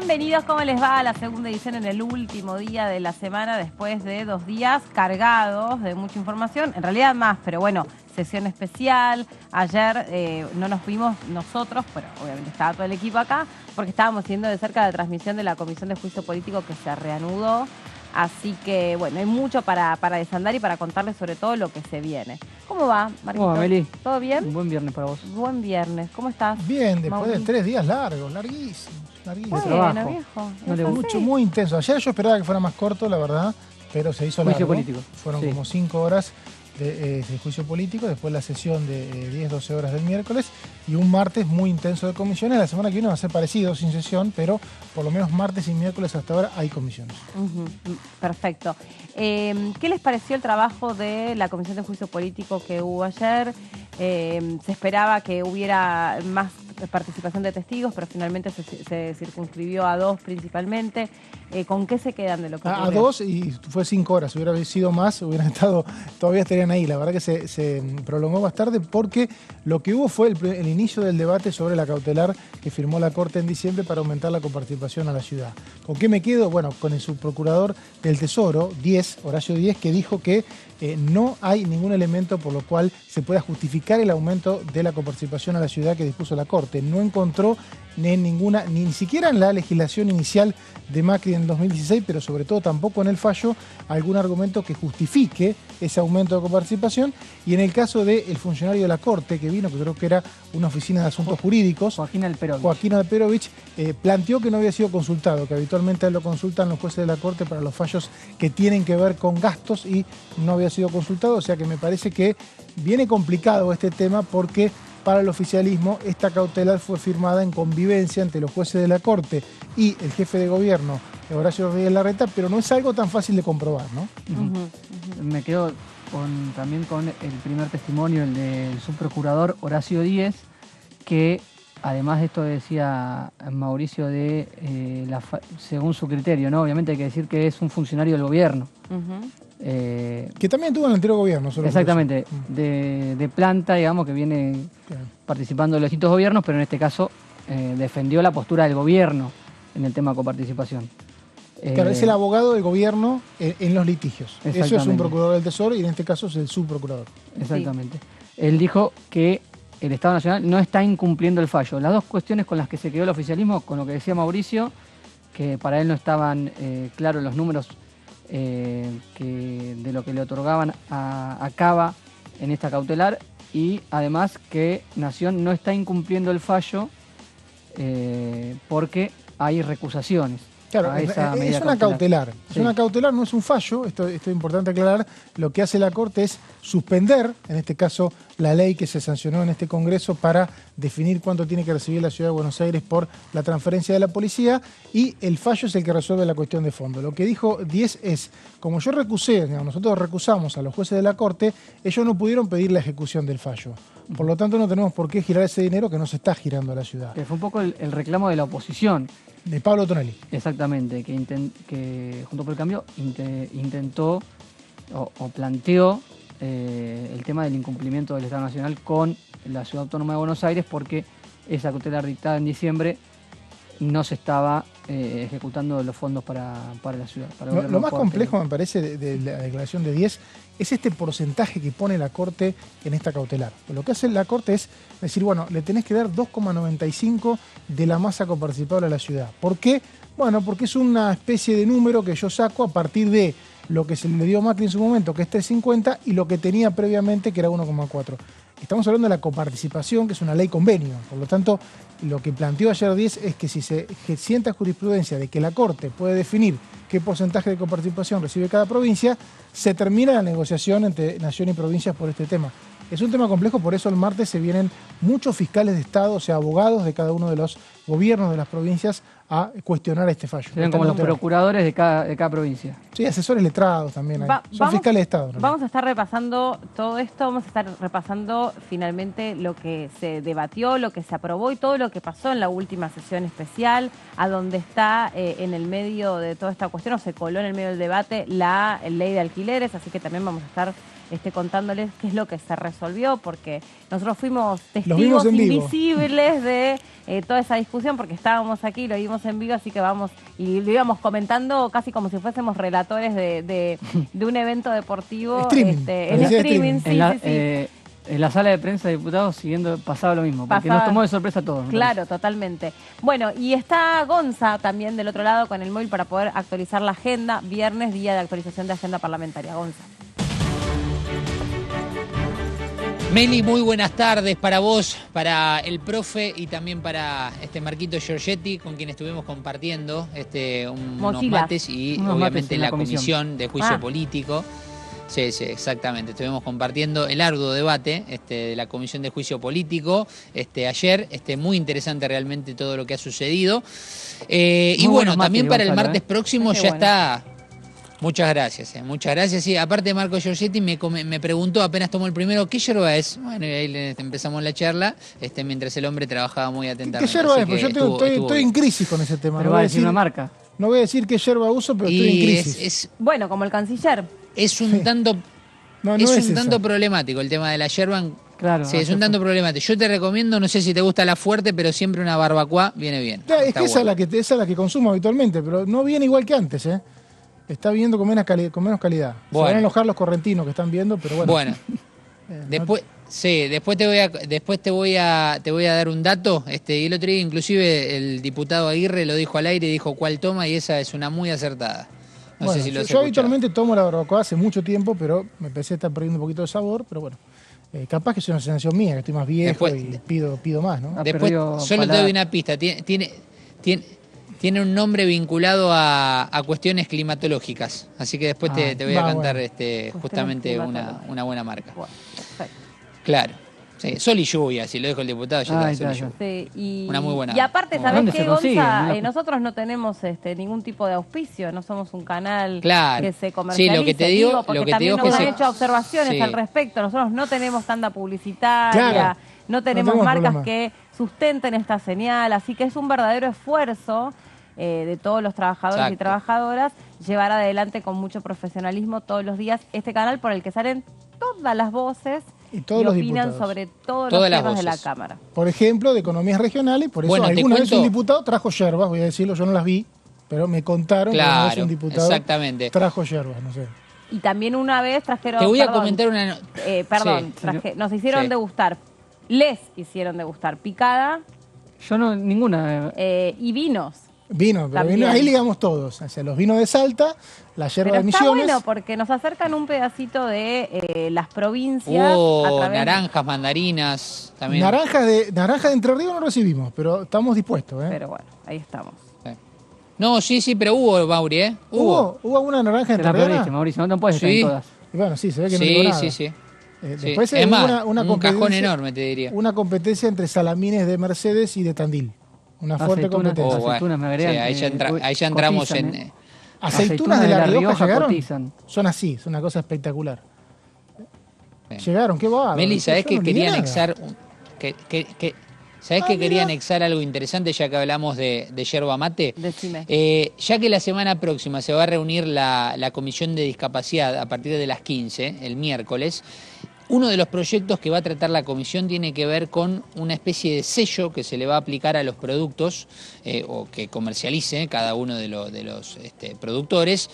Bienvenidos, ¿cómo les va a la segunda edición en el último día de la semana después de 2 días cargados de mucha información? En realidad más, pero bueno, sesión especial. Ayer no nos fuimos nosotros, pero obviamente estaba todo el equipo acá, porque estábamos siguiendo de cerca la transmisión de la Comisión de Juicio Político que se reanudó. Así que, bueno, hay mucho para desandar y para contarles sobre todo lo que se viene. ¿Cómo va, Marquito? ¿Cómo va, Meli? ¿Todo bien? Un buen viernes para vos. Buen viernes. ¿Cómo estás? Bien, después Mauri? de 3 días largos, larguísimos. Bueno, trabajo. viejo. No le es gusta. así. Mucho, muy intenso. Ayer yo esperaba que fuera más corto, la verdad, pero se hizo Juicio largo. político. Fueron Sí. como 5 horas de juicio político, después la sesión de 10, 12 horas del miércoles y un martes muy intenso de comisiones. La semana que viene va a ser parecido, sin sesión, pero por lo menos martes y miércoles hasta ahora hay comisiones. Perfecto. ¿Qué les pareció el trabajo de la Comisión de Juicio Político que hubo ayer? Se esperaba que hubiera más participación de testigos, pero finalmente se circunscribió a 2 principalmente. ¿Con qué se quedan de lo que A ocurrió? 2 y fue 5 horas. Hubiera sido más, hubieran estado, todavía estarían ahí. La verdad que se prolongó bastante porque lo que hubo fue el inicio del debate sobre la cautelar que firmó la Corte en diciembre para aumentar la coparticipación a la ciudad. ¿Con qué me quedo? Bueno, con el subprocurador del Tesoro, Horacio Díez, que dijo que no hay ningún elemento por lo cual se pueda justificar el aumento de la coparticipación a la ciudad que dispuso la Corte. No encontró ni siquiera en la legislación inicial de Macri en 2016, pero sobre todo tampoco en el fallo, algún argumento que justifique ese aumento de coparticipación. Y en el caso del funcionario de la Corte que vino, que creo que era una oficina de asuntos jurídicos, Joaquín Alperovich. Joaquín Alperovich, planteó que no había sido consultado, que habitualmente lo consultan los jueces de la Corte para los fallos que tienen que ver con gastos y no había sido consultado. O sea que me parece que viene complicado este tema porque para el oficialismo esta cautelar fue firmada en convivencia entre los jueces de la Corte y el jefe de gobierno, Horacio Rodríguez Larreta, pero no es algo tan fácil de comprobar, ¿no? Me quedo también con el primer testimonio, el del subprocurador Horacio Díez, que además de esto decía Mauricio según su criterio, ¿no? Obviamente hay que decir que es un funcionario del gobierno. Que también tuvo en el anterior gobierno. Solo Exactamente, por eso. de planta, digamos, que viene Claro. participando de los distintos gobiernos, pero en este caso defendió la postura del gobierno en el tema de coparticipación. Claro, es el abogado del gobierno en los litigios. Eso es un Exactamente. procurador del Tesoro y en este caso es el subprocurador. Exactamente. Él dijo que el Estado Nacional no está incumpliendo el fallo. Las dos cuestiones con las que se quedó el oficialismo, con lo que decía Mauricio, que para él no estaban claros los números de lo que le otorgaban a Cava en esta cautelar, y además que Nación no está incumpliendo el fallo porque hay recusaciones. Claro, a esa medida es una cautelar. Es Sí. una cautelar, no es un fallo. Esto es importante aclarar. Lo que hace la Corte es suspender, en este caso, la ley que se sancionó en este Congreso para definir cuánto tiene que recibir la Ciudad de Buenos Aires por la transferencia de la policía, y el fallo es el que resuelve la cuestión de fondo. Lo que dijo Díez es, como yo recusé, nosotros recusamos a los jueces de la Corte, ellos no pudieron pedir la ejecución del fallo. Por lo tanto, no tenemos por qué girar ese dinero que no se está girando a la ciudad. Que fue un poco el reclamo de la oposición. De Pablo Tonelli. Exactamente, que Junto por el Cambio intentó o planteó el tema del incumplimiento del Estado Nacional con la Ciudad Autónoma de Buenos Aires, porque esa cautelar dictada en diciembre no se estaba ejecutando los fondos para la ciudad. Para el Lo gobierno más porteño. complejo, me parece, de la declaración de 10 es este porcentaje que pone la Corte en esta cautelar. Lo que hace la Corte es decir, bueno, le tenés que dar 2,95 de la masa coparticipable a la ciudad. ¿Por qué? Bueno, porque es una especie de número que yo saco a partir de lo que se le dio a Macri en su momento, que es 3,50, y lo que tenía previamente, que era 1,4. Estamos hablando de la coparticipación, que es una ley convenio. Por lo tanto, lo que planteó ayer 10 es que si se sienta jurisprudencia de que la Corte puede definir qué porcentaje de coparticipación recibe cada provincia, se termina la negociación entre Nación y provincias por este tema. Es un tema complejo, por eso el martes se vienen muchos fiscales de Estado, o sea, abogados de cada uno de los gobiernos de las provincias a cuestionar este fallo. Serían como los procuradores de cada provincia. Sí, asesores letrados también hay. Son fiscales de Estado, ¿no? Vamos a estar repasando todo esto, vamos a estar repasando finalmente lo que se debatió, lo que se aprobó y todo lo que pasó en la última sesión especial, a donde está en el medio de toda esta cuestión, o se coló en el medio del debate, la ley de alquileres, así que también vamos a estar contándoles qué es lo que se resolvió, porque nosotros fuimos testigos en vivo. invisibles de toda esa discusión. discusión porque estábamos aquí, lo vimos en vivo, así que vamos y lo íbamos comentando casi como si fuésemos relatores de un evento deportivo. Streaming. En streaming, sí, sí. En la sala de prensa de diputados siguiendo pasaba lo mismo, porque nos tomó de sorpresa a todos. Claro, totalmente. Bueno, y está Gonza también del otro lado con el móvil para poder actualizar la agenda. Viernes, día de actualización de agenda parlamentaria. Gonza. Meli, muy buenas tardes para vos, para el profe y también para Marquito Giorgetti, con quien estuvimos compartiendo unos mates y obviamente la comisión de juicio político. Sí, exactamente. Estuvimos compartiendo el arduo debate de la Comisión de Juicio Político ayer. Muy interesante realmente todo lo que ha sucedido. Y bueno, también para el martes próximo ya está. Muchas gracias. Muchas gracias. Sí, aparte Marco Giorgetti me preguntó apenas tomó el primero, ¿qué yerba es? Bueno, y ahí empezamos la charla mientras el hombre trabajaba muy atentamente. ¿Qué yerba es? Pues yo estoy en crisis con ese tema. Pero va a decir una marca. No voy a decir qué yerba uso, pero estoy en crisis. Bueno, como el canciller. Es un tanto, tanto problemático el tema de la yerba. Claro. Sí, es un tanto problemático. Yo te recomiendo, no sé si te gusta la fuerte, pero siempre una barbacoa viene bien. Es que esa es la que consumo habitualmente, pero no viene igual que antes, ¿eh? Está viendo con menos calidad. Bueno. Se van a enojar los correntinos que están viendo, pero bueno. Bueno. Después te voy a dar un dato. Y el otro día inclusive el diputado Aguirre lo dijo al aire y dijo cuál toma, y esa es una muy acertada. No sé si lo has yo habitualmente tomo la barbacoa hace mucho tiempo, pero me empecé a estar perdiendo un poquito de sabor, pero bueno. Capaz que es una sensación mía, que estoy más viejo y pido más, ¿no? Después, solo te doy una pista. Tiene un nombre vinculado a cuestiones climatológicas. Así que después te voy a cantar justamente una buena marca. Bueno, perfecto. Claro. Sí, sol y lluvia, si lo dijo el diputado, ya está, sol y lluvia. Sí, una muy buena. Y aparte, ¿sabés qué, Gonza? ¿no? Nosotros no tenemos ningún tipo de auspicio, no somos un canal que se comercialice. Sí, lo que te digo, porque también nos han hecho observaciones al respecto. Nosotros no tenemos tanda publicitaria, no tenemos marcas que sustenten esta señal, así que es un verdadero esfuerzo de todos los trabajadores y trabajadoras llevar adelante con mucho profesionalismo todos los días este canal por el que salen todas las voces y opinan sobre todos los temas de la Cámara. Por ejemplo, de economías regionales, por eso alguna vez un diputado trajo yerbas, voy a decirlo, yo no las vi, pero me contaron que una vez un diputado trajo yerbas, no sé. Y también una vez trajeron... Te voy a comentar una... nos hicieron degustar, les hicieron degustar picada. Yo no, ninguna. Y vinos. Pero ahí ligamos todos, o sea, los vinos de Salta, la yerba de Misiones. Está bueno porque nos acercan un pedacito de las provincias. Naranjas, mandarinas también. Naranja de Entre Ríos no recibimos, pero estamos dispuestos. Pero bueno, ahí estamos. No, sí, pero hubo, Mauri, ¿eh? ¿Hubo una naranja de Entre Ríos? Mauricio, no puedes estar en todas. Y bueno, sí, se ve que no digo nada. Sí. Después es más, un cajón enorme, te diría. Una competencia entre salamines de Mercedes y de Tandil. Una fuerte competencia. Ahí ya entramos en... ¿Aceitunas de La Rioja llegaron? Son así, es una cosa espectacular. Llegaron, qué bárbaro. Meli, ¿sabés que quería anexar... ¿Sabés que quería anexar algo interesante ya que hablamos de yerba mate? Decime. Ya que la semana próxima se va a reunir la Comisión de Discapacidad a partir de las 15, el miércoles, uno de los proyectos que va a tratar la comisión tiene que ver con una especie de sello que se le va a aplicar a los productos o que comercialice cada uno de los productores,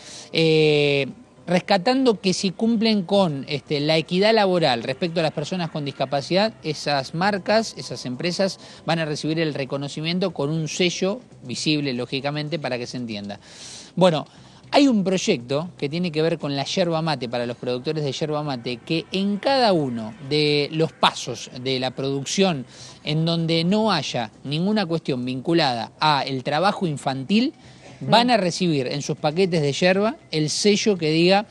rescatando que si cumplen con la equidad laboral respecto a las personas con discapacidad, esas marcas, esas empresas van a recibir el reconocimiento con un sello visible, lógicamente, para que se entienda. Bueno, hay un proyecto que tiene que ver con la yerba mate para los productores de yerba mate, que en cada uno de los pasos de la producción en donde no haya ninguna cuestión vinculada a el trabajo infantil, van a recibir en sus paquetes de yerba el sello que diga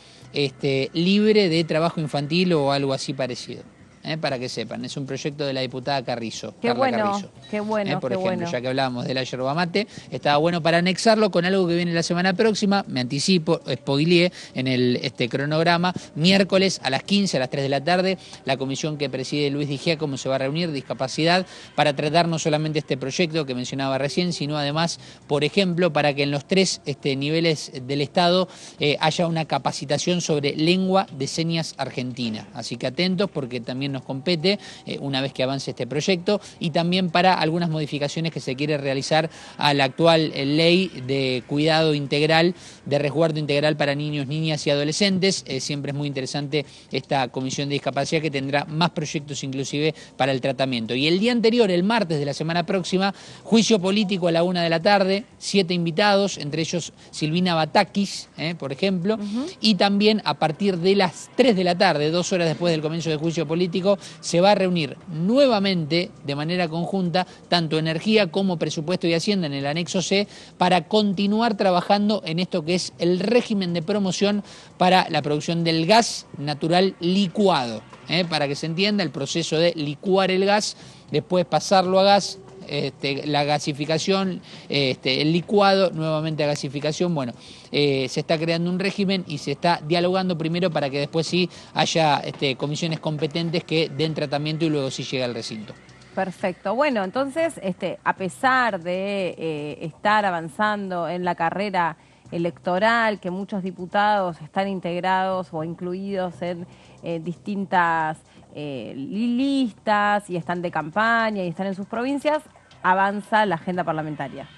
libre de trabajo infantil o algo así parecido. Para que sepan, es un proyecto de la diputada Carrizo. Qué bueno, qué bueno. Por ejemplo, ya que hablábamos de la yerba mate, estaba bueno para anexarlo con algo que viene la semana próxima, me anticipo, spoileé en el cronograma, miércoles a las 15, a las 3 de la tarde, la comisión que preside Luis Di Giacomo se va a reunir, discapacidad, para tratar no solamente este proyecto que mencionaba recién, sino además, por ejemplo, para que en los 3 niveles del Estado haya una capacitación sobre lengua de señas argentina. Así que atentos porque también nos compete una vez que avance este proyecto, y también para algunas modificaciones que se quiere realizar a la actual ley de cuidado integral, de resguardo integral para niños, niñas y adolescentes. Siempre es muy interesante esta comisión de discapacidad, que tendrá más proyectos inclusive para el tratamiento. Y el día anterior, el martes de la semana próxima, juicio político a la 1 de la tarde, 7 invitados, entre ellos Silvina Batakis, por ejemplo, y también a partir de las 3 de la tarde, 2 horas después del comienzo del juicio político, se va a reunir nuevamente de manera conjunta tanto Energía como Presupuesto y Hacienda en el anexo C para continuar trabajando en esto que es el régimen de promoción para la producción del gas natural licuado. Para que se entienda, el proceso de licuar el gas, después pasarlo a gas, la gasificación, el licuado, nuevamente a gasificación. Bueno, se está creando un régimen y se está dialogando primero para que después sí haya comisiones competentes que den tratamiento y luego sí llega al recinto. Perfecto. Bueno, entonces, a pesar de estar avanzando en la carrera electoral, que muchos diputados están integrados o incluidos en distintas listas y están de campaña y están en sus provincias, avanza la agenda parlamentaria.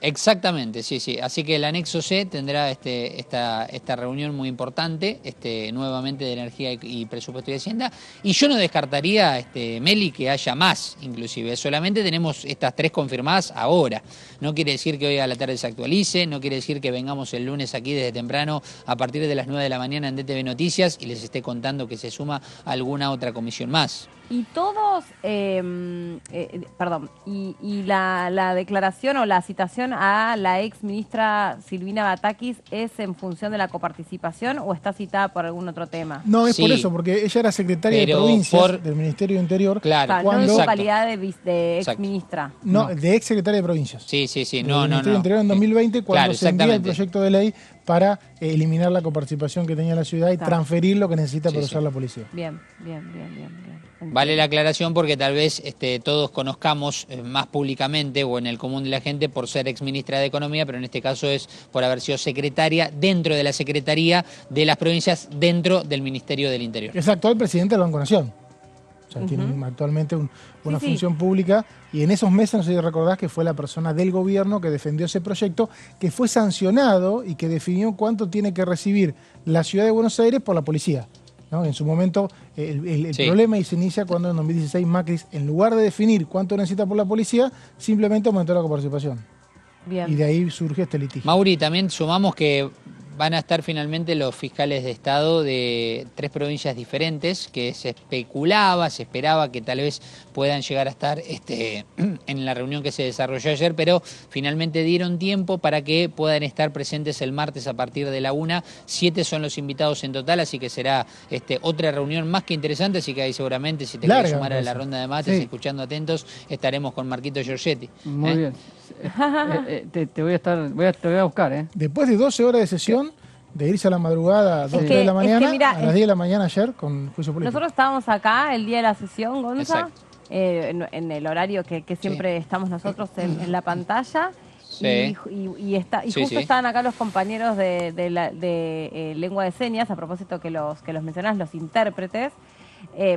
Exactamente, sí, sí. Así que el anexo C tendrá esta reunión muy importante, nuevamente de Energía y Presupuesto y Hacienda. Y yo no descartaría, Meli, que haya más, inclusive. Solamente tenemos estas 3 confirmadas ahora. No quiere decir que hoy a la tarde se actualice, no quiere decir que vengamos el lunes aquí desde temprano a partir de las 9 de la mañana en DTV Noticias y les esté contando que se suma alguna otra comisión más. Y todos, y la declaración o la citación a la ex ministra Silvina Batakis, ¿es en función de la coparticipación o está citada por algún otro tema? No, es Sí, por eso, porque ella era secretaria de provincias del Ministerio de Interior. Claro, no en cuando, su calidad de ex ministra. no, de ex secretaria de provincias. Sí, sí, sí. Del No. Ministerio de Interior en 2020, cuando Claro, se envía el exactamente. proyecto de ley para eliminar la coparticipación que tenía la ciudad y Está. transferir lo que necesita Sí, para sí. usar la policía. Bien. Vale la aclaración porque tal vez todos conozcamos más públicamente o en el común de la gente por ser exministra de Economía, pero en este caso es por haber sido secretaria dentro de la Secretaría de las Provincias dentro del Ministerio del Interior. Es actual presidente del Banco Nación. O sea, tiene actualmente una función pública y en esos meses, no sé si recordás, que fue la persona del gobierno que defendió ese proyecto, que fue sancionado y que definió cuánto tiene que recibir la ciudad de Buenos Aires por la policía, ¿no? En su momento el problema y se inicia cuando en 2016 Macri, en lugar de definir cuánto necesita por la policía, simplemente aumentó la coparticipación. Bien. Y de ahí surge este litigio. Mauri, también sumamos que van a estar finalmente los fiscales de Estado de 3 provincias diferentes, que se esperaba que tal vez puedan llegar a estar en la reunión que se desarrolló ayer, pero finalmente dieron tiempo para que puedan estar presentes el martes a partir de la 1. 7 son los invitados en total, así que será otra reunión más que interesante, así que ahí seguramente, si te quieres sumar a la ronda de mates, escuchando atentos, estaremos con Marquito Giorgetti. Muy bien. Te voy a buscar, Después de 12 horas de sesión, de irse a la madrugada a 2, 3 de la mañana, mira, a las 10 de la mañana ayer con juicio político. Nosotros estábamos acá el día de la sesión, Gonza, Exacto. En el horario que siempre estamos nosotros en la pantalla. Sí. Y justo estaban acá los compañeros de lengua de señas, a propósito que los mencionás, los intérpretes,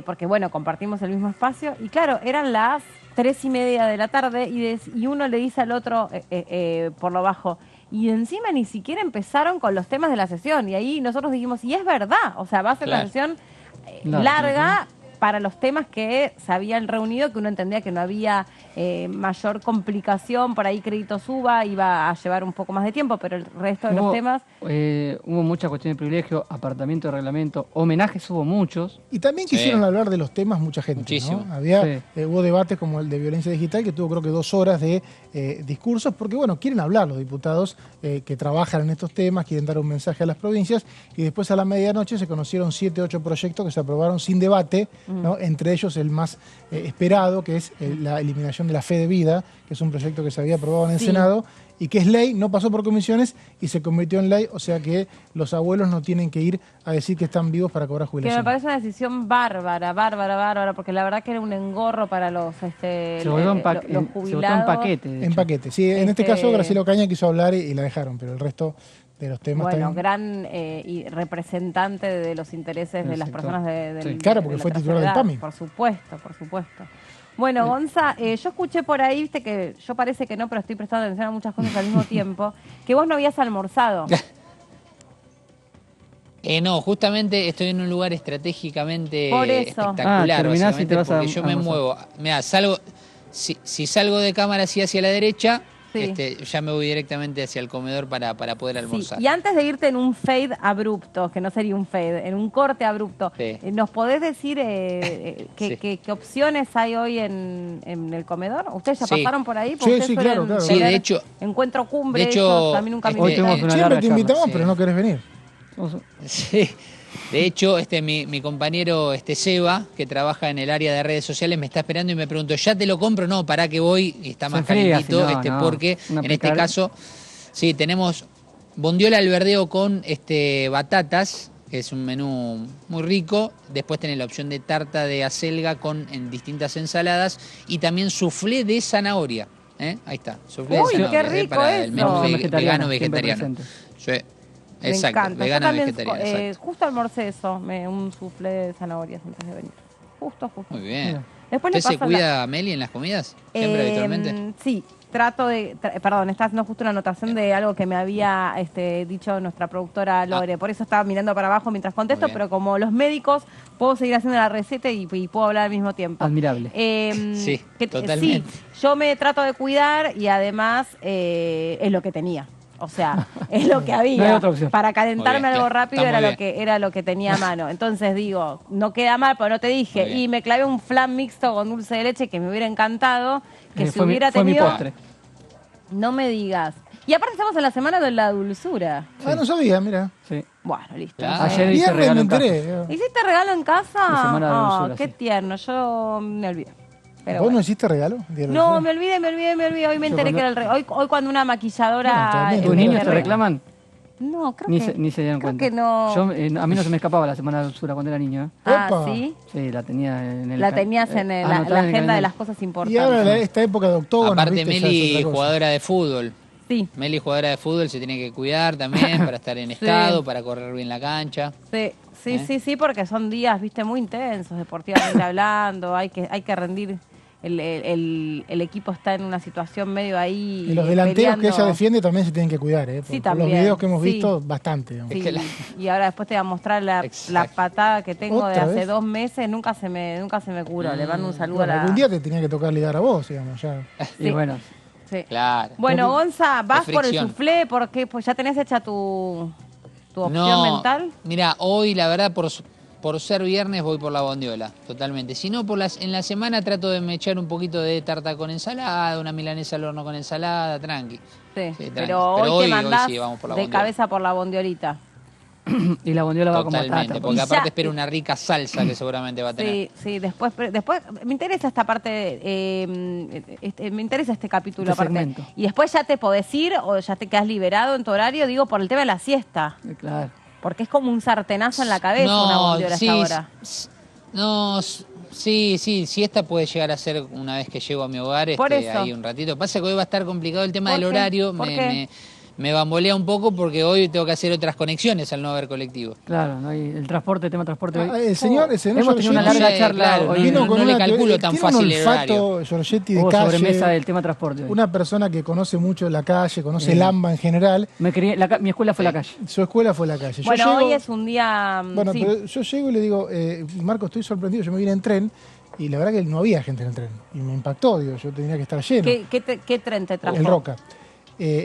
porque bueno, compartimos el mismo espacio, y claro, eran las 3:30 de la tarde y uno le dice al otro por lo bajo, y encima ni siquiera empezaron con los temas de la sesión, y ahí nosotros dijimos, y es verdad, o sea, va a ser una sesión larga para los temas que se habían reunido, que uno entendía que no había mayor complicación, por ahí crédito suba, iba a llevar un poco más de tiempo, pero el resto de los temas... Hubo muchas cuestiones de privilegio, apartamiento de reglamento, homenajes hubo muchos. Y también quisieron hablar de los temas mucha gente, Muchísimo. ¿no? Hubo debates como el de violencia digital, que tuvo creo que 2 horas de discursos, porque bueno, quieren hablar los diputados que trabajan en estos temas, quieren dar un mensaje a las provincias, y después a la medianoche se conocieron 7, 8 proyectos que se aprobaron sin debate, ¿no? Entre ellos el más esperado, que es la eliminación de la fe de vida, que es un proyecto que se había aprobado en el Senado y que es ley, no pasó por comisiones y se convirtió en ley, o sea que los abuelos no tienen que ir a decir que están vivos para cobrar Que jubilación. me parece una decisión bárbara, porque la verdad que era un engorro para los jubilados. Se votó en paquete. En paquete, sí. En este caso Graciela Ocaña quiso hablar y la dejaron, pero el resto de los temas Bueno, también. gran y representante de los intereses de Del las sector. personas del Sí. Claro, de porque la fue titular del tercera edad. PAMI. Por supuesto, por supuesto. Bueno, Gonza, yo escuché por ahí, viste que yo parece que no, pero estoy prestando atención a muchas cosas al mismo tiempo, que vos no habías almorzado. No, justamente estoy en un lugar estratégicamente Por eso. espectacular, terminás y te básicamente, vas a porque yo me almorzar. muevo. Mirá, si salgo de cámara así hacia la derecha, Sí. ya me voy directamente hacia el comedor para poder Sí, almorzar. y antes de irte en un fade abrupto, que no sería un fade, en un corte abrupto, Sí. ¿nos podés decir Sí. qué opciones hay hoy en el comedor? ¿Ustedes ya Sí. pasaron por ahí? Sí, Porque ustedes sí, claro, suelen claro. Sí, de tener hecho- encuentro cumbre, de hecho, ellos, a mí nunca me este- Hoy invitaron. tuvimos una Siempre larga te charla. invitamos, Sí. pero no querés venir. Sí. De hecho, mi compañero Seba, que trabaja en el área de redes sociales, me está esperando y me preguntó, ¿ya te lo compro? No, para que voy, y está Se más enfría, calentito, si no, no. porque Una en este picardía. caso, sí, tenemos bondiola al verdeo con batatas, que es un menú muy rico. Después tenés la opción de tarta de acelga en distintas ensaladas y también soufflé de zanahoria. Ahí está, soufflé Uy, de qué zanahoria, rico para el eso. menú Opción vegano siempre vegetariano. presente. Sí, Me exacto, encanta. Yo vegano también, vegetariano, exacto. justo almorcé eso, un soufflé de zanahorias antes de venir. Justo. Muy bien. Mira. Después le ¿Usted se paso la- cuida, Meli, en las comidas? ¿Siempre habitualmente? Sí, trato de... perdón, está haciendo justo una anotación de algo que me había dicho nuestra productora Lore. Por eso estaba mirando para abajo mientras contesto, Muy bien. pero como los médicos, puedo seguir haciendo la receta y puedo hablar al mismo tiempo. Admirable. Sí, totalmente. Sí, yo me trato de cuidar y además es lo que tenía. O sea, es lo que había. No hay otra opción. Para calentarme Muy bien, algo claro. rápido Está muy era lo que tenía a mano. Entonces digo, no queda mal, pero no te dije. Muy bien. Y me clavé un flan mixto con dulce de leche que me hubiera encantado. Que si fue hubiera fue mi tenido. postre. No me digas. Y aparte estamos en la semana de la dulzura. Ah, no sabía, mira. Sí. Bueno, listo. Claro. Ayer hice Viernes regalo me en casa. enteré. ¿Hiciste regalo en casa? De semana de Ah, dulzura, qué sí. tierno. Yo me olvidé. Pero ¿Vos bueno. no hiciste regalo? Día de la No, dulzura? me olvidé. Hoy me Yo enteré cuando- que era el regalo. Hoy cuando una maquilladora... Bueno, también, ¿Tus me niños te regalo. reclaman? No, creo Ni que... se dieron creo cuenta. que no. Yo, a mí no se me escapaba la semana de dulzura cuando era niño. Ah, Opa. ¿sí? Sí, la tenía en el... La tenías en la anotada en el agenda de calendario. las cosas importantes. Y ahora esta época de octubre. Aparte, Meli, jugadora de fútbol. Sí, Meli, jugadora de fútbol, se tiene que cuidar también para estar en estado, para correr bien la cancha. sí, porque son días, viste, muy intensos, deportivamente hablando, hay que rendir. El equipo está en una situación medio ahí. Y los delanteros que peleando. ella defiende también se tienen que cuidar, ¿eh? Sí, Por los también, videos que hemos sí. visto, bastante. digamos. Sí, Es que la- y ahora después te voy a mostrar la Exacto. patada que tengo de ¿Otra hace vez? 2 meses, nunca se me curó. Le mando un saludo Bueno, a la... algún día te tenía que tocar ligar a vos, digamos, ya. Y bueno, Sí. Claro. Bueno, Gonza, ¿vas De por el fricción. soufflé? Porque pues ya tenés hecha tu opción mental. Mira, hoy la verdad por ser viernes voy por la bondiola, totalmente. Si no, en la semana trato de me echar un poquito de tarta con ensalada, una milanesa al horno con ensalada, tranqui. Sí, tranqui. pero hoy te mandás sí, vamos por la de bondiola. cabeza por la bondiolita. y la bondiola va como Totalmente, tata. porque Y aparte ya- espero una rica salsa que seguramente va a tener. Sí, después me interesa esta parte, me interesa este capítulo Este aparte. segmento. Y después ya te podés ir o ya te quedas liberado en tu horario, digo, por el tema de la siesta. Claro. Porque es como un sartenazo en la cabeza una bondiola sí, a esta hora. No, sí, siesta puede llegar a ser una vez que llego a mi hogar, Por eso. ahí un ratito. Pasa que hoy va a estar complicado el tema ¿Por del qué? horario, ¿Por qué? me bambolea un poco porque hoy tengo que hacer otras conexiones al no haber colectivo. Claro, no hay el transporte, el tema transporte. Ah, hoy. el señor Hemos tenido una Giorgetti larga Sí, charla claro, hoy. vino no con le una calculo teoría- tan tiene fácil un el olfato, Giorgetti, de Hubo calle. sobremesa del tema transporte hoy. Una persona que conoce mucho la calle, conoce el AMBA en general. Me crié, mi escuela fue la calle. Su escuela fue la calle. Yo Bueno, llego- hoy es un día... Bueno, sí. pero yo llego y le digo, Marco, estoy sorprendido, yo me vine en tren y la verdad que no había gente en el tren. Y me impactó, digo, yo tenía que estar lleno. ¿Qué tren te trajo? El Roca.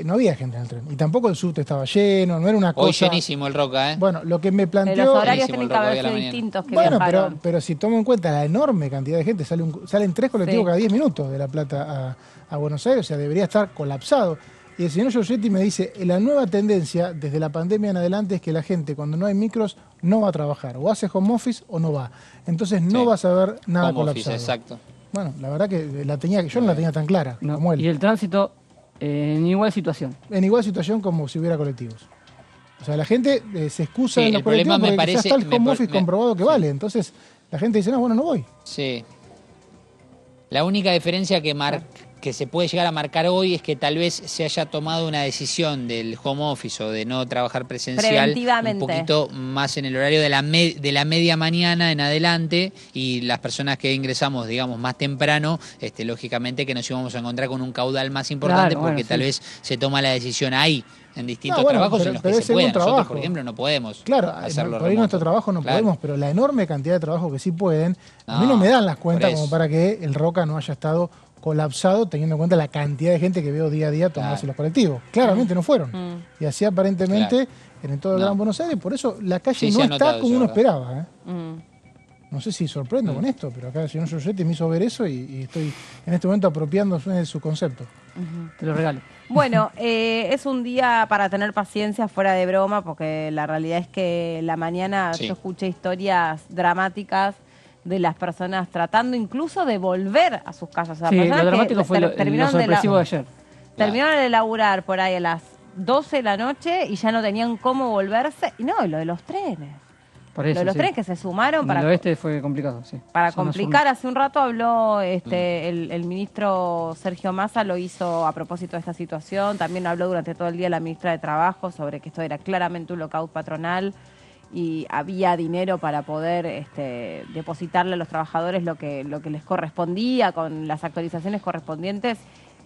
No había gente en el tren. Y tampoco el subte estaba lleno, no era una Hoy cosa... llenísimo el Roca, ¿eh? Bueno, lo que me Los planteó... horarios Buenísimo tienen el que rock haber hoy a la sido mañana. distintos que Bueno, viajaron. pero si tomo en cuenta la enorme cantidad de gente, salen 3 colectivos Sí. cada 10 minutos de La Plata a Buenos Aires, o sea, debería estar colapsado. Y el señor Giorgetti me dice, la nueva tendencia desde la pandemia en adelante es que la gente cuando no hay micros no va a trabajar, o hace home office o no va. Entonces no Sí. vas a ver nada Home office, colapsado. exacto. Bueno, la verdad que yo no la tenía tan clara No, como él. y el tránsito en igual situación. En igual situación como si hubiera colectivos. O sea, la gente se excusa Sí, en los el problema colectivos me porque ya parece- está el home me- office me- comprobado que vale. Entonces la gente dice, no, bueno, no voy. Sí. La única diferencia que se puede llegar a marcar hoy es que tal vez se haya tomado una decisión del home office o de no trabajar presencial un poquito más en el horario de la media mañana en adelante, y las personas que ingresamos, digamos, más temprano, lógicamente que nos íbamos a encontrar con un caudal más importante, Claro, porque bueno, tal sí. vez se toma la decisión ahí, en distintos No, bueno, trabajos en los que se puede. Nosotros, por ejemplo, no podemos Claro, hacerlo por ahí nuestro remoto. trabajo no Claro. podemos, pero la enorme cantidad de trabajo que sí pueden, a mí No, no me dan las cuentas por eso. como para que el Roca no haya estado colapsado, teniendo en cuenta la cantidad de gente que veo día a día tomarse Claro. los colectivos. Claramente no fueron. Y así aparentemente en todo el No. Gran Buenos Aires, por eso la calle Sí, se no ha está notado como eso, uno ¿verdad? esperaba. No sé si sorprendo con esto, pero acá el señor Giorgetti me hizo ver eso y estoy en este momento apropiándome de su concepto. Te lo regalo. Bueno, es un día para tener paciencia, fuera de broma, porque la realidad es que la mañana Sí. yo escuché historias dramáticas de las personas tratando incluso de volver a sus casas. O sea, Sí, personas lo que dramático fue lo terminaron de sorpresivo de ayer. terminaron de laburar por ahí a las 12 de la noche y ya no tenían cómo volverse. Y no, y lo de los trenes. Por Lo eso, de los sí. trenes que se sumaron En el oeste fue complicado, sí. para Zona sur. complicar. Hace un rato habló el ministro Sergio Massa, lo hizo a propósito de esta situación. También habló durante todo el día la ministra de Trabajo sobre que esto era claramente un lockout patronal y había dinero para poder depositarle a los trabajadores lo que les correspondía con las actualizaciones correspondientes.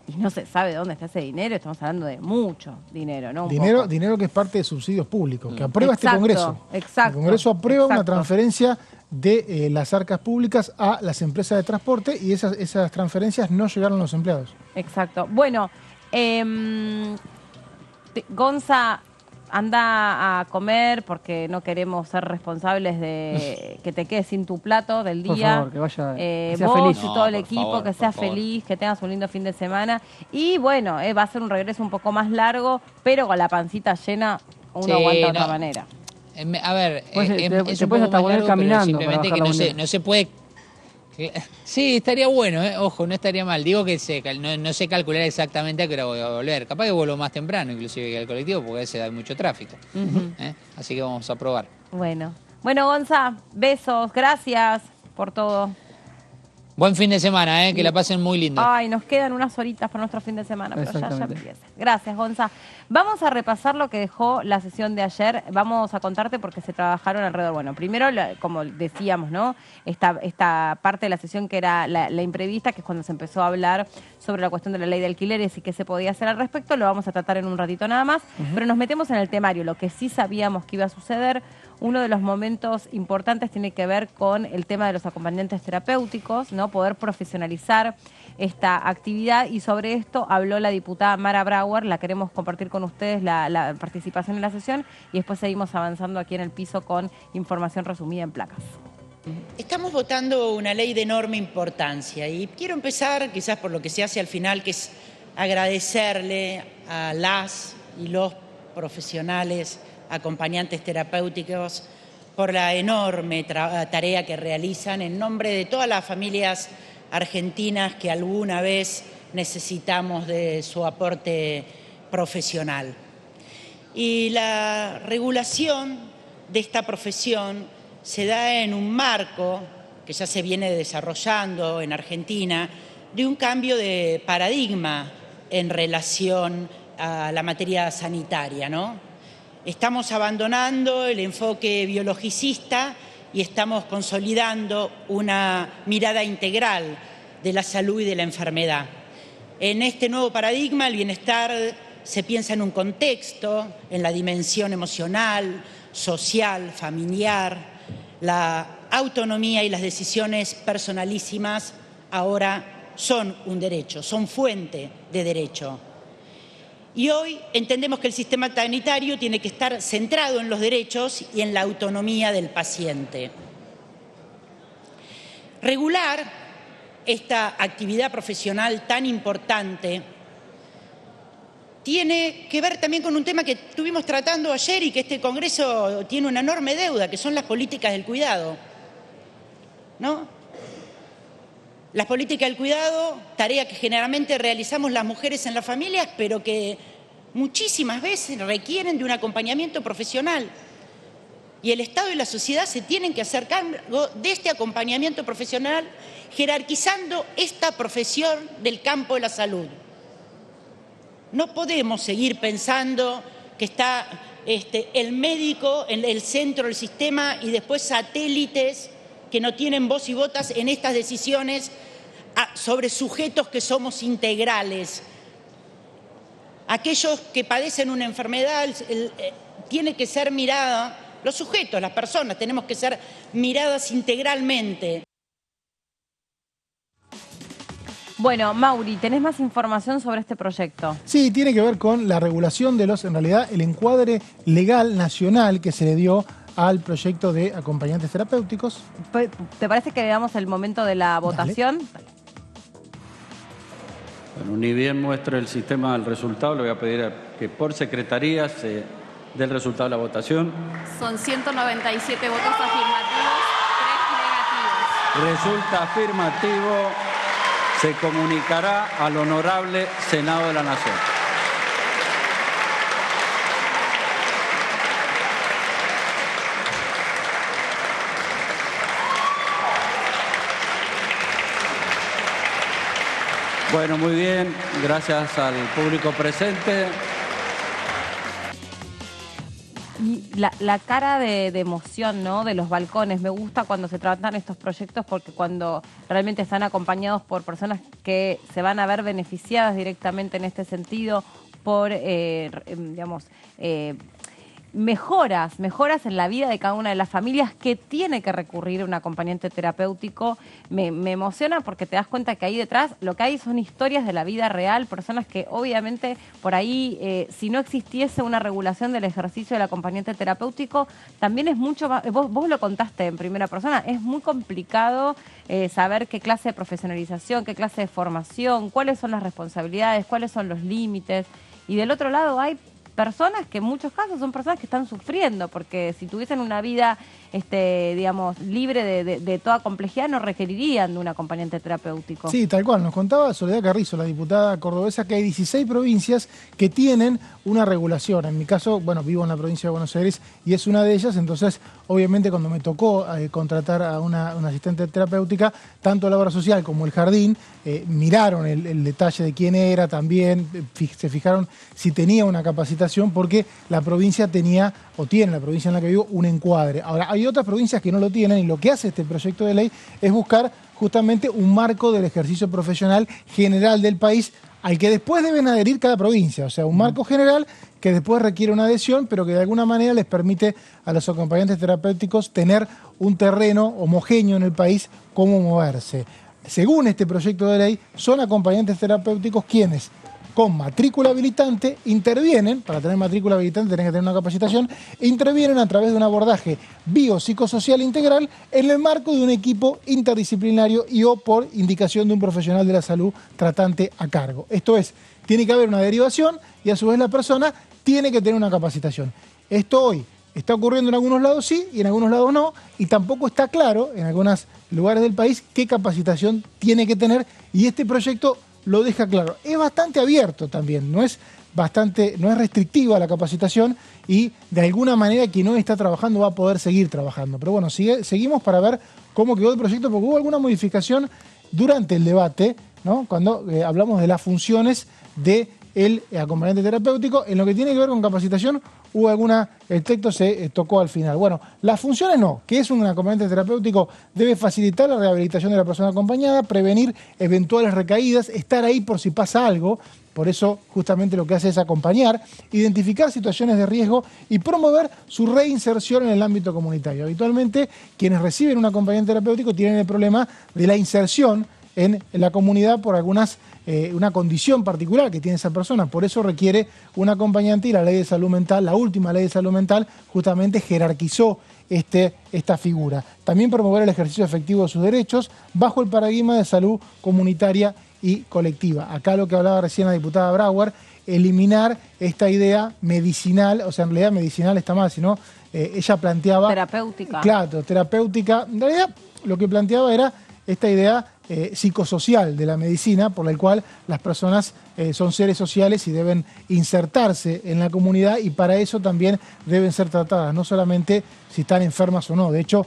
Y no se sabe dónde está ese dinero. Estamos hablando de mucho dinero, ¿no? Un poco. Dinero que es parte de subsidios públicos, que aprueba este Exacto, Congreso. exacto, El Congreso aprueba una exacto. transferencia de las arcas públicas a las empresas de transporte y esas transferencias no llegaron a los empleados. Exacto. Bueno, Gonza, anda a comer porque no queremos ser responsables de que te quedes sin tu plato del Por día. favor, que vaya, que sea vos feliz. y todo el No, por equipo, favor, que seas por favor. feliz, que tengas un lindo fin de semana. Y bueno, va a ser un regreso un poco más largo, pero con la pancita llena uno Sí, aguanta de otra no. manera. A ver, Pues, es te un puedes poco hasta más volver largo, pero caminando simplemente para que bajar la no bandera. se puede. Sí, estaría bueno, ojo, no estaría mal. Digo que no sé calcular exactamente a qué hora voy a volver. Capaz que vuelvo más temprano, inclusive que al colectivo, porque a veces hay mucho tráfico. Así que vamos a probar. Bueno, Gonza, besos, gracias por todo. Buen fin de semana, que la pasen muy lindo. Ay, nos quedan unas horitas para nuestro fin de semana, pero ya Exactamente. empieza. Gracias, Gonza. Vamos a repasar lo que dejó la sesión de ayer. Vamos a contarte porque se trabajaron alrededor. Bueno, primero, como decíamos, ¿no? Esta parte de la sesión que era la imprevista, que es cuando se empezó a hablar sobre la cuestión de la ley de alquileres y qué se podía hacer al respecto. Lo vamos a tratar en un ratito nada más. Pero nos metemos en el temario, lo que sí sabíamos que iba a suceder. Uno de los momentos importantes tiene que ver con el tema de los acompañantes terapéuticos, ¿no? Poder profesionalizar esta actividad, y sobre esto habló la diputada Mara Brauer. La queremos compartir con ustedes la participación en la sesión y después seguimos avanzando aquí en el piso con información resumida en placas. Estamos votando una ley de enorme importancia y quiero empezar quizás por lo que se hace al final, que es agradecerle a las y los profesionales acompañantes terapéuticos por la enorme tarea que realizan en nombre de todas las familias argentinas que alguna vez necesitamos de su aporte profesional. Y la regulación de esta profesión se da en un marco que ya se viene desarrollando en Argentina de un cambio de paradigma en relación a la materia sanitaria, ¿no? Estamos abandonando el enfoque biologicista y estamos consolidando una mirada integral de la salud y de la enfermedad. En este nuevo paradigma, el bienestar se piensa en un contexto, en la dimensión emocional, social, familiar. La autonomía y las decisiones personalísimas ahora son un derecho, son fuente de derecho. Y hoy entendemos que el sistema sanitario tiene que estar centrado en los derechos y en la autonomía del paciente. Regular esta actividad profesional tan importante tiene que ver también con un tema que estuvimos tratando ayer y que este Congreso tiene una enorme deuda, que son las políticas del cuidado, ¿no? Las políticas del cuidado, tarea que generalmente realizamos las mujeres en las familias, pero que muchísimas veces requieren de un acompañamiento profesional. y el Estado y la sociedad se tienen que hacer cargo de este acompañamiento profesional, jerarquizando esta profesión del campo de la salud. No podemos seguir pensando que está el médico en el centro del sistema y después satélites que no tienen voz y votos en estas decisiones sobre sujetos que somos integrales. Aquellos que padecen una enfermedad tiene que ser mirada, los sujetos, las personas, tenemos que ser miradas integralmente. Bueno, Mauri, ¿tenés más información sobre este proyecto? Sí, tiene que ver con la regulación de en realidad, el encuadre legal nacional que se le dio al proyecto de acompañantes terapéuticos. ¿Te parece que veamos el momento de la votación? Bueno, ni bien muestre el sistema el resultado, le voy a pedir que por secretaría se dé el resultado de la votación. Son 197 votos afirmativos, 3 negativos. Resulta afirmativo, se comunicará al Honorable Senado de la Nación. Bueno, muy bien, gracias al público presente. Y la cara de emoción, ¿no?, de los balcones. Me gusta cuando se tratan estos proyectos porque cuando realmente están acompañados por personas que se van a ver beneficiadas directamente en este sentido por, mejoras en la vida de cada una de las familias que tiene que recurrir a un acompañante terapéutico. Me emociona porque te das cuenta que ahí detrás lo que hay son historias de la vida real, personas que obviamente por ahí, si no existiese una regulación del ejercicio del acompañante terapéutico, también es mucho más, vos lo contaste en primera persona, es muy complicado saber qué clase de profesionalización, qué clase de formación, cuáles son las responsabilidades, cuáles son los límites. Y del otro lado hay personas que en muchos casos son personas que están sufriendo, porque si tuviesen una vida, libre de toda complejidad, no requerirían de un acompañante terapéutico. Sí, tal cual. Nos contaba Soledad Carrizo, la diputada cordobesa, que hay 16 provincias que tienen una regulación. En mi caso, bueno, vivo en la provincia de Buenos Aires y es una de ellas, entonces, obviamente, cuando me tocó contratar a una asistente terapéutica, tanto la obra social como el jardín miraron el detalle de quién era también, se fijaron si tenía una capacitación, porque la provincia tenía, o tiene la provincia en la que vivo, un encuadre. Ahora, hay otras provincias que no lo tienen y lo que hace este proyecto de ley es buscar justamente un marco del ejercicio profesional general del país al que después deben adherir cada provincia, o sea, un marco general que después requiere una adhesión, pero que de alguna manera les permite a los acompañantes terapéuticos tener un terreno homogéneo en el país, cómo moverse. Según este proyecto de ley, son acompañantes terapéuticos quienes, con matrícula habilitante, intervienen, para tener matrícula habilitante tenés que tener una capacitación, intervienen a través de un abordaje biopsicosocial integral en el marco de un equipo interdisciplinario y o por indicación de un profesional de la salud tratante a cargo. Esto es, tiene que haber una derivación y a su vez la persona tiene que tener una capacitación. Esto hoy está ocurriendo en algunos lados sí y en algunos lados no, y tampoco está claro en algunos lugares del país qué capacitación tiene que tener, y este proyecto lo deja claro. Es bastante abierto también, no es restrictiva la capacitación, y de alguna manera quien no está trabajando va a poder seguir trabajando. Pero bueno, seguimos para ver cómo quedó el proyecto, porque hubo alguna modificación durante el debate, ¿no?, cuando hablamos de las funciones del acompañante terapéutico. En lo que tiene que ver con capacitación, el texto se tocó al final. Bueno, las funciones no, que es un acompañante terapéutico, debe facilitar la rehabilitación de la persona acompañada, prevenir eventuales recaídas, estar ahí por si pasa algo, por eso justamente lo que hace es acompañar, identificar situaciones de riesgo y promover su reinserción en el ámbito comunitario. Habitualmente, quienes reciben un acompañante terapéutico tienen el problema de la inserción en la comunidad por una condición particular que tiene esa persona. Por eso requiere un acompañante, y la ley de salud mental, la última ley de salud mental, justamente jerarquizó esta figura. También promover el ejercicio efectivo de sus derechos bajo el paradigma de salud comunitaria y colectiva. Acá lo que hablaba recién la diputada Brauer, eliminar esta idea medicinal, o sea, en realidad medicinal está mal, sino ella planteaba... Terapéutica. Claro, terapéutica. En realidad lo que planteaba era esta idea psicosocial de la medicina, por el cual las personas son seres sociales y deben insertarse en la comunidad, y para eso también deben ser tratadas, no solamente si están enfermas o no. De hecho,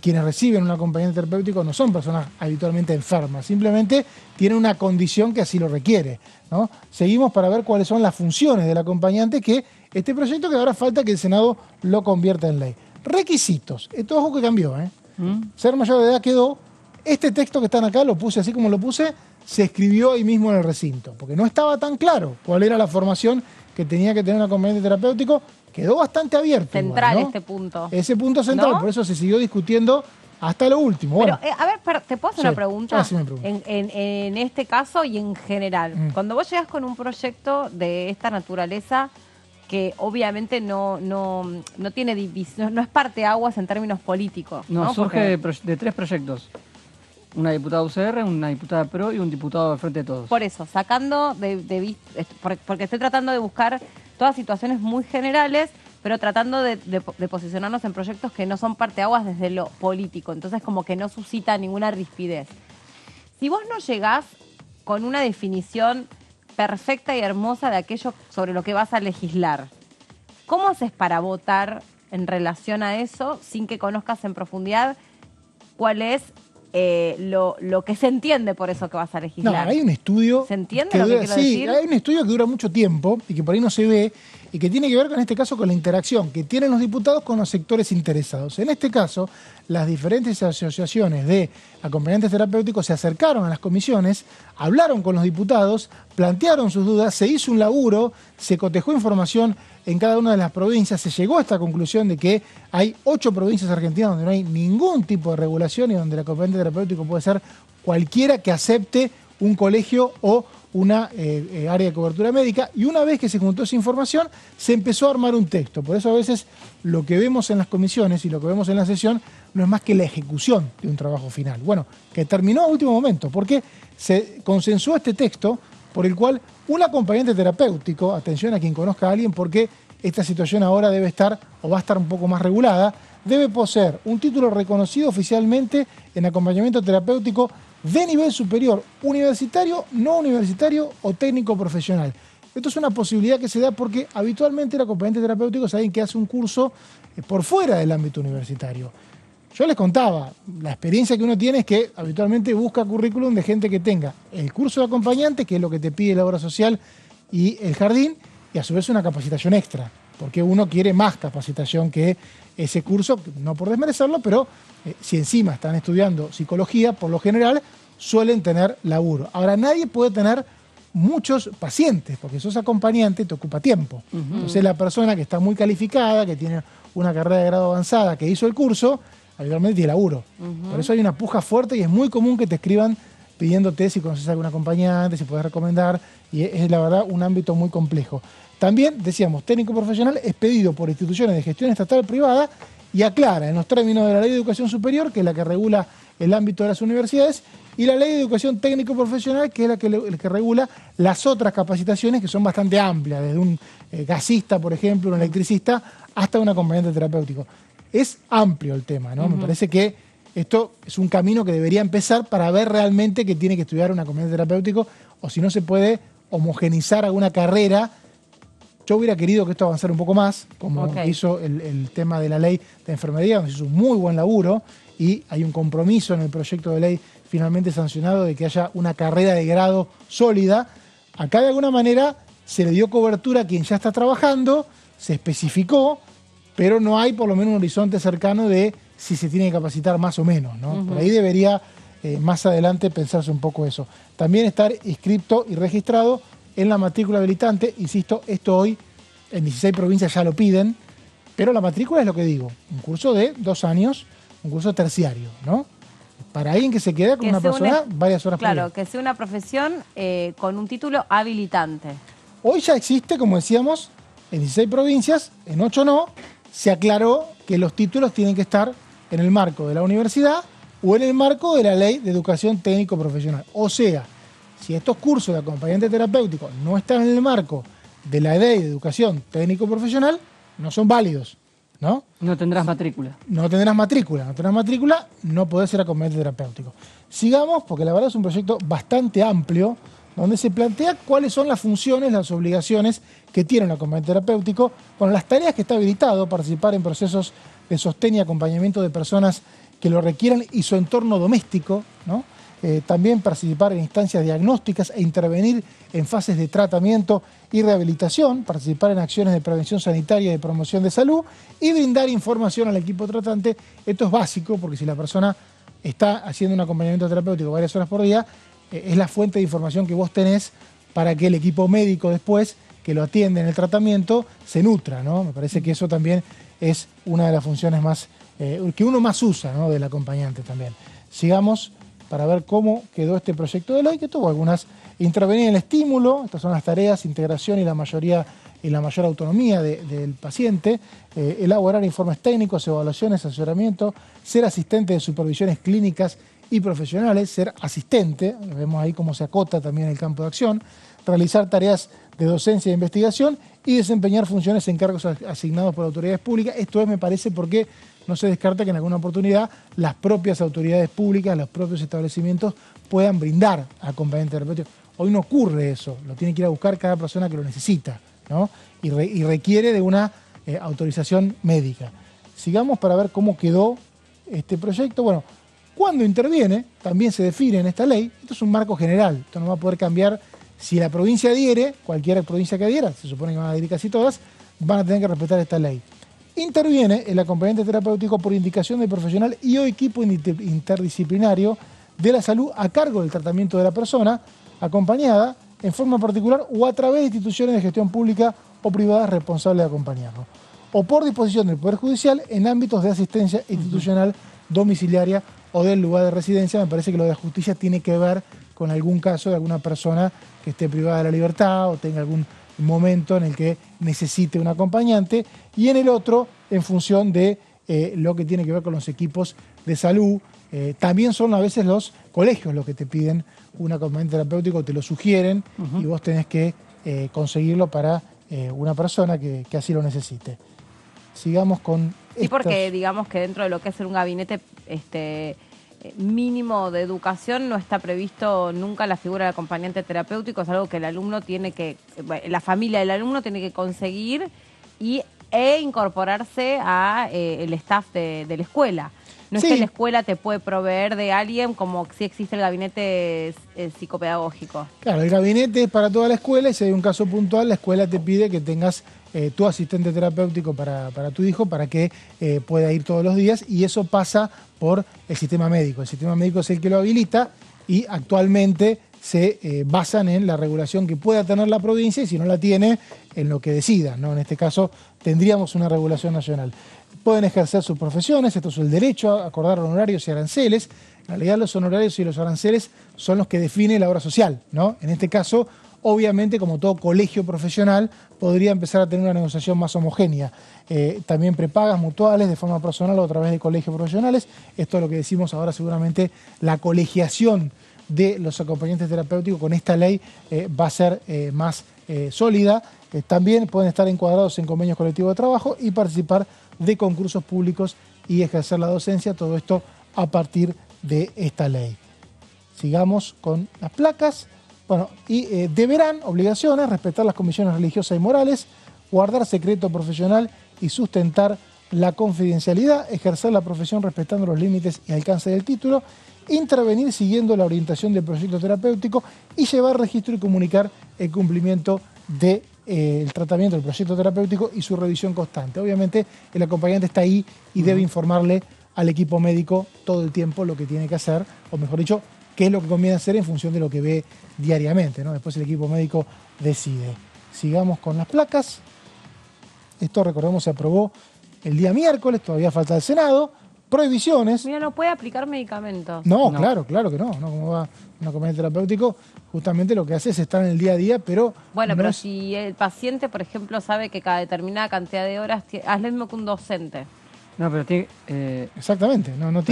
quienes reciben un acompañante terapéutico no son personas habitualmente enfermas, simplemente tienen una condición que así lo requiere, ¿no? Seguimos para ver cuáles son las funciones del acompañante, que este proyecto que ahora falta que el Senado lo convierta en ley. Requisitos, esto es algo que cambió, ser mayor de edad quedó. Este texto que están acá, lo puse así como lo puse, se escribió ahí mismo en el recinto, porque no estaba tan claro cuál era la formación que tenía que tener un acompañante terapéutico. Quedó bastante abierto. Central igual, ¿no? este punto. Ese punto central, ¿no? Por eso se siguió discutiendo hasta lo último. Bueno, pero, a ver, ¿te puedo hacer una pregunta? Sí me pregunto. En este caso y en general, cuando vos llegas con un proyecto de esta naturaleza, que obviamente no tiene división, no es parteaguas en términos políticos. No, surge de 3 proyectos. Una diputada UCR, una diputada PRO y un diputado del Frente de Todos. Por eso, sacando porque estoy tratando de buscar todas situaciones muy generales, pero tratando de posicionarnos en proyectos que no son parteaguas desde lo político. Entonces, como que no suscita ninguna rispidez. Si vos no llegás con una definición perfecta y hermosa de aquello sobre lo que vas a legislar, ¿cómo haces para votar en relación a eso sin que conozcas en profundidad cuál es lo que se entiende por eso que vas a legislar? No, hay un estudio. ¿Se entiende lo que quiero decir? Hay un estudio que dura mucho tiempo y que por ahí no se ve, y que tiene que ver con este caso con la interacción que tienen los diputados con los sectores interesados. En este caso, las diferentes asociaciones de acompañantes terapéuticos se acercaron a las comisiones, hablaron con los diputados, plantearon sus dudas, se hizo un laburo, se cotejó información en cada una de las provincias, se llegó a esta conclusión de que hay 8 provincias argentinas donde no hay ningún tipo de regulación y donde el acompañante terapéutico puede ser cualquiera que acepte un colegio o una área de cobertura médica, y una vez que se juntó esa información se empezó a armar un texto. Por eso a veces lo que vemos en las comisiones y lo que vemos en la sesión no es más que la ejecución de un trabajo final. Bueno, que terminó a último momento, porque se consensuó este texto por el cual un acompañante terapéutico, atención a quien conozca a alguien, porque esta situación ahora debe estar o va a estar un poco más regulada, debe poseer un título reconocido oficialmente en acompañamiento terapéutico de nivel superior, universitario, no universitario o técnico profesional. Esto es una posibilidad que se da porque habitualmente el acompañante terapéutico es alguien que hace un curso por fuera del ámbito universitario. Yo les contaba, la experiencia que uno tiene es que habitualmente busca currículum de gente que tenga el curso de acompañante, que es lo que te pide la obra social y el jardín, y a su vez una capacitación extra, porque uno quiere más capacitación que ese curso, no por desmerecerlo, pero si encima están estudiando psicología, por lo general suelen tener laburo. Ahora, nadie puede tener muchos pacientes, porque sos acompañante, te ocupa tiempo. Entonces la persona que está muy calificada, que tiene una carrera de grado avanzada, que hizo el curso, habitualmente tiene laburo. Por eso hay una puja fuerte y es muy común que te escriban pidiéndote si conoces a algún acompañante, si puedes recomendar, y es la verdad un ámbito muy complejo. También, decíamos, técnico profesional es pedido por instituciones de gestión estatal privada y aclara en los términos de la Ley de Educación Superior, que es la que regula el ámbito de las universidades, y la Ley de Educación Técnico Profesional, que es la que regula las otras capacitaciones, que son bastante amplias, desde un gasista, por ejemplo, un electricista, hasta un acompañante terapéutico. Es amplio el tema, ¿no? Me parece que esto es un camino que debería empezar para ver realmente que tiene que estudiar un acompañante terapéutico, o si no se puede homogenizar alguna carrera. Yo hubiera querido que esto avanzara un poco más, como hizo el tema de la ley de enfermería, donde se hizo un muy buen laburo y hay un compromiso en el proyecto de ley finalmente sancionado de que haya una carrera de grado sólida. Acá de alguna manera se le dio cobertura a quien ya está trabajando, se especificó, pero no hay por lo menos un horizonte cercano de si se tiene que capacitar más o menos, ¿no? Por ahí debería más adelante pensarse un poco eso. También estar inscrito y registrado en la matrícula habilitante. Insisto, esto hoy en 16 provincias ya lo piden, pero la matrícula es lo que digo, un curso de 2 años, un curso terciario, ¿no? Para alguien que se queda con una persona varias horas por día. Claro, que sea una profesión con un título habilitante. Hoy ya existe, como decíamos, en 16 provincias, en 8 no, se aclaró que los títulos tienen que estar en el marco de la universidad o en el marco de la Ley de Educación Técnico Profesional. O sea, si estos cursos de acompañante terapéutico no están en el marco de la Ley de Educación Técnico Profesional, no son válidos. ¿no? No tendrás matrícula. No tendrás matrícula, no podés ser acompañante terapéutico. Sigamos, porque la verdad es un proyecto bastante amplio, donde se plantea cuáles son las funciones, las obligaciones que tiene un acompañante terapéutico, con las tareas que está habilitado, participar en procesos de sostén y acompañamiento de personas que lo requieran y su entorno doméstico, ¿no? También participar en instancias diagnósticas e intervenir en fases de tratamiento y rehabilitación, participar en acciones de prevención sanitaria y de promoción de salud y brindar información al equipo tratante. Esto es básico porque si la persona está haciendo un acompañamiento terapéutico varias horas por día, es la fuente de información que vos tenés para que el equipo médico después, que lo atiende en el tratamiento, se nutra, ¿no? Me parece que eso también es una de las funciones más que uno más usa, ¿no?, del acompañante también. Sigamos para ver cómo quedó este proyecto de ley, que tuvo algunas. Intervenir en el estímulo, estas son las tareas, integración y la mayor autonomía del paciente, elaborar informes técnicos, evaluaciones, asesoramiento, ser asistente de supervisiones clínicas y profesionales, ser asistente, vemos ahí cómo se acota también el campo de acción, realizar tareas de docencia e investigación y desempeñar funciones en cargos asignados por autoridades públicas. Esto es, me parece, porque no se descarta que en alguna oportunidad las propias autoridades públicas, los propios establecimientos puedan brindar acompañamiento terapéutico. Hoy no ocurre eso, lo tiene que ir a buscar cada persona que lo necesita, ¿no? Y requiere de una autorización médica. Sigamos para ver cómo quedó este proyecto. Bueno, cuando interviene, también se define en esta ley, esto es un marco general, esto no va a poder cambiar si la provincia adhiere, cualquier provincia que adhiera, se supone que van a adherir casi todas, van a tener que respetar esta ley. Interviene el acompañante terapéutico por indicación del profesional y o equipo interdisciplinario de la salud a cargo del tratamiento de la persona acompañada en forma particular o a través de instituciones de gestión pública o privadas responsables de acompañarlo. O por disposición del Poder Judicial en ámbitos de asistencia institucional, domiciliaria o del lugar de residencia. Me parece que lo de la justicia tiene que ver con algún caso de alguna persona que esté privada de la libertad o tenga algún momento en el que necesite un acompañante, y en el otro en función de lo que tiene que ver con los equipos de salud. También son a veces los colegios los que te piden un acompañante terapéutico, te lo sugieren y vos tenés que conseguirlo para una persona que así lo necesite. Sigamos con... Sí, porque digamos que dentro de lo que es un gabinete mínimo de educación no está previsto nunca la figura de acompañante terapéutico, es algo que el alumno tiene que, la familia del alumno tiene que conseguir e incorporarse a el staff de la escuela. No es que la escuela te puede proveer de alguien como si existe el gabinete psicopedagógico. Claro, el gabinete es para toda la escuela y si hay un caso puntual, la escuela te pide que tengas tu asistente terapéutico para tu hijo para que pueda ir todos los días, y eso pasa por el sistema médico. El sistema médico es el que lo habilita y actualmente se basan en la regulación que pueda tener la provincia y si no la tiene, en lo que decida, ¿no? En este caso tendríamos una regulación nacional. Pueden ejercer sus profesiones, esto es el derecho a acordar honorarios y aranceles. En realidad los honorarios y los aranceles son los que define la obra social, ¿no? En este caso, obviamente, como todo colegio profesional, podría empezar a tener una negociación más homogénea. También prepagas mutuales de forma personal o a través de colegios profesionales. Esto es lo que decimos ahora, seguramente la colegiación de los acompañantes terapéuticos con esta ley va a ser más sólida. También pueden estar encuadrados en convenios colectivos de trabajo y participar de concursos públicos y ejercer la docencia, todo esto a partir de esta ley. Sigamos con las placas. Bueno, y deberán, obligaciones, respetar las comisiones religiosas y morales, guardar secreto profesional y sustentar la confidencialidad, ejercer la profesión respetando los límites y alcance del título, intervenir siguiendo la orientación del proyecto terapéutico y llevar registro y comunicar el cumplimiento del tratamiento del proyecto terapéutico y su revisión constante. Obviamente el acompañante está ahí y debe informarle al equipo médico todo el tiempo lo que tiene que hacer, o mejor dicho, qué es lo que conviene hacer en función de lo que ve diariamente, ¿no? Después el equipo médico decide. Sigamos con las placas. Esto, recordemos, se aprobó el día miércoles, todavía falta el Senado. Prohibiciones. Mira, no puede aplicar medicamentos. No, claro que no. ¿Cómo va un acompañante terapéutico? Justamente lo que hace es estar en el día a día, pero... Bueno, pero si el paciente, por ejemplo, sabe que cada determinada cantidad de horas... Hazle lo mismo que un docente. No, pero tiene... Exactamente, no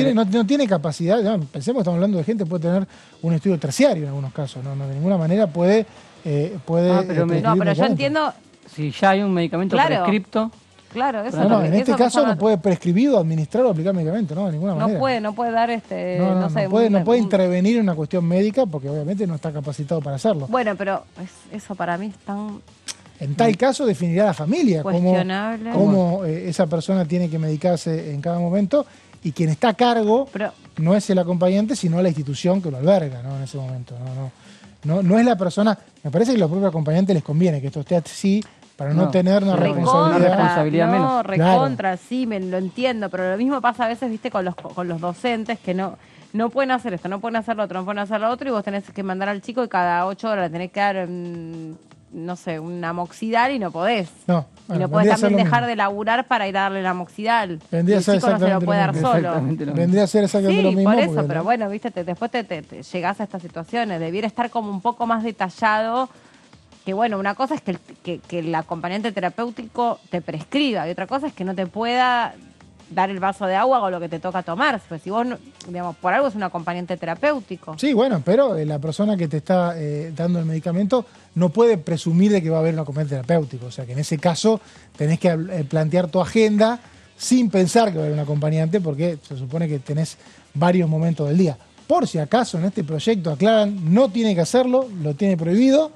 tiene capacidad. No, pensemos que estamos hablando de gente que puede tener un estudio terciario en algunos casos. No, de ninguna manera puede pero yo entiendo... Si ya hay un medicamento prescripto... Claro, eso No, en este eso caso pensaba- no puede prescribir o administrar o aplicar medicamento, no, de ninguna manera. no puede dar No sé, puede intervenir en una cuestión médica porque obviamente no está capacitado para hacerlo. Bueno, pero eso para mí es tan En tal caso definirá la familia cuestionable. cómo esa persona tiene que medicarse en cada momento y quien está a cargo Pero no es el acompañante, sino la institución que lo alberga, ¿no? En ese momento. No es la persona. Me parece que a los propios acompañantes les conviene que esto esté así para no tener una responsabilidad no, menos. recontra, sí, lo entiendo, pero lo mismo pasa a veces, viste, con los docentes que no pueden hacer esto, no pueden hacer lo otro, no pueden hacer lo otro y vos tenés que mandar al chico y cada 8 horas le tenés que dar, no sé, un amoxidal y no podés. No, y no podés también dejar de laburar para ir a darle el amoxidal. Vendría el chico no se lo puede dar solo. Vendría a ser exactamente lo mismo. Por eso, pero bueno, viste, después te llegás a estas situaciones. Debiera estar como un poco más detallado. Que bueno, una cosa es que el acompañante terapéutico te prescriba y otra cosa es que no te pueda dar el vaso de agua o lo que te toca tomar. Pues si vos, digamos, por algo es un acompañante terapéutico. Sí, bueno, pero la persona que te está dando el medicamento no puede presumir de que va a haber un acompañante terapéutico. O sea que en ese caso tenés que plantear tu agenda sin pensar que va a haber un acompañante porque se supone que tenés varios momentos del día. Por si acaso en este proyecto aclaran, no tiene que hacerlo, lo tiene prohibido.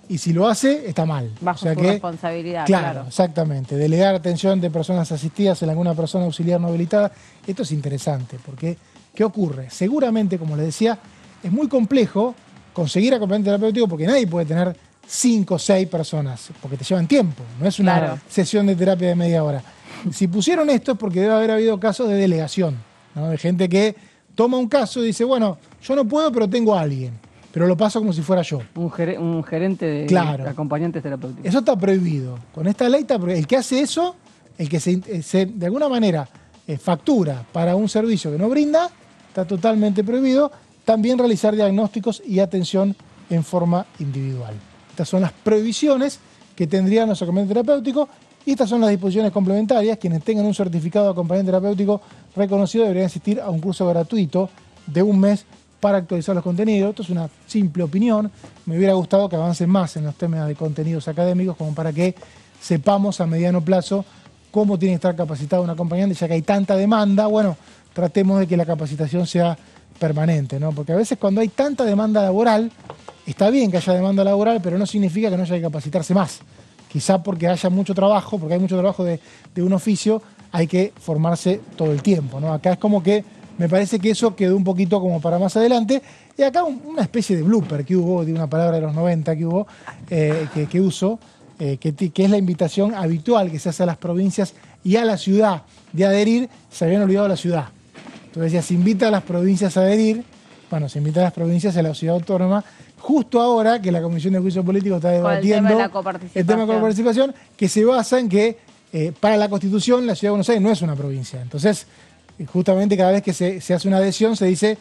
Y si lo hace, está mal. Bajo su responsabilidad, claro. Exactamente. Delegar atención de personas asistidas en alguna persona auxiliar no habilitada. Esto es interesante, porque ¿qué ocurre? Seguramente, como les decía, es muy complejo conseguir acompañamiento terapéutico porque nadie puede tener 5 o 6 personas, porque te llevan tiempo. No es una sesión de terapia de media hora. Si pusieron esto es porque debe haber habido casos de delegación, ¿no? De gente que toma un caso y dice, bueno, yo no puedo, pero tengo a alguien. Pero lo paso como si fuera yo. Un gerente de acompañantes terapéuticos. Eso está prohibido. Con esta ley está prohibido. El que hace eso, el que de alguna manera factura para un servicio que no brinda, está totalmente prohibido. También realizar diagnósticos y atención en forma individual. Estas son las prohibiciones que tendrían los acompañantes terapéuticos y estas son las disposiciones complementarias. Quienes tengan un certificado de acompañante terapéutico reconocido deberían asistir a un curso gratuito de un mes para actualizar los contenidos. Esto es una simple opinión. Me hubiera gustado que avancen más en los temas de contenidos académicos, como para que sepamos a mediano plazo cómo tiene que estar capacitado un acompañante, ya que hay tanta demanda. Bueno, tratemos de que la capacitación sea permanente, ¿no? Porque a veces cuando hay tanta demanda laboral, está bien que haya demanda laboral, pero no significa que no haya que capacitarse más. Quizá porque haya mucho trabajo, porque hay mucho trabajo de un oficio, hay que formarse todo el tiempo, ¿no? Acá es como que me parece que eso quedó un poquito como para más adelante. Y acá una especie de blooper que hubo, de una palabra de los 90 que hubo, que uso, que es la invitación habitual que se hace a las provincias y a la ciudad de adherir. Se habían olvidado la ciudad. Entonces ya se invita a las provincias a adherir. Bueno, se invita a las provincias a la ciudad autónoma. Justo ahora que la Comisión de Juicio Político está debatiendo el tema de la coparticipación, que se basa en que para la Constitución la Ciudad de Buenos Aires no es una provincia. Entonces, justamente cada vez que se hace una adhesión se dice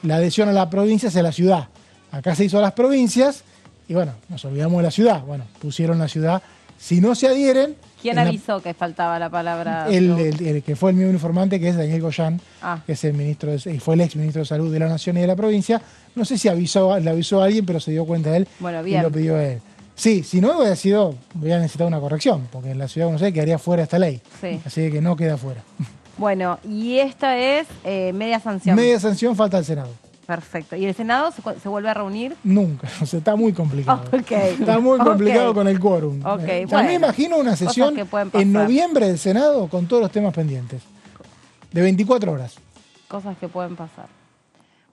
la adhesión a la provincia es a la ciudad. Acá se hizo a las provincias y bueno, nos olvidamos de la ciudad. Bueno, pusieron la ciudad. Si no se adhieren... ¿Quién avisó que faltaba la palabra? El que fue el mismo informante, que es Daniel Goyán, que es el ministro y fue el ex ministro de Salud de la Nación y de la provincia. No sé si le avisó a alguien, pero se dio cuenta él y lo pidió a él. Sí, si no hubiera necesitado una corrección, porque en la Ciudad de Buenos Aires quedaría fuera esta ley. Sí. Así que no queda fuera. Bueno, y esta es media sanción. Media sanción, falta el Senado. Perfecto. ¿Y el Senado se vuelve a reunir? Nunca, o sea, está muy complicado. Okay. Está muy complicado con el quórum. Okay, a mí me imagino una sesión en noviembre del Senado con todos los temas pendientes. De 24 horas. Cosas que pueden pasar.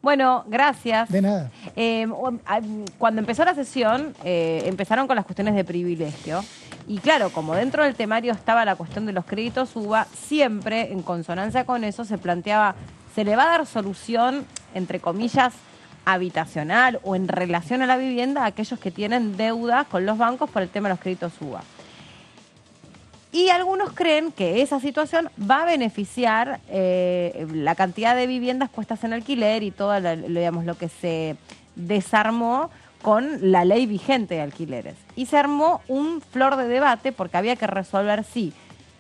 Bueno, gracias. De nada. Cuando empezó la sesión, empezaron con las cuestiones de privilegio. Y claro, como dentro del temario estaba la cuestión de los créditos UBA, siempre en consonancia con eso se planteaba, ¿se le va a dar solución, entre comillas, habitacional o en relación a la vivienda a aquellos que tienen deudas con los bancos por el tema de los créditos UBA? Y algunos creen que esa situación va a beneficiar la cantidad de viviendas puestas en alquiler y todo lo que se desarmó con la ley vigente de alquileres. Y se armó un flor de debate porque había que resolver si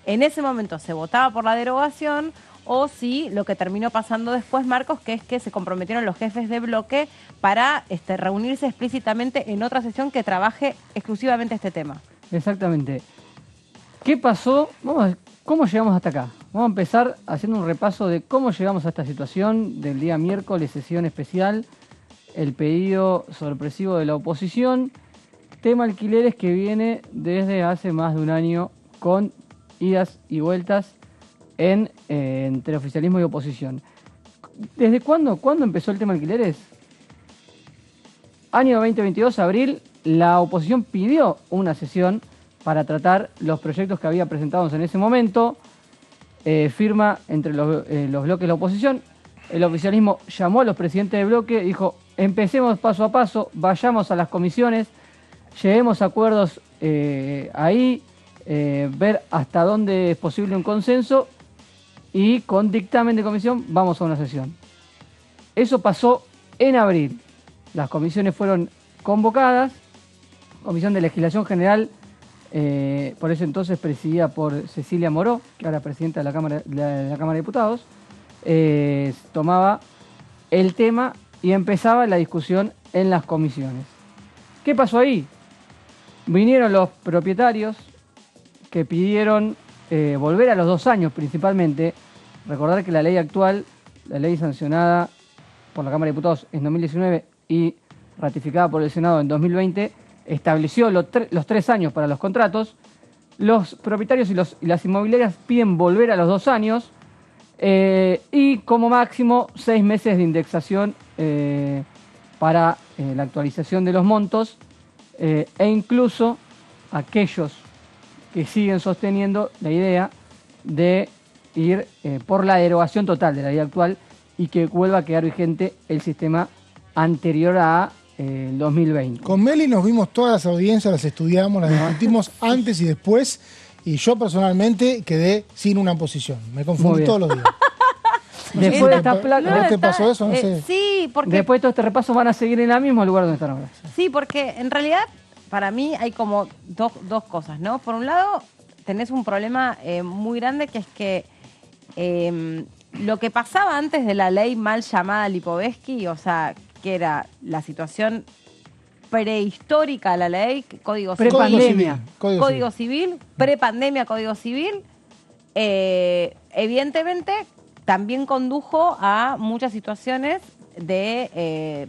en ese momento se votaba por la derogación o si lo que terminó pasando después, Marcos, que es que se comprometieron los jefes de bloque para reunirse explícitamente en otra sesión que trabaje exclusivamente este tema. Exactamente. ¿Qué pasó? ¿Cómo llegamos hasta acá? Vamos a empezar haciendo un repaso de cómo llegamos a esta situación del día miércoles, sesión especial, el pedido sorpresivo de la oposición, tema alquileres que viene desde hace más de un año con idas y vueltas entre oficialismo y oposición. ¿Desde cuándo empezó el tema alquileres? Año 2022, abril, la oposición pidió una sesión para tratar los proyectos que había presentados en ese momento, firma entre los bloques de la oposición. El oficialismo llamó a los presidentes de bloque, dijo, empecemos paso a paso, vayamos a las comisiones, lleguemos a acuerdos ahí, ver hasta dónde es posible un consenso y con dictamen de comisión vamos a una sesión. Eso pasó en abril. Las comisiones fueron convocadas, Comisión de Legislación General, por ese entonces presidida por Cecilia Moró, que ahora presidenta de la Cámara de Diputados, tomaba el tema y empezaba la discusión en las comisiones. ¿Qué pasó ahí? Vinieron los propietarios que pidieron volver a los 2 años principalmente. Recordar que la ley actual, la ley sancionada por la Cámara de Diputados en 2019 y ratificada por el Senado en 2020, estableció los 3 años para los contratos. Los propietarios y las inmobiliarias piden volver a los 2 años y como máximo 6 meses de indexación para la actualización de los montos e incluso aquellos que siguen sosteniendo la idea de ir por la derogación total de la ley actual y que vuelva a quedar vigente el sistema anterior a 2020. Con Meli nos vimos todas las audiencias, las estudiamos, las discutimos antes y después, y yo personalmente quedé sin una posición. Me confundí todos los días. Después de esta placa... ¿No te pasó eso? No sé. Sí, porque... Después de todo este repaso van a seguir en el mismo lugar donde están ahora. Sí, porque en realidad para mí hay como dos cosas, ¿no? Por un lado, tenés un problema muy grande que es que lo que pasaba antes de la ley mal llamada Lipovetsky, o sea, que era la situación prehistórica a la ley, Código Civil. Prepandemia. Código Civil, prepandemia, Código Civil, evidentemente también condujo a muchas situaciones de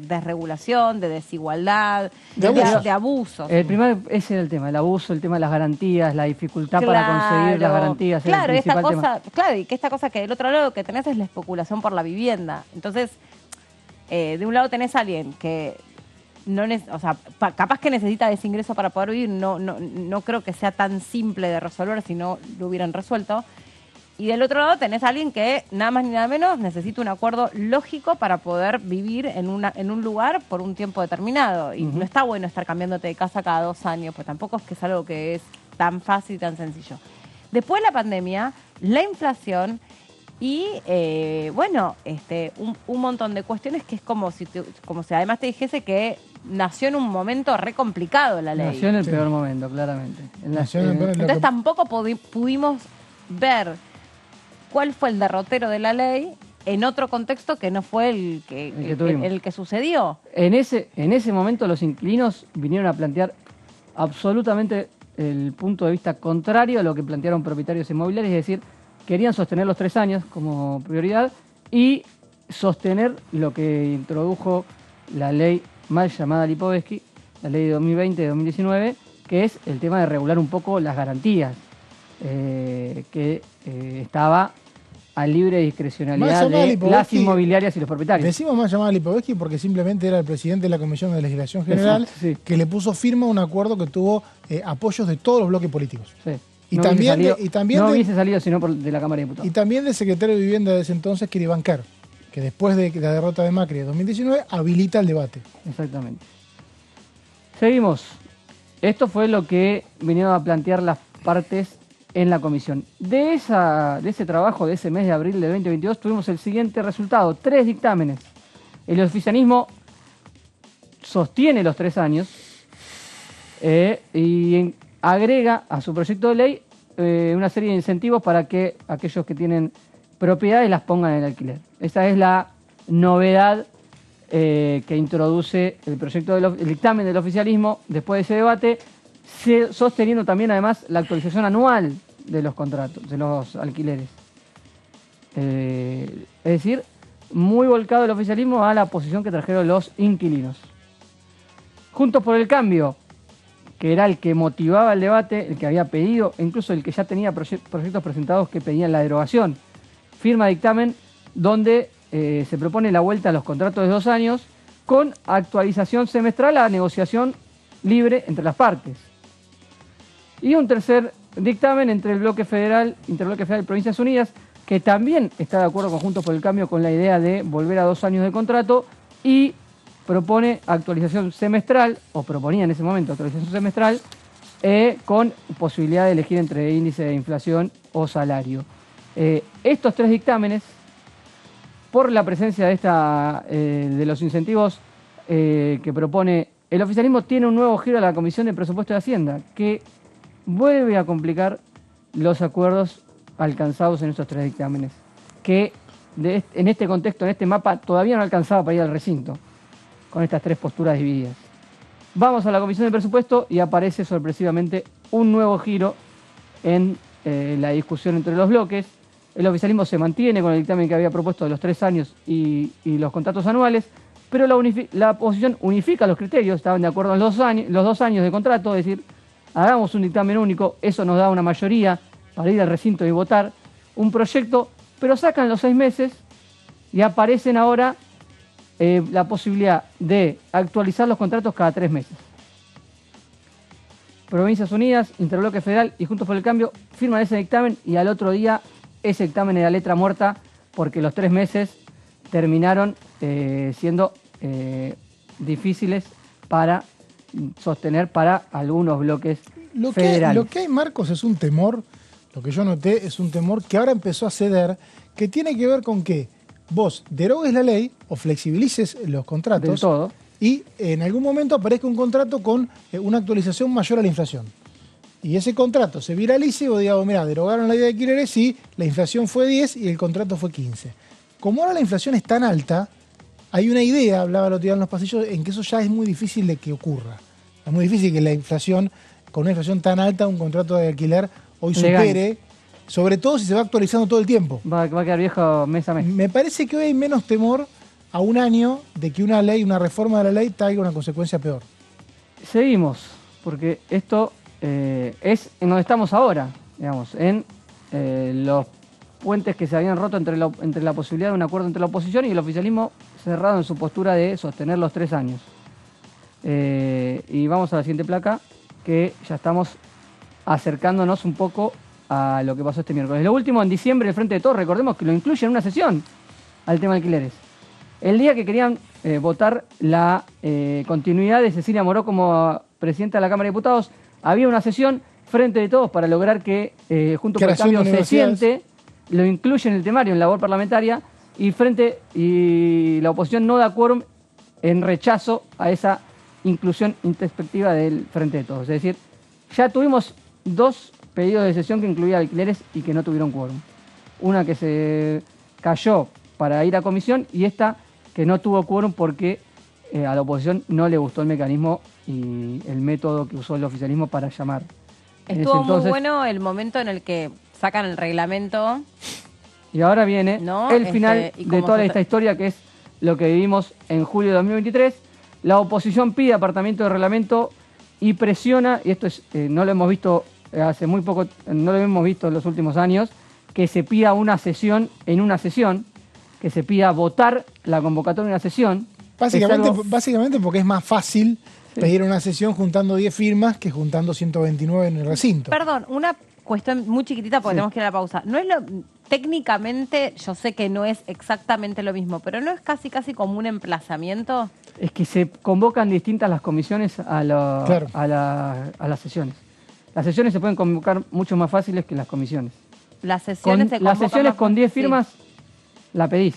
desregulación, de desigualdad, de abusos. Ese era el tema, el abuso, el tema de las garantías, la dificultad para conseguir las garantías. Claro, y que esta cosa que del otro lado que tenés es la especulación por la vivienda. Entonces, de un lado tenés a alguien que capaz que necesita ese ingreso para poder vivir, no creo que sea tan simple de resolver si no lo hubieran resuelto. Y del otro lado tenés a alguien que nada más ni nada menos necesita un acuerdo lógico para poder vivir en un lugar por un tiempo determinado. Y no está bueno estar cambiándote de casa cada 2 años, pues tampoco es que es algo que es tan fácil y tan sencillo. Después de la pandemia, la inflación y, un montón de cuestiones que es como si además te dijese que nació en un momento re complicado la ley. Nació en el peor momento, claramente. Entonces tampoco pudimos ver cuál fue el derrotero de la ley en otro contexto que no fue el que sucedió. En ese momento los inquilinos vinieron a plantear absolutamente el punto de vista contrario a lo que plantearon propietarios inmobiliarios, es decir, querían sostener los 3 años como prioridad y sostener lo que introdujo la ley mal llamada Lipovetsky, la ley de 2020 de 2019, que es el tema de regular un poco las garantías, que estaba a libre discrecionalidad de las inmobiliarias y los propietarios. Decimos más llamada Lipovetsky porque simplemente era el presidente de la Comisión de Legislación General que le puso firma a un acuerdo que tuvo apoyos de todos los bloques políticos. Sí. Y no hubiese salido sino de la Cámara de Diputados. Y también del secretario de Vivienda de ese entonces, que era Iván Kerr, que después de la derrota de Macri de 2019 habilita el debate. Exactamente. Seguimos. Esto fue lo que vinieron a plantear las partes en la comisión. De ese trabajo, de ese mes de abril del 2022, tuvimos el siguiente resultado: 3 dictámenes. El oficialismo sostiene los 3 años y agrega a su proyecto de ley una serie de incentivos para que aquellos que tienen propiedades las pongan en el alquiler. Esa es la novedad que introduce el proyecto el dictamen del oficialismo después de ese debate. sosteniendo también además la actualización anual de los contratos, de los alquileres. Es decir, muy volcado el oficialismo a la posición que trajeron los inquilinos. Juntos por el Cambio, que era el que motivaba el debate, el que había pedido, incluso el que ya tenía proyectos presentados que pedían la derogación, firma dictamen donde se propone la vuelta a los contratos de 2 años con actualización semestral a negociación libre entre las partes. Y un tercer dictamen entre el bloque federal y Provincias Unidas, que también está de acuerdo con Juntos por el Cambio con la idea de volver a 2 años de contrato y propone actualización semestral, o proponía en ese momento actualización semestral, con posibilidad de elegir entre índice de inflación o salario. Estos 3 dictámenes, por la presencia de los incentivos que propone el oficialismo, tiene un nuevo giro a la Comisión de Presupuesto de Hacienda, que vuelve a complicar los acuerdos alcanzados en estos 3 dictámenes, que en este contexto, en este mapa, todavía no alcanzaba para ir al recinto, con estas 3 posturas divididas. Vamos a la Comisión de Presupuesto y aparece sorpresivamente un nuevo giro en la discusión entre los bloques. El oficialismo se mantiene con el dictamen que había propuesto de los 3 años y los contratos anuales, pero la oposición unifica los criterios, estaban de acuerdo en los 2 años de contrato, es decir, hagamos un dictamen único, eso nos da una mayoría para ir al recinto y votar un proyecto, pero sacan los 6 meses y aparecen ahora la posibilidad de actualizar los contratos cada 3 meses. Provincias Unidas, Interbloque Federal y Juntos por el Cambio firman ese dictamen y al otro día ese dictamen era letra muerta porque los 3 meses terminaron siendo difíciles para sostener para algunos bloques federales. Lo que hay, Marcos, es un temor, lo que yo noté es un temor que ahora empezó a ceder, que tiene que ver con que vos derogues la ley o flexibilices los contratos del todo, y en algún momento aparezca un contrato con una actualización mayor a la inflación. Y ese contrato se viralice o digamos, mira, derogaron la ley de alquileres y la inflación fue 10 y el contrato fue 15. Como ahora la inflación es tan alta, hay una idea, hablaba el otro día en los pasillos, en que eso ya es muy difícil de que ocurra. Es muy difícil que la inflación, con una inflación tan alta, un contrato de alquiler hoy supere, sobre todo si se va actualizando todo el tiempo. Va a quedar viejo mes a mes. Me parece que hoy hay menos temor a un año de que una ley, una reforma de la ley, traiga una consecuencia peor. Seguimos, porque esto es en donde estamos ahora, digamos, en los puentes que se habían roto entre la posibilidad de un acuerdo entre la oposición y el oficialismo cerrado en su postura de sostener los 3 años. Y vamos a la siguiente placa, que ya estamos acercándonos un poco a lo que pasó este miércoles. Lo último, en diciembre, el Frente de Todos, recordemos que lo incluye en una sesión al tema de alquileres. El día que querían votar la continuidad de Cecilia Moró como presidenta de la Cámara de Diputados, había una sesión Frente de Todos para lograr que Juntos por el Cambio se siente, lo incluye en el temario, en labor parlamentaria, y la oposición no da quórum en rechazo a esa inclusión introspectiva del Frente de Todos. Es decir, ya tuvimos 2 pedidos de sesión que incluían alquileres y que no tuvieron quórum. Una que se cayó para ir a comisión y esta que no tuvo quórum porque a la oposición no le gustó el mecanismo y el método que usó el oficialismo para llamar. Estuvo muy bueno el momento en el que sacan el reglamento. Y ahora viene el final de toda esta historia, que es lo que vivimos en julio de 2023. La oposición pide apartamiento de reglamento y presiona, y esto es no lo hemos visto hace muy poco, no lo hemos visto en los últimos años, que se pida una sesión en una sesión, que se pida votar la convocatoria en una sesión. Básicamente porque es más fácil pedir una sesión juntando 10 firmas que juntando 129 en el recinto. Perdón, una cuestión muy chiquitita porque tenemos que ir a la pausa. No es técnicamente, yo sé que no es exactamente lo mismo, pero ¿no es casi como un emplazamiento? Es que se convocan distintas las comisiones a las sesiones. Las sesiones se pueden convocar mucho más fáciles que las comisiones. Las sesiones con 10 firmas la pedís.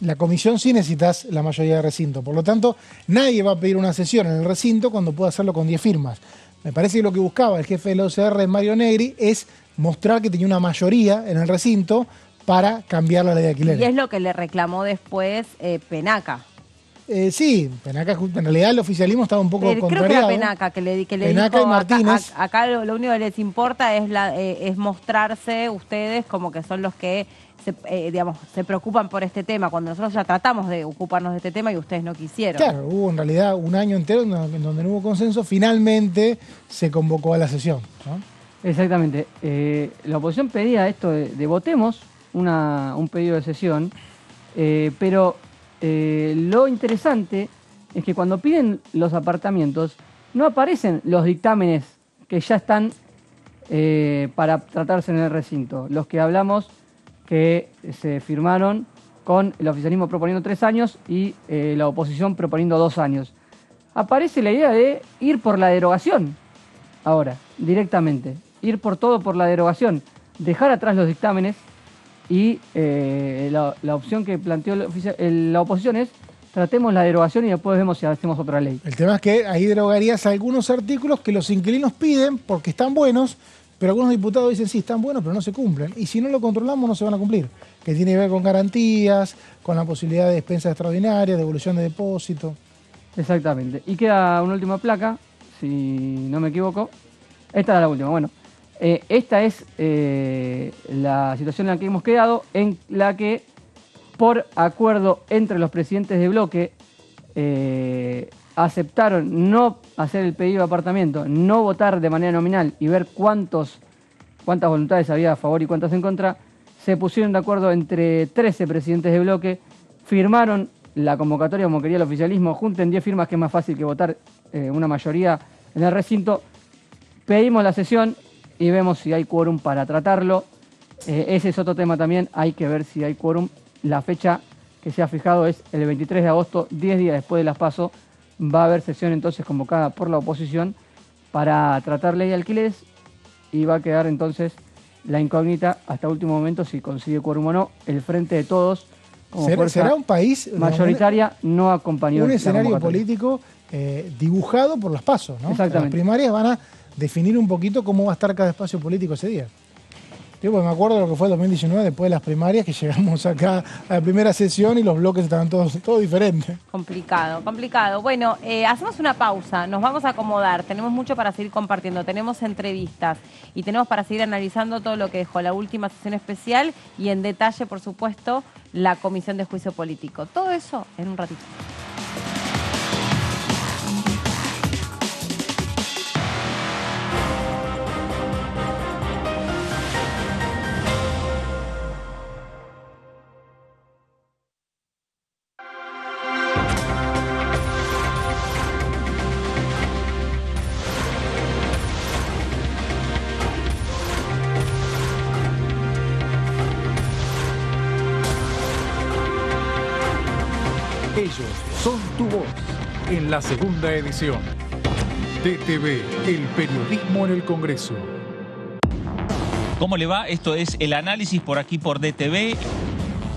La comisión sí necesitas la mayoría de recinto. Por lo tanto, nadie va a pedir una sesión en el recinto cuando pueda hacerlo con 10 firmas. Me parece que lo que buscaba el jefe de la OCR, Mario Negri, es mostrar que tenía una mayoría en el recinto para cambiar la ley de alquileres. Y es lo que le reclamó después Penaca. Sí, Penaca, en realidad el oficialismo estaba un poco Creo que contrariado. era Penaca que le Penaca dijo, y Martínez. acá lo único que les importa es mostrarse ustedes como que son los que se preocupan por este tema, cuando nosotros ya tratamos de ocuparnos de este tema y ustedes no quisieron. Claro, hubo en realidad un año entero en donde no hubo consenso, finalmente se convocó a la sesión, ¿no? Exactamente. La oposición pedía esto de votemos un pedido de sesión, pero lo interesante es que cuando piden los apartamientos no aparecen los dictámenes que ya están para tratarse en el recinto. Los que hablamos que se firmaron con el oficialismo proponiendo 3 años y la oposición proponiendo 2 años. Aparece la idea de ir por la derogación ahora, directamente. Ir por todo por la derogación. Dejar atrás los dictámenes y la opción que planteó la oposición es tratemos la derogación y después vemos si hacemos otra ley. El tema es que ahí derogarías algunos artículos que los inquilinos piden porque están buenos, pero algunos diputados dicen sí, están buenos, pero no se cumplen. Y si no lo controlamos, no se van a cumplir. Que tiene que ver con garantías, con la posibilidad de despensas extraordinarias, devolución de depósito. Exactamente. Y queda una última placa, si no me equivoco. Esta es la última, bueno. Esta es la situación en la que hemos quedado, en la que por acuerdo entre los presidentes de bloque aceptaron no hacer el pedido de apartamento, no votar de manera nominal y ver cuántas voluntades había a favor y cuántas en contra. Se pusieron de acuerdo entre 13 presidentes de bloque, firmaron la convocatoria como quería el oficialismo, junten 10 firmas que es más fácil que votar una mayoría en el recinto, pedimos la sesión y vemos si hay quórum para tratarlo. Ese es otro tema también, hay que ver si hay quórum. La fecha que se ha fijado es el 23 de agosto, 10 días después de las PASO. Va a haber sesión entonces convocada por la oposición para tratar ley de alquileres y va a quedar entonces la incógnita hasta último momento si consigue quórum o no. El Frente de Todos, como ¿Será un país mayoritaria, no acompañó un la escenario convocatoria político dibujado por las PASO, ¿no? Exactamente. Las primarias van a definir un poquito cómo va a estar cada espacio político ese día. Yo me acuerdo de lo que fue el 2019, después de las primarias, que llegamos acá a la primera sesión y los bloques estaban todos diferentes. Complicado. Bueno, hacemos una pausa, nos vamos a acomodar, tenemos mucho para seguir compartiendo, tenemos entrevistas y tenemos para seguir analizando todo lo que dejó la última sesión especial y en detalle, por supuesto, la Comisión de Juicio Político. Todo eso en un ratito. Ellos son tu voz en la segunda edición. DTV, el periodismo en el Congreso. ¿Cómo le va? Esto es el análisis por aquí por DTV.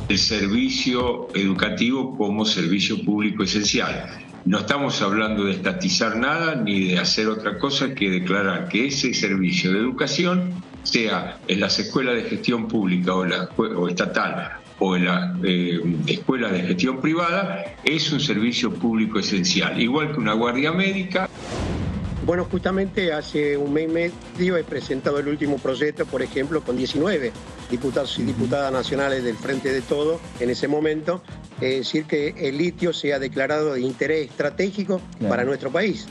El servicio educativo como servicio público esencial. No estamos hablando de estatizar nada ni de hacer otra cosa que declarar que ese servicio de educación, sea en las escuelas de gestión pública o estatal o en las escuelas de gestión privada, es un servicio público esencial, igual que una guardia médica. Bueno, justamente hace un mes y medio he presentado el último proyecto, por ejemplo, con 19 diputados y diputadas nacionales del Frente de Todos en ese momento, es decir, que el litio sea declarado de interés estratégico para nuestro país.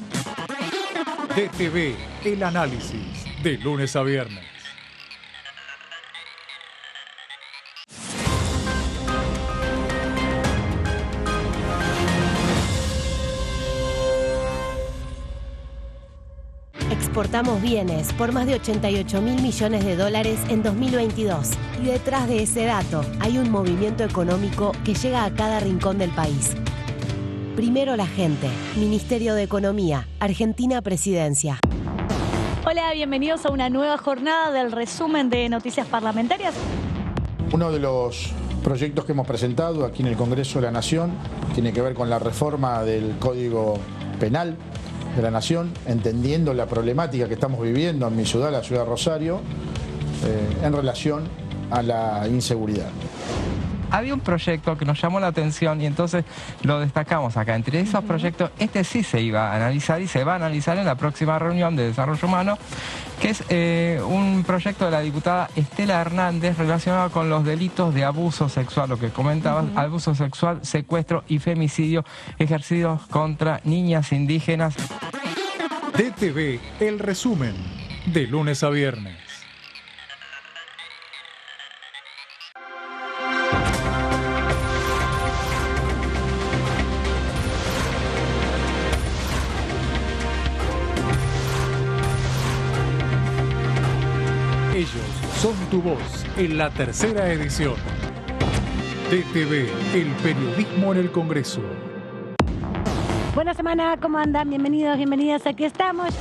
DTV, el análisis, de lunes a viernes. Exportamos bienes por más de 88.000 millones de dólares en 2022. Y detrás de ese dato hay un movimiento económico que llega a cada rincón del país. Primero la gente. Ministerio de Economía. Argentina Presidencia. Hola, bienvenidos a una nueva jornada del resumen de noticias parlamentarias. Uno de los proyectos que hemos presentado aquí en el Congreso de la Nación tiene que ver con la reforma del Código Penal de la Nación, entendiendo la problemática que estamos viviendo en mi ciudad, la ciudad de Rosario, en relación a la inseguridad. había un proyecto que nos llamó la atención y entonces lo destacamos acá. Entre esos proyectos, este sí se iba a analizar y se va a analizar en la próxima reunión de Desarrollo Humano, que es un proyecto de la diputada Estela Hernández relacionado con los delitos de abuso sexual, lo que comentabas, abuso sexual, secuestro y femicidio ejercidos contra niñas indígenas. DTV, el resumen, de lunes a viernes. Ellos son tu voz en la tercera edición. DTV, el periodismo en el Congreso. Buena semana, ¿cómo andan? Bienvenidos, bienvenidas, aquí estamos.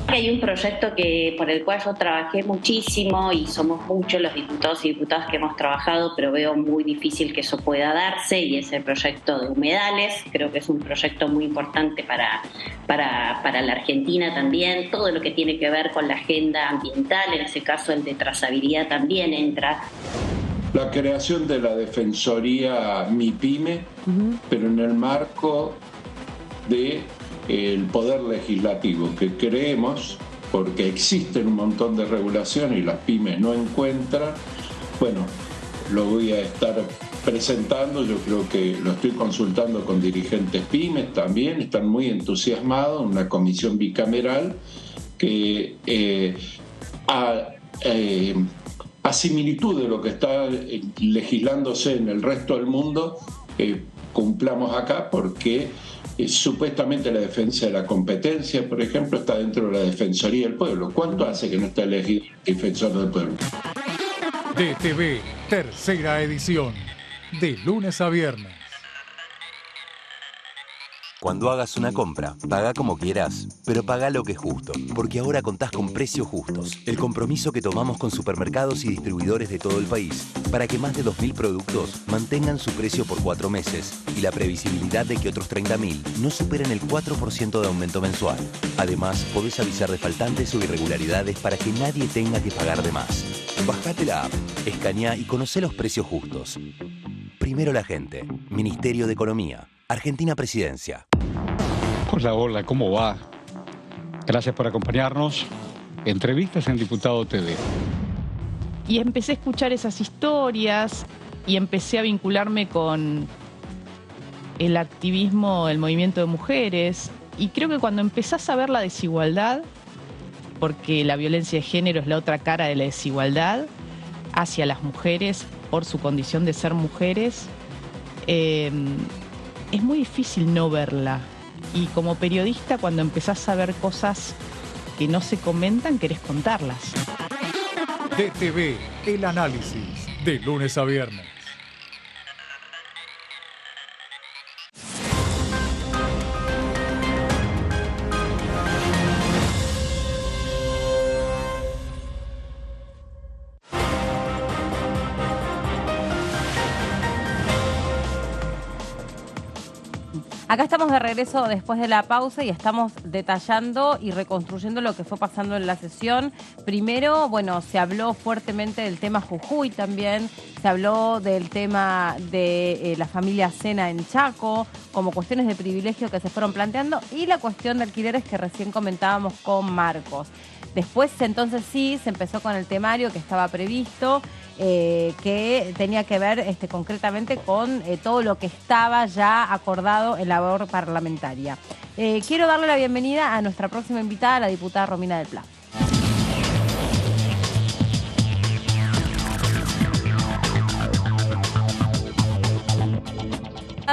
Hay un proyecto por el cual yo trabajé muchísimo y somos muchos los diputados y diputadas que hemos trabajado, pero veo muy difícil que eso pueda darse, y es el proyecto de humedales. Creo que es un proyecto muy importante para la Argentina también. Todo lo que tiene que ver con la agenda ambiental, en ese caso el de trazabilidad también entra. La creación de la Defensoría MIPYME, pero en el marco del Poder Legislativo, que creemos, porque existen un montón de regulaciones y las pymes no encuentran, bueno, lo voy a estar presentando. Yo creo que lo estoy consultando con dirigentes pymes también, están muy entusiasmados, una comisión bicameral que a similitud de lo que está legislándose en el resto del mundo, cumplamos acá, porque supuestamente la defensa de la competencia, por ejemplo, está dentro de la Defensoría del Pueblo. ¿Cuánto hace que no está elegido el defensor del pueblo? DTV, tercera edición, de lunes a viernes. Cuando hagas una compra, paga como quieras, pero paga lo que es justo, porque ahora contás con Precios Justos, el compromiso que tomamos con supermercados y distribuidores de todo el país, para que más de 2.000 productos mantengan su precio por 4 meses y la previsibilidad de que otros 30.000 no superen el 4% de aumento mensual. Además, podés avisar de faltantes o irregularidades para que nadie tenga que pagar de más. Bajate la app, escaneá y conocé los precios justos. Primero la gente. Ministerio de Economía. Argentina Presidencia. Hola, ¿cómo va? Gracias por acompañarnos. Entrevistas en Diputado TV. Y empecé a escuchar esas historias y empecé a vincularme con el activismo del movimiento de mujeres. Y creo que cuando empezás a ver la desigualdad, porque la violencia de género es la otra cara de la desigualdad hacia las mujeres por su condición de ser mujeres, es muy difícil no verla. Y como periodista, cuando empezás a ver cosas que no se comentan, querés contarlas. DTV, el análisis, de lunes a viernes. Acá estamos de regreso después de la pausa y estamos detallando y reconstruyendo lo que fue pasando en la sesión. Primero, bueno, se habló fuertemente del tema Jujuy también, se habló del tema de la familia Sena en Chaco, como cuestiones de privilegio que se fueron planteando, y la cuestión de alquileres que recién comentábamos con Marcos. Después, entonces sí, se empezó con el temario que estaba previsto, que tenía que ver concretamente con todo lo que estaba ya acordado en la labor parlamentaria. Quiero darle la bienvenida a nuestra próxima invitada, la diputada Romina del Pla.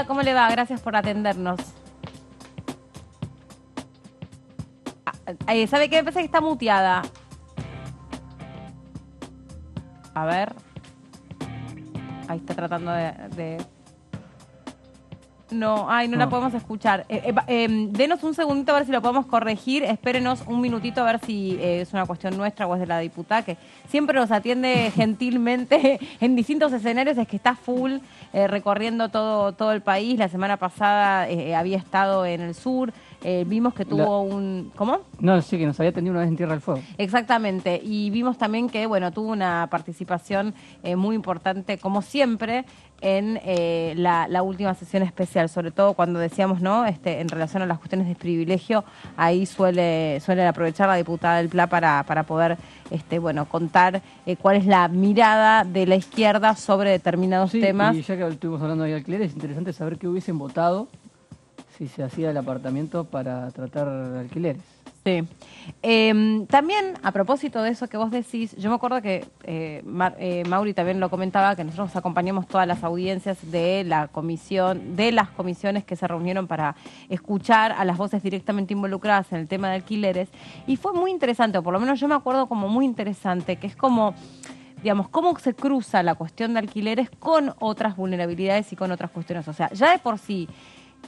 ¿Cómo le va? Gracias por atendernos. ¿Sabe qué? Me parece que está muteada. A ver. Ahí está tratando de... No, no la podemos escuchar. Denos un segundito a ver si lo podemos corregir. Espérenos un minutito a ver si es una cuestión nuestra o es de la diputada, que siempre nos atiende gentilmente en distintos escenarios. Es que está full recorriendo todo el país. La semana pasada había estado en el sur, vimos que tuvo un... ¿Cómo? No, sí, que nos había tenido una vez en Tierra del Fuego. Exactamente, y vimos también que, bueno, tuvo una participación muy importante, como siempre, en la última sesión especial, sobre todo cuando decíamos, ¿no? En relación a las cuestiones de privilegio, ahí suele aprovechar la diputada del PLA para poder, bueno, contar cuál es la mirada de la izquierda sobre determinados temas. Y ya que estuvimos hablando de alquileres, es interesante saber qué hubiesen votado si se hacía el apartamento para tratar alquileres. Sí. También, a propósito de eso que vos decís, yo me acuerdo que Mauri también lo comentaba, que nosotros acompañamos todas las audiencias de las comisiones que se reunieron para escuchar a las voces directamente involucradas en el tema de alquileres, y fue muy interesante, o por lo menos yo me acuerdo como muy interesante, que es como, digamos, cómo se cruza la cuestión de alquileres con otras vulnerabilidades y con otras cuestiones. O sea, ya de por sí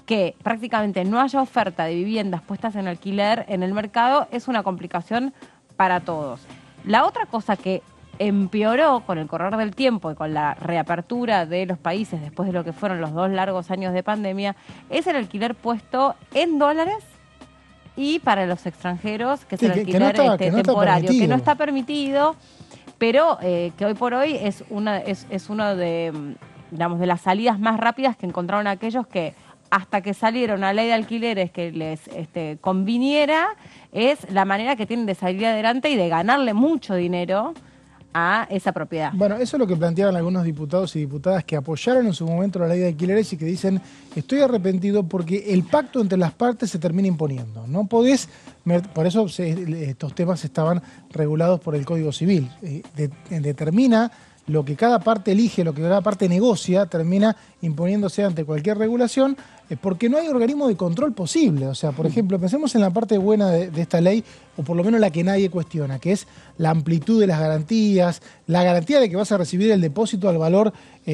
que prácticamente no haya oferta de viviendas puestas en alquiler en el mercado es una complicación para todos. La otra cosa que empeoró con el correr del tiempo y con la reapertura de los países después de lo que fueron los 2 largos años de pandemia es el alquiler puesto en dólares y para los extranjeros, que es el alquiler temporario, que no está permitido, pero que hoy por hoy es uno de, digamos, de las salidas más rápidas que encontraron aquellos que hasta que saliera una ley de alquileres que les conviniera, es la manera que tienen de salir adelante y de ganarle mucho dinero a esa propiedad. Bueno, eso es lo que planteaban algunos diputados y diputadas que apoyaron en su momento la ley de alquileres y que dicen, estoy arrepentido porque el pacto entre las partes se termina imponiendo. No podés, por eso estos temas estaban regulados por el Código Civil. Determina lo que cada parte elige, lo que cada parte negocia, termina imponiéndose ante cualquier regulación, porque no hay organismo de control posible. O sea, por ejemplo, pensemos en la parte buena de esta ley, o por lo menos la que nadie cuestiona, que es la amplitud de las garantías, la garantía de que vas a recibir el depósito al valor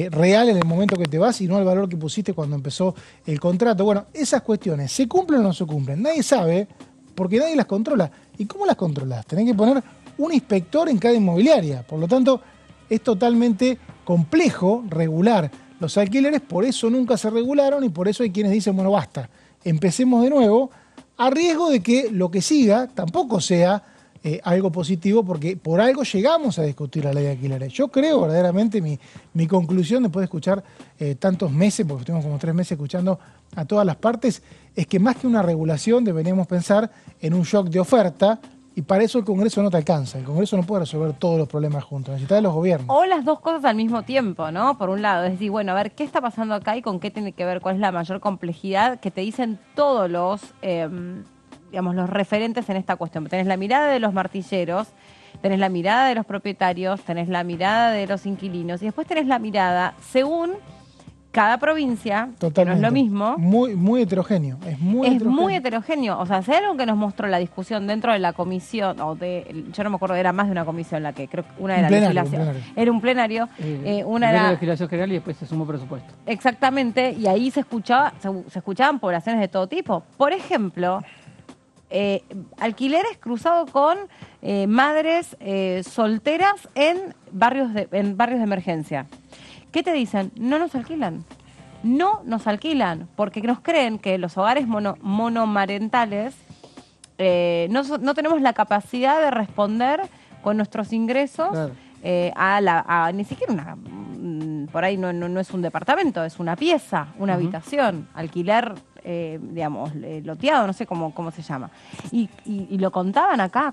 real en el momento que te vas y no al valor que pusiste cuando empezó el contrato. Bueno, esas cuestiones, ¿se cumplen o no se cumplen? Nadie sabe, porque nadie las controla. ¿Y cómo las controlas? Tenés que poner un inspector en cada inmobiliaria. Por lo tanto, es totalmente complejo regular los alquileres, por eso nunca se regularon y por eso hay quienes dicen, bueno, basta, empecemos de nuevo, a riesgo de que lo que siga tampoco sea algo positivo, porque por algo llegamos a discutir la ley de alquileres. Yo creo verdaderamente, mi conclusión después de escuchar tantos meses, porque estuvimos como 3 meses escuchando a todas las partes, es que más que una regulación deberíamos pensar en un shock de oferta. Y para eso el Congreso no te alcanza. El Congreso no puede resolver todos los problemas juntos. Necesita de los gobiernos. O las dos cosas al mismo tiempo, ¿no? Por un lado, es decir, bueno, a ver, ¿qué está pasando acá y con qué tiene que ver? ¿Cuál es la mayor complejidad que te dicen todos los, digamos, los referentes en esta cuestión? Tenés la mirada de los martilleros, tenés la mirada de los propietarios, tenés la mirada de los inquilinos y después tenés la mirada según cada provincia, que no es lo mismo. Muy heterogéneo. Es muy heterogéneo. O sea, si hay algo que nos mostró la discusión dentro de la comisión, yo no me acuerdo, era más de una comisión la que creo que una era legislación. Era un plenario. Una era legislación general y después se sumó presupuesto. Exactamente, y ahí se escuchaban poblaciones de todo tipo. Por ejemplo, alquileres cruzados con madres solteras en barrios de emergencia. ¿Qué te dicen? No nos alquilan. No nos alquilan, porque nos creen que los hogares monomarentales no tenemos la capacidad de responder con nuestros ingresos, claro, ni siquiera por ahí no es un departamento, es una pieza, una habitación, alquiler, digamos, loteado, no sé cómo se llama. Y lo contaban acá,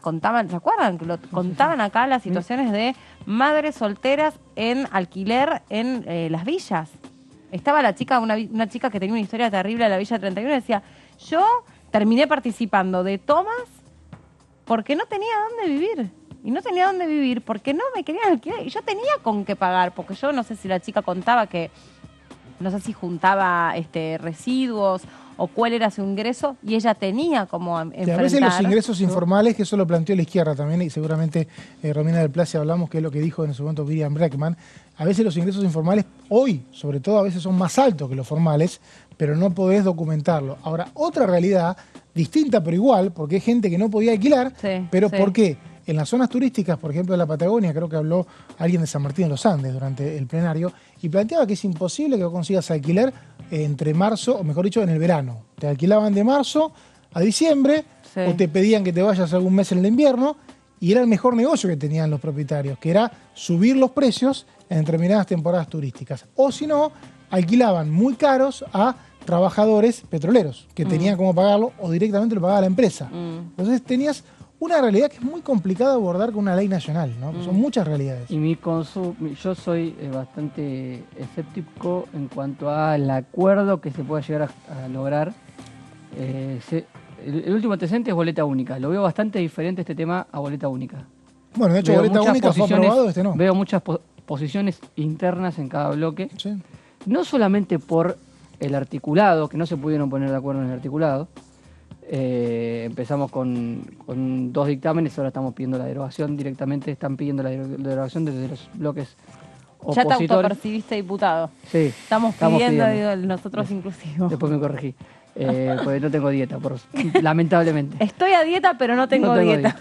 ¿se acuerdan? Contaban acá las situaciones de madres solteras en alquiler en las villas. Estaba la chica, una chica que tenía una historia terrible en la Villa 31 y decía, yo terminé participando de tomas porque no tenía dónde vivir. Y no tenía dónde vivir porque no me querían alquilar. Y yo tenía con qué pagar, porque yo no sé si la chica contaba que, no sé si juntaba residuos o cuál era su ingreso, y ella tenía como enfrentar. A veces los ingresos informales, que eso lo planteó la izquierda también, y seguramente Romina del Pla, si hablamos, que es lo que dijo en su momento Miriam Breckman, a veces los ingresos informales, hoy, sobre todo, a veces son más altos que los formales, pero no podés documentarlo. Ahora, otra realidad, distinta pero igual, porque hay gente que no podía alquilar, pero ¿por qué? En las zonas turísticas, por ejemplo, de la Patagonia, creo que habló alguien de San Martín de los Andes durante el plenario, y planteaba que es imposible que consigas alquiler entre marzo, o mejor dicho, en el verano. Te alquilaban de marzo a diciembre, o te pedían que te vayas algún mes en el invierno, y era el mejor negocio que tenían los propietarios, que era subir los precios en determinadas temporadas turísticas. O si no, alquilaban muy caros a trabajadores petroleros, que tenían cómo pagarlo, o directamente lo pagaba la empresa. Entonces tenías una realidad que es muy complicada de abordar con una ley nacional, ¿no? Son muchas realidades. Y yo soy bastante escéptico en cuanto al acuerdo que se pueda llegar a lograr. El último antecedente es boleta única. Lo veo bastante diferente este tema a boleta única. Bueno, de hecho, veo boleta única fue aprobado, este no. Veo muchas posiciones internas en cada bloque. Sí. No solamente por el articulado, que no se pudieron poner de acuerdo en el articulado. Empezamos con 2 dictámenes, ahora estamos pidiendo la derogación directamente. Están pidiendo la derogación desde los bloques opositores. Ya te autopercibiste diputado. Sí. Estamos pidiendo. Digo, nosotros inclusivos. Después me corregí. Porque no tengo dieta, lamentablemente. Estoy a dieta, pero no tengo dieta.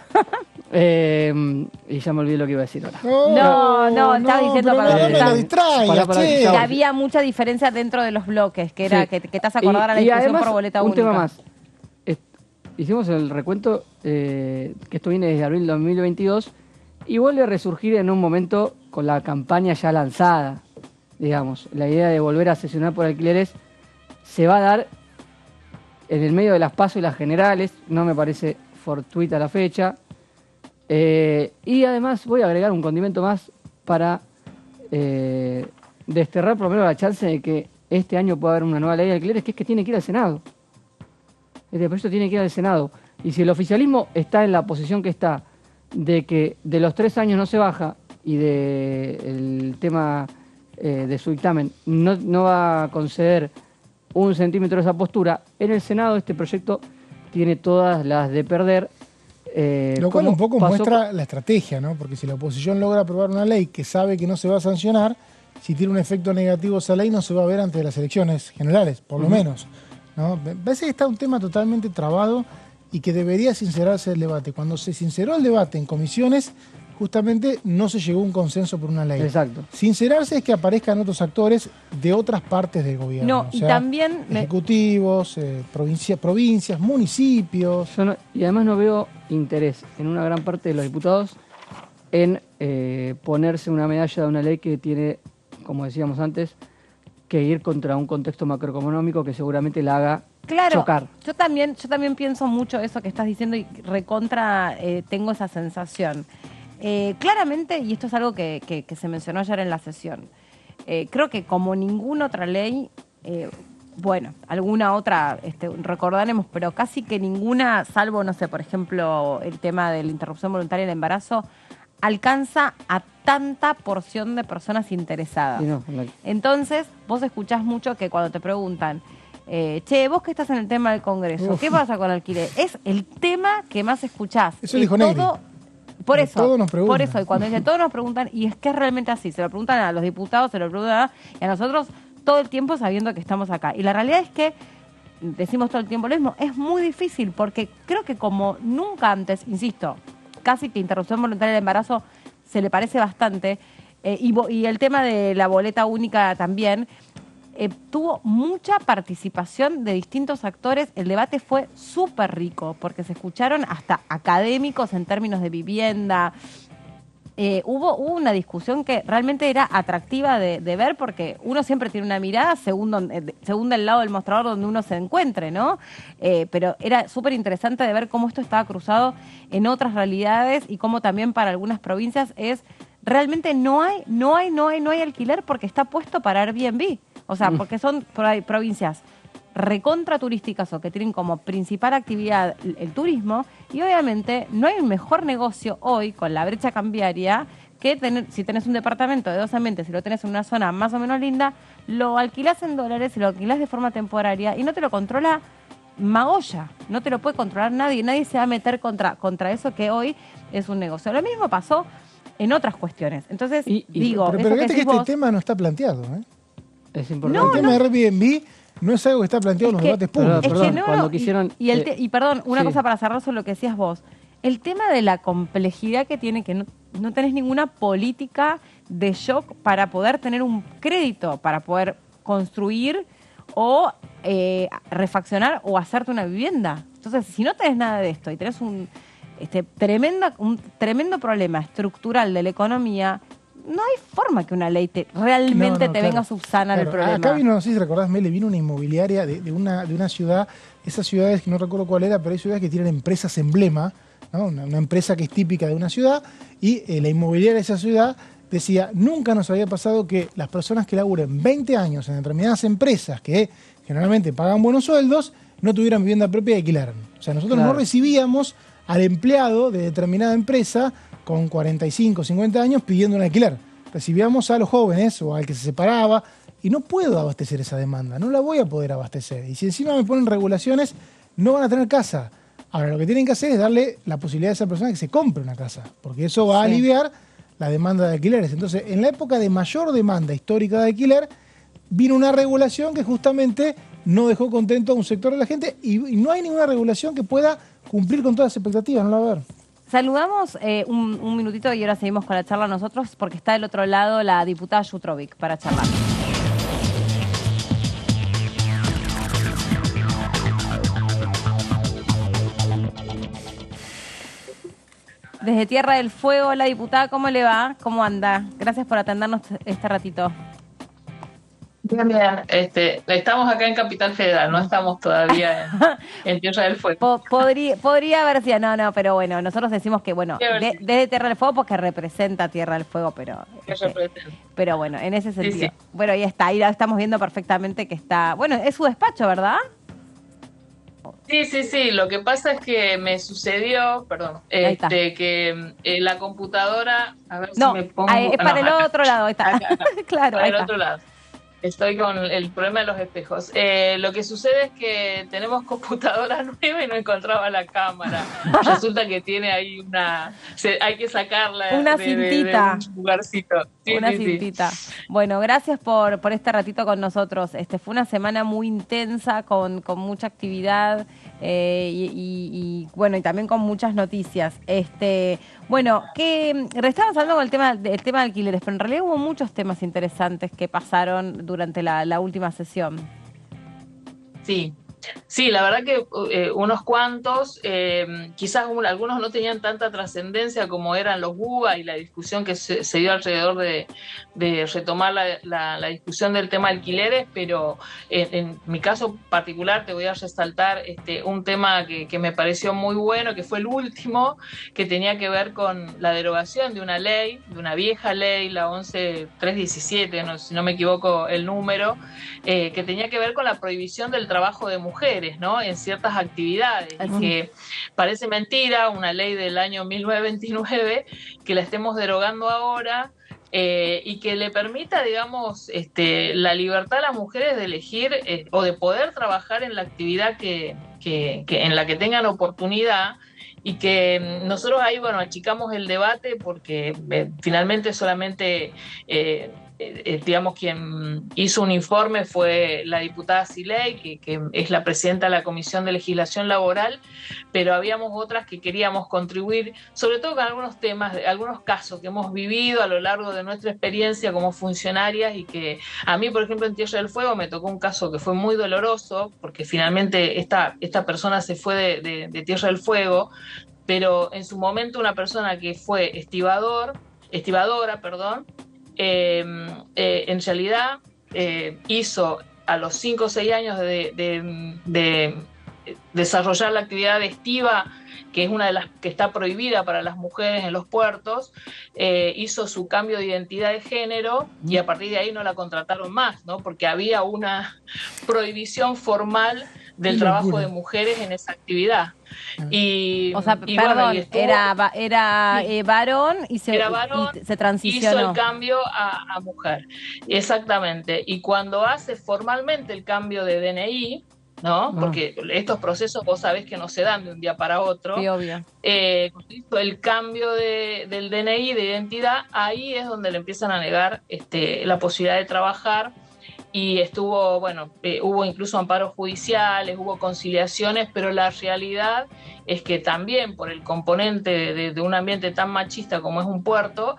Y ya me olvidé lo que iba a decir ahora. No, estaba diciendo que había mucha diferencia dentro de los bloques, que era que te has acordado a la discusión además, por boleta única. Un tema más. Hicimos el recuento, que esto viene desde abril de 2022, y vuelve a resurgir en un momento con la campaña ya lanzada, digamos. La idea de volver a sesionar por alquileres se va a dar en el medio de las PASO y las generales, no me parece fortuita la fecha. Y además voy a agregar un condimento más para desterrar por lo menos la chance de que este año pueda haber una nueva ley de alquileres, que es que tiene que ir al Senado. Este proyecto tiene que ir al Senado. Y si el oficialismo está en la posición que está, de que de los 3 años no se baja y el tema de su dictamen no va a conceder 1 centímetro de esa postura, en el Senado este proyecto tiene todas las de perder. Lo cual un poco muestra la estrategia, ¿no? Porque si la oposición logra aprobar una ley que sabe que no se va a sancionar, si tiene un efecto negativo esa ley no se va a ver antes de las elecciones generales, por lo menos, ¿no? Me parece que está un tema totalmente trabado y que debería sincerarse el debate. Cuando se sinceró el debate en comisiones, justamente no se llegó a un consenso por una ley. Exacto. Sincerarse es que aparezcan otros actores de otras partes del gobierno. No, y también ejecutivos, provincias, municipios. Y además no veo interés en una gran parte de los diputados en ponerse una medalla de una ley que tiene, como decíamos antes, que ir contra un contexto macroeconómico que seguramente la haga chocar. Yo también pienso mucho eso que estás diciendo y recontra tengo esa sensación. Claramente, y esto es algo que se mencionó ayer en la sesión, creo que como ninguna otra ley, alguna otra recordaremos, pero casi que ninguna, salvo, no sé, por ejemplo, el tema de la interrupción voluntaria del embarazo, alcanza a tanta porción de personas interesadas. Entonces, vos escuchás mucho que cuando te preguntan, vos que estás en el tema del Congreso, ¿qué pasa con el alquiler? Es el tema que más escuchás. Eso dijo Negri. Por eso, y cuando dicen todos nos preguntan, y es que es realmente así, se lo preguntan a los diputados, se lo preguntan a nosotros todo el tiempo sabiendo que estamos acá. Y la realidad es que, decimos todo el tiempo lo mismo, es muy difícil porque creo que como nunca antes, insisto, casi que interrupción voluntaria del embarazo se le parece bastante, y el tema de la boleta única también, tuvo mucha participación de distintos actores. El debate fue súper rico porque se escucharon hasta académicos en términos de vivienda. Hubo una discusión que realmente era atractiva de ver porque uno siempre tiene una mirada según el lado del mostrador donde uno se encuentre, ¿no? Pero era súper interesante de ver cómo esto estaba cruzado en otras realidades y cómo también para algunas provincias realmente no hay alquiler porque está puesto para Airbnb. O sea, porque son provincias recontra turísticas o que tienen como principal actividad el turismo, y obviamente no hay un mejor negocio hoy con la brecha cambiaria que si tenés un departamento de 2 ambientes, si lo tenés en una zona más o menos linda, lo alquilás en dólares y lo alquilás de forma temporaria y no te lo controla Magoya, no te lo puede controlar nadie se va a meter contra eso que hoy es un negocio. Lo mismo pasó en otras cuestiones. Entonces, pero fíjate que este tema no está planteado, Es importante. El tema de Airbnb no es algo que está planteado en los debates públicos. Cuando quisieron... perdón, una cosa para cerrar sobre lo que decías vos. El tema de la complejidad que tiene, que no tenés ninguna política de shock para poder tener un crédito, para poder construir o refaccionar o hacerte una vivienda. Entonces, si no tenés nada de esto y tenés un tremendo problema estructural de la economía, no hay forma que una ley realmente te venga a subsanar el problema. Acá vino, no sé si recordás, Mele, vino una inmobiliaria de una ciudad, esas ciudades que no recuerdo cuál era, pero hay ciudades que tienen empresas emblema, ¿no? Una empresa que es típica de una ciudad, y la inmobiliaria de esa ciudad decía, nunca nos había pasado que las personas que laburen 20 años en determinadas empresas que generalmente pagan buenos sueldos, no tuvieran vivienda propia y alquilaran. O sea, nosotros no recibíamos al empleado de determinada empresa con 45, 50 años pidiendo un alquiler. Recibíamos a los jóvenes o al que se separaba y no puedo abastecer esa demanda, no la voy a poder abastecer. Y si encima me ponen regulaciones, no van a tener casa. Ahora, lo que tienen que hacer es darle la posibilidad a esa persona que se compre una casa, porque eso va a aliviar la demanda de alquileres. Entonces, en la época de mayor demanda histórica de alquiler, vino una regulación que justamente no dejó contento a un sector de la gente y no hay ninguna regulación que pueda cumplir con todas las expectativas, no la va a ver. Saludamos un minutito y ahora seguimos con la charla nosotros porque está del otro lado la diputada Jutrovic para charlar. Desde Tierra del Fuego, la diputada, ¿cómo le va? ¿Cómo anda? Gracias por atendernos este ratito. Bien, bien. Estamos acá en Capital Federal, no estamos todavía en Tierra del Fuego. Podría haber sido, no, pero bueno, nosotros decimos que, bueno, desde Tierra del Fuego porque representa Tierra del Fuego, pero bueno, en ese sentido. Sí. Bueno, ahí está, ahí la estamos viendo perfectamente que está, bueno, es su despacho, ¿verdad? Sí, lo que pasa es que me sucedió, que la computadora, a ver si me pongo... es para el otro lado, ahí está. Acá. Claro, para el otro lado. Estoy con el problema de los espejos. Lo que sucede es que tenemos computadora nueva y no encontraba la cámara. Resulta que tiene ahí hay que sacarla una cintita. De un lugarcito. Una cintita. Bueno, gracias por este ratito con nosotros. Fue una semana muy intensa, con mucha actividad y también con muchas noticias. Bueno, estábamos hablando con el tema de alquileres, pero en realidad hubo muchos temas interesantes que pasaron durante la última sesión. Sí, la verdad que unos cuantos, quizás algunos no tenían tanta trascendencia como eran los UBA y la discusión que se dio alrededor de retomar la discusión del tema alquileres, pero en mi caso particular te voy a resaltar un tema que me pareció muy bueno, que fue el último, que tenía que ver con la derogación de una ley, de una vieja ley, la 11.317, si no me equivoco el número, que tenía que ver con la prohibición del trabajo de mujeres, ¿no? En ciertas actividades, que parece mentira, una ley del año 1929, que la estemos derogando ahora y que le permita, digamos, la libertad a las mujeres de elegir o de poder trabajar en la actividad que en la que tengan oportunidad. Y que nosotros ahí, achicamos el debate porque finalmente solamente... digamos, quien hizo un informe fue la diputada Siley, que es la presidenta de la Comisión de Legislación Laboral, pero habíamos otras que queríamos contribuir, sobre todo con algunos temas, algunos casos que hemos vivido a lo largo de nuestra experiencia como funcionarias y que a mí, por ejemplo, en Tierra del Fuego me tocó un caso que fue muy doloroso, porque finalmente esta persona se fue de Tierra del Fuego, pero en su momento una persona que fue estibadora, en realidad hizo a los 5 o 6 años de desarrollar la actividad de estiba, que es una de las que está prohibida para las mujeres en los puertos, hizo su cambio de identidad de género y a partir de ahí no la contrataron más, ¿no? Porque había una prohibición formal del trabajo de mujeres en esa actividad. Era varón y se transicionó. Hizo el cambio a mujer. Exactamente. Y cuando hace formalmente el cambio de DNI, ¿no? Porque estos procesos vos sabés que no se dan de un día para otro. Sí, obvio. El cambio del DNI, de identidad, ahí es donde le empiezan a negar la posibilidad de trabajar. y estuvo, bueno, hubo incluso amparos judiciales, hubo conciliaciones, pero la realidad es que también por el componente de un ambiente tan machista como es un puerto,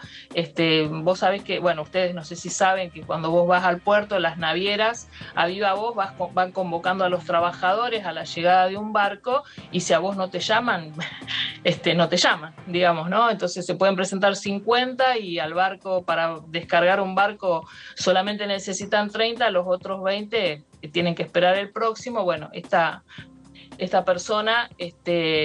vos sabés que, bueno, ustedes no sé si saben que cuando vos vas al puerto, las navieras a viva voz van convocando a los trabajadores a la llegada de un barco, y si a vos no te llaman, no te llaman, digamos, ¿no? Entonces se pueden presentar 50 y al barco, para descargar un barco solamente necesitan 30, los otros 20 tienen que esperar el próximo. Bueno, esta persona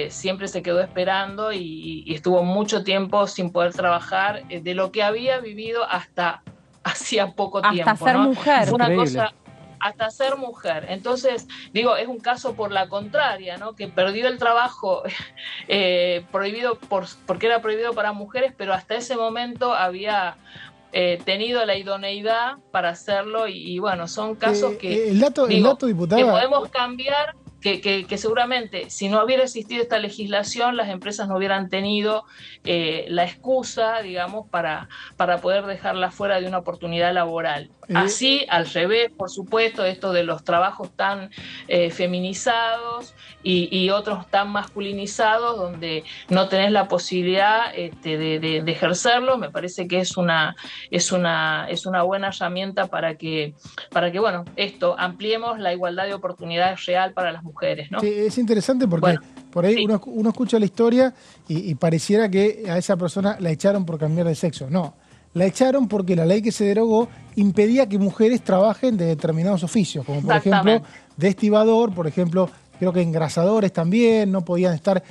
siempre se quedó esperando y estuvo mucho tiempo sin poder trabajar de lo que había vivido hasta hacía poco tiempo. Hasta ser mujer. Fue una cosa, hasta ser mujer. Entonces, digo, es un caso por la contraria, ¿no? Que perdió el trabajo prohibido porque era prohibido para mujeres, pero hasta ese momento había tenido la idoneidad para hacerlo y bueno, son casos que, el dato, diputada, que podemos cambiar, que seguramente si no hubiera existido esta legislación, las empresas no hubieran tenido la excusa, digamos, para poder dejarla fuera de una oportunidad laboral. Así, al revés, por supuesto, esto de los trabajos tan feminizados y otros tan masculinizados, donde no tenés la posibilidad de ejercerlo, me parece que es una buena herramienta para que bueno, ampliemos la igualdad de oportunidades real para las mujeres, ¿no? Sí, es interesante porque por ahí uno escucha la historia y pareciera que a esa persona la echaron por cambiar de sexo. No, la echaron porque la ley que se derogó impedía que mujeres trabajen de determinados oficios, como por ejemplo de estibador, por ejemplo, creo que engrasadores también, no podían estar.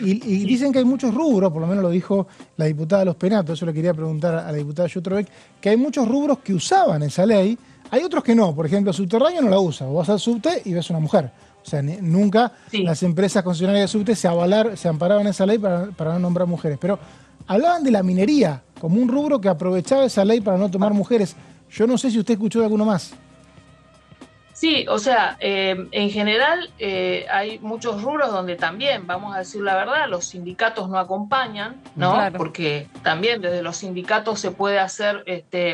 Y dicen que hay muchos rubros, por lo menos lo dijo la diputada Los Penato, eso le quería preguntar a la diputada Jutrovec, que hay muchos rubros que usaban esa ley, hay otros que no, por ejemplo, subterráneo no la usa, vos vas al subte y ves una mujer. O sea, nunca las empresas concesionarias de subte se amparaban en esa ley para no nombrar mujeres. Pero hablaban de la minería como un rubro que aprovechaba esa ley para no tomar mujeres. Yo no sé si usted escuchó de alguno más. Sí, o sea, en general hay muchos rubros donde también, vamos a decir la verdad, los sindicatos no acompañan, ¿no? Claro. Porque también desde los sindicatos se puede hacer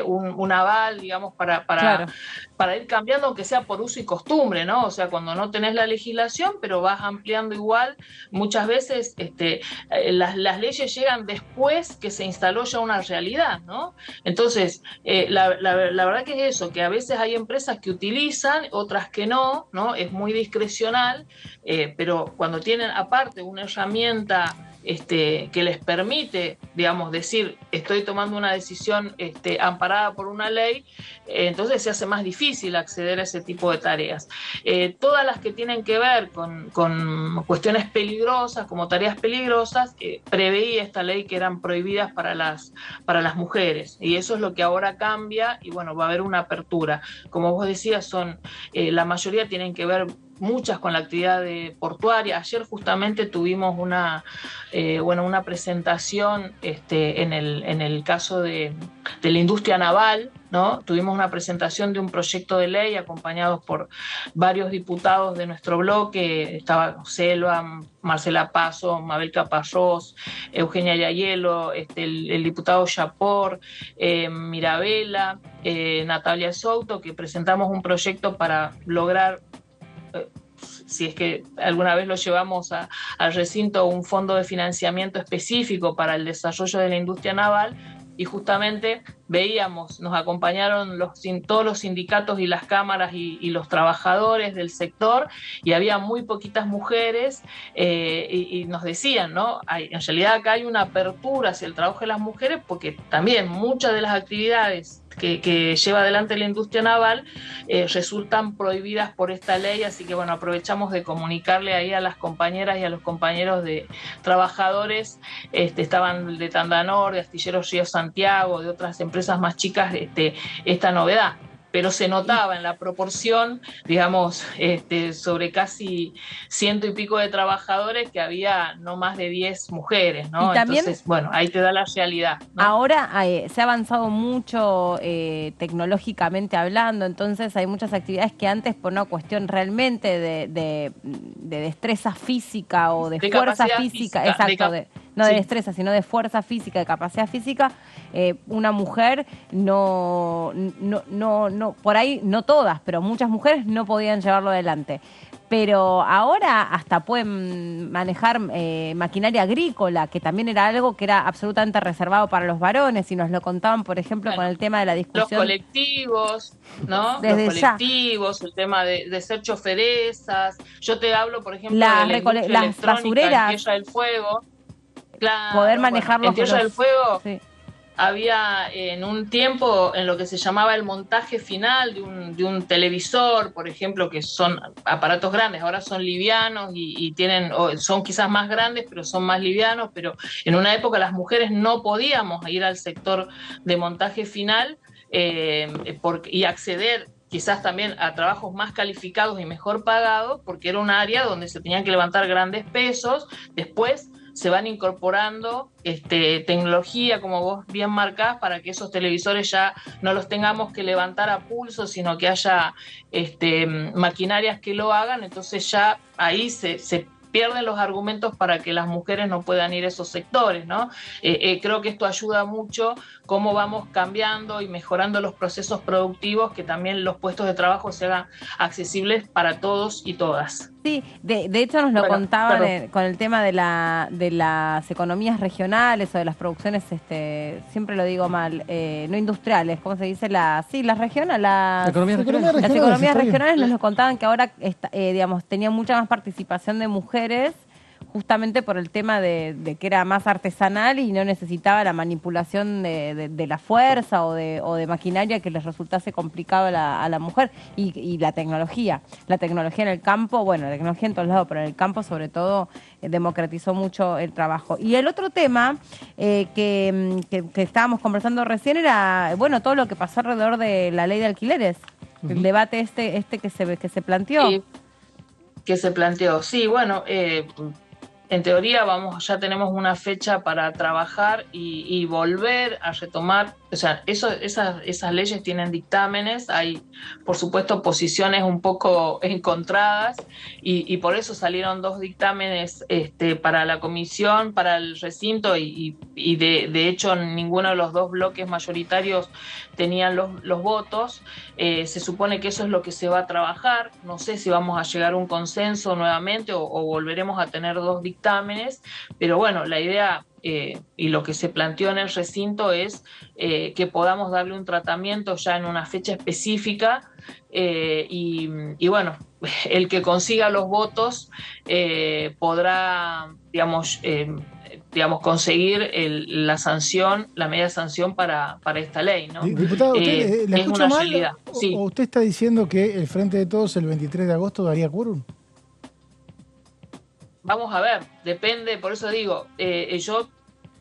un aval, digamos, para ir cambiando, aunque sea por uso y costumbre, ¿no? O sea, cuando no tenés la legislación, pero vas ampliando igual, muchas veces las leyes llegan después que se instaló ya una realidad, ¿no? Entonces, la verdad que es eso, que a veces hay empresas que utilizan, otras que no, ¿no? Es muy discrecional, pero cuando tienen aparte una herramienta que les permite, digamos, decir, estoy tomando una decisión amparada por una ley, entonces se hace más difícil acceder a ese tipo de tareas. Todas las que tienen que ver con cuestiones peligrosas, como tareas peligrosas, preveía esta ley que eran prohibidas para las mujeres, y eso es lo que ahora cambia, y bueno, va a haber una apertura. Como vos decías, la mayoría tienen que ver muchas con la actividad portuaria. Ayer justamente tuvimos una presentación en el caso de la industria naval, ¿no? Tuvimos una presentación de un proyecto de ley acompañados por varios diputados de nuestro bloque. Estaba Selva, Marcela Paso, Mabel Caparrós, Eugenia Yayelo, el diputado Yapor, Mirabella, Natalia Souto, que presentamos un proyecto para lograr, si es que alguna vez lo llevamos al recinto, un fondo de financiamiento específico para el desarrollo de la industria naval, y justamente veíamos, nos acompañaron todos los sindicatos y las cámaras y los trabajadores del sector, y había muy poquitas mujeres, y nos decían, ¿no? En realidad acá hay una apertura hacia el trabajo de las mujeres, porque también muchas de las actividades que lleva adelante la industria naval resultan prohibidas por esta ley, así que bueno, aprovechamos de comunicarle ahí a las compañeras y a los compañeros de trabajadores, estaban de Tandanor, de Astilleros Río Santiago, de otras empresas más chicas, esta novedad. Pero se notaba en la proporción, digamos, sobre casi 100 y pico de trabajadores, que había no más de 10 mujeres, ¿no? Y también, entonces, bueno, ahí te da la realidad, ¿no? Ahora se ha avanzado mucho tecnológicamente hablando, entonces hay muchas actividades que antes, por una cuestión realmente de destreza física o de fuerza física, exacto, no de destreza, sino de fuerza física, de capacidad física, una mujer no, por ahí no todas, pero muchas mujeres no podían llevarlo adelante. Pero ahora hasta pueden manejar maquinaria agrícola, que también era algo que era absolutamente reservado para los varones, y nos lo contaban, por ejemplo, con el tema de la discusión. Los colectivos, ¿no? Desde los colectivos, el tema de ser choferesas. Yo te hablo, por ejemplo, de la industria las basureras. en Tierra del Fuego. Claro, Poder manejarlos. en Tierra del Fuego sí. había en un tiempo en lo que se llamaba el montaje final de un televisor, por ejemplo, que son aparatos grandes, ahora son livianos y tienen, son quizás más grandes, pero son más livianos, pero en una época las mujeres no podíamos ir al sector de montaje final y acceder quizás también a trabajos más calificados y mejor pagados, porque era un área donde se tenían que levantar grandes pesos. Después se van incorporando tecnología, como vos bien marcás, para que esos televisores ya no los tengamos que levantar a pulso, sino que haya maquinarias que lo hagan. Entonces ya ahí se pierden los argumentos para que las mujeres no puedan ir a esos sectores, ¿no? Creo que esto ayuda mucho cómo vamos cambiando y mejorando los procesos productivos, que también los puestos de trabajo se hagan accesibles para todos y todas. Sí, de hecho nos lo contaban con el tema de las economías regionales o de las producciones, siempre lo digo mal, no industriales, ¿cómo se dice? Las regionales, las economías regionales nos lo contaban que ahora, digamos, tenían mucha más participación de mujeres, justamente por el tema de que era más artesanal y no necesitaba la manipulación de la fuerza o de maquinaria que les resultase complicado a la mujer, y la tecnología en el campo, bueno, la tecnología en todos lados, pero en el campo sobre todo democratizó mucho el trabajo. Y el otro tema que estábamos conversando recién era, bueno, todo lo que pasó alrededor de la ley de alquileres, el debate que se planteó. Sí, que se planteó, sí, bueno, en teoría ya tenemos una fecha para trabajar y volver a retomar. O sea, esas leyes tienen dictámenes, hay por supuesto posiciones un poco encontradas y por eso salieron 2 dictámenes para la comisión, para el recinto y de hecho ninguno de los 2 bloques mayoritarios tenían los votos. Se supone que eso es lo que se va a trabajar. No sé si vamos a llegar a un consenso nuevamente o volveremos a tener 2 dictámenes, pero bueno, la idea y lo que se planteó en el recinto es que podamos darle un tratamiento ya en una fecha específica y bueno, el que consiga los votos podrá, digamos, conseguir la sanción, la media sanción para esta ley, ¿no? Diputada, ¿usted la escucha mal? Realidad. Sí. ¿O usted está diciendo que el Frente de Todos el 23 de agosto daría quórum? Vamos a ver, depende, por eso digo, yo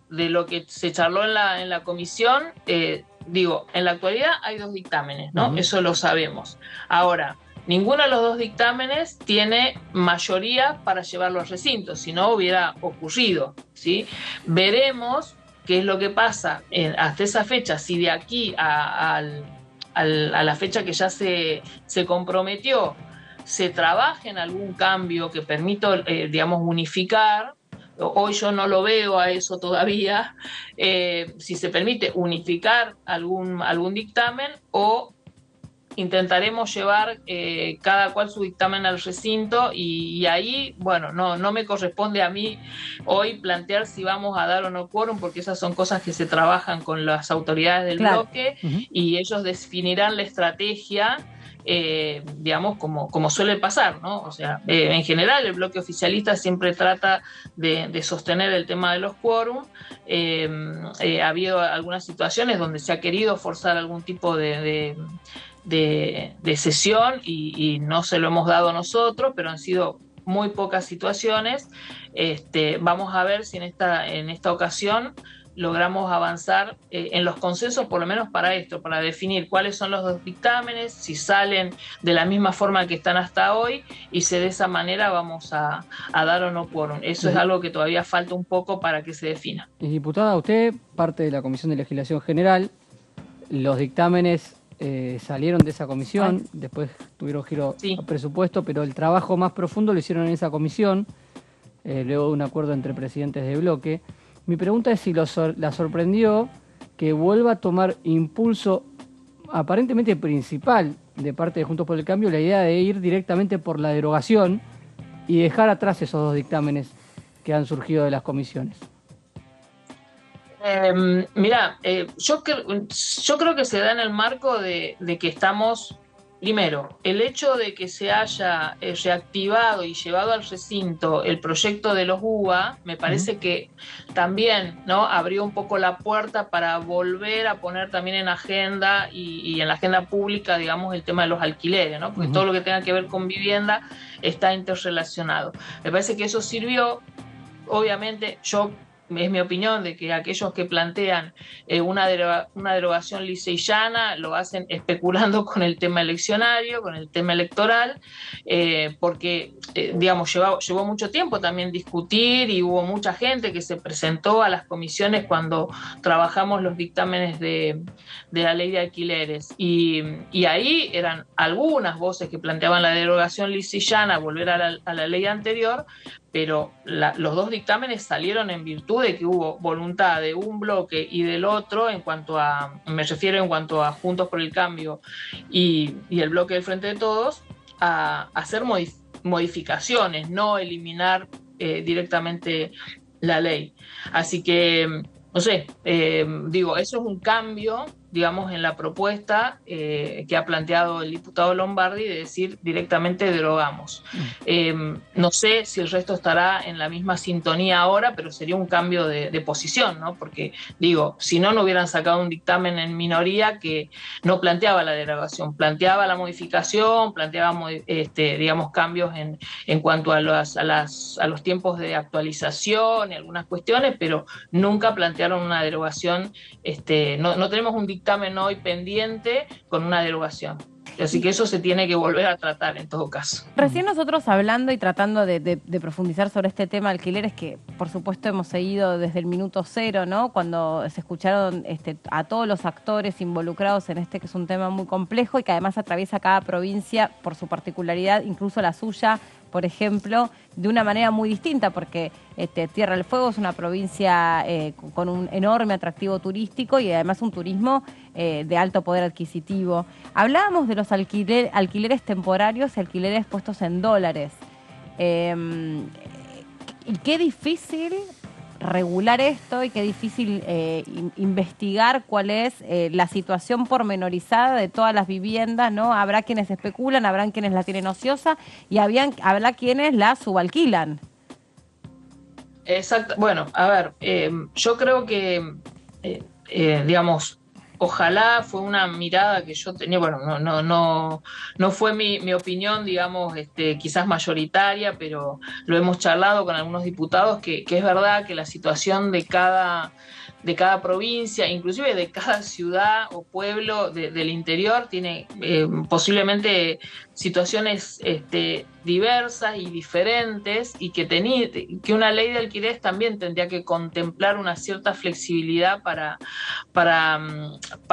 de lo que se charló en la comisión, digo, en la actualidad hay 2 dictámenes, ¿no? Uh-huh. Eso lo sabemos. Ahora, ninguno de los 2 dictámenes tiene mayoría para llevarlo al recinto, si no hubiera ocurrido, ¿sí? Veremos qué es lo que pasa hasta esa fecha, si de aquí a la fecha que ya se comprometió, se trabaja en algún cambio que permita, digamos, unificar. Hoy yo no lo veo a eso todavía, si se permite unificar algún dictamen, o intentaremos llevar cada cual su dictamen al recinto y ahí, bueno, no me corresponde a mí hoy plantear si vamos a dar o no quórum, porque esas son cosas que se trabajan con las autoridades del bloque. Uh-huh. Y ellos definirán la estrategia, digamos, como suele pasar, ¿no? O sea, en general el bloque oficialista siempre trata de sostener el tema de los quórum. Ha habido algunas situaciones donde se ha querido forzar algún tipo de sesión y no se lo hemos dado nosotros, pero han sido muy pocas situaciones. Vamos a ver si en esta ocasión logramos avanzar en los consensos, por lo menos para esto, para definir cuáles son los 2 dictámenes, si salen de la misma forma que están hasta hoy, y si de esa manera vamos a dar o no quórum. Eso es algo que todavía falta un poco para que se defina. Diputada, usted, parte de la Comisión de Legislación General, los dictámenes salieron de esa comisión, después tuvieron giro a presupuesto, pero el trabajo más profundo lo hicieron en esa comisión, luego de un acuerdo entre presidentes de bloque. Mi pregunta es si la sorprendió que vuelva a tomar impulso aparentemente principal de parte de Juntos por el Cambio la idea de ir directamente por la derogación y dejar atrás esos dos dictámenes que han surgido de las comisiones. Mira, yo creo que se da en el marco de que estamos, primero, el hecho de que se haya reactivado y llevado al recinto el proyecto de los UBA, me parece que también, ¿no?, abrió un poco la puerta para volver a poner también en agenda y en la agenda pública, digamos, el tema de los alquileres, ¿no? Porque todo lo que tenga que ver con vivienda está interrelacionado. Me parece que eso sirvió. Obviamente, es mi opinión de que aquellos que plantean una derogación lisa y llana lo hacen especulando con el tema eleccionario, con el tema electoral, porque, digamos, llevó mucho tiempo también discutir y hubo mucha gente que se presentó a las comisiones cuando trabajamos los dictámenes de la ley de alquileres. Y ahí eran algunas voces que planteaban la derogación lisa y llana, volver a la ley anterior, pero los dos dictámenes salieron en virtud de que hubo voluntad de un bloque y del otro me refiero en cuanto a Juntos por el Cambio y el bloque del Frente de Todos, a hacer modificaciones, no eliminar directamente la ley. Así que, no sé, digo, eso es un cambio, digamos, en la propuesta que ha planteado el diputado Lombardi de decir directamente derogamos. No sé si el resto estará en la misma sintonía ahora, pero sería un cambio de posición, ¿no? Porque, digo, si no hubieran sacado un dictamen en minoría que no planteaba la derogación, planteaba la modificación, planteaba, digamos, cambios en cuanto a los tiempos de actualización y algunas cuestiones, pero nunca plantearon una derogación. No tenemos un dictamen hoy pendiente con una derogación. Así que eso se tiene que volver a tratar en todo caso. Recién nosotros hablando y tratando de profundizar sobre este tema de alquileres, que por supuesto hemos seguido desde el minuto cero, ¿no? Cuando se escucharon a todos los actores involucrados en que es un tema muy complejo y que además atraviesa cada provincia por su particularidad, incluso la suya, por ejemplo, de una manera muy distinta, porque Tierra del Fuego es una provincia con un enorme atractivo turístico y además un turismo de alto poder adquisitivo. Hablábamos de los alquileres temporarios y alquileres puestos en dólares. Y qué difícil regular esto y qué difícil investigar cuál es la situación pormenorizada de todas las viviendas, ¿no? Habrá quienes especulan, habrá quienes la tienen ociosa y habrá quienes la subalquilan. Exacto. Bueno, a ver, yo creo que, digamos, ojalá fue una mirada que yo tenía, bueno, no fue mi opinión, digamos, quizás mayoritaria, pero lo hemos charlado con algunos diputados, que es verdad que la situación de cada provincia, inclusive de cada ciudad o pueblo del interior, tiene posiblemente situaciones diversas y diferentes, y que una ley de alquileres también tendría que contemplar una cierta flexibilidad para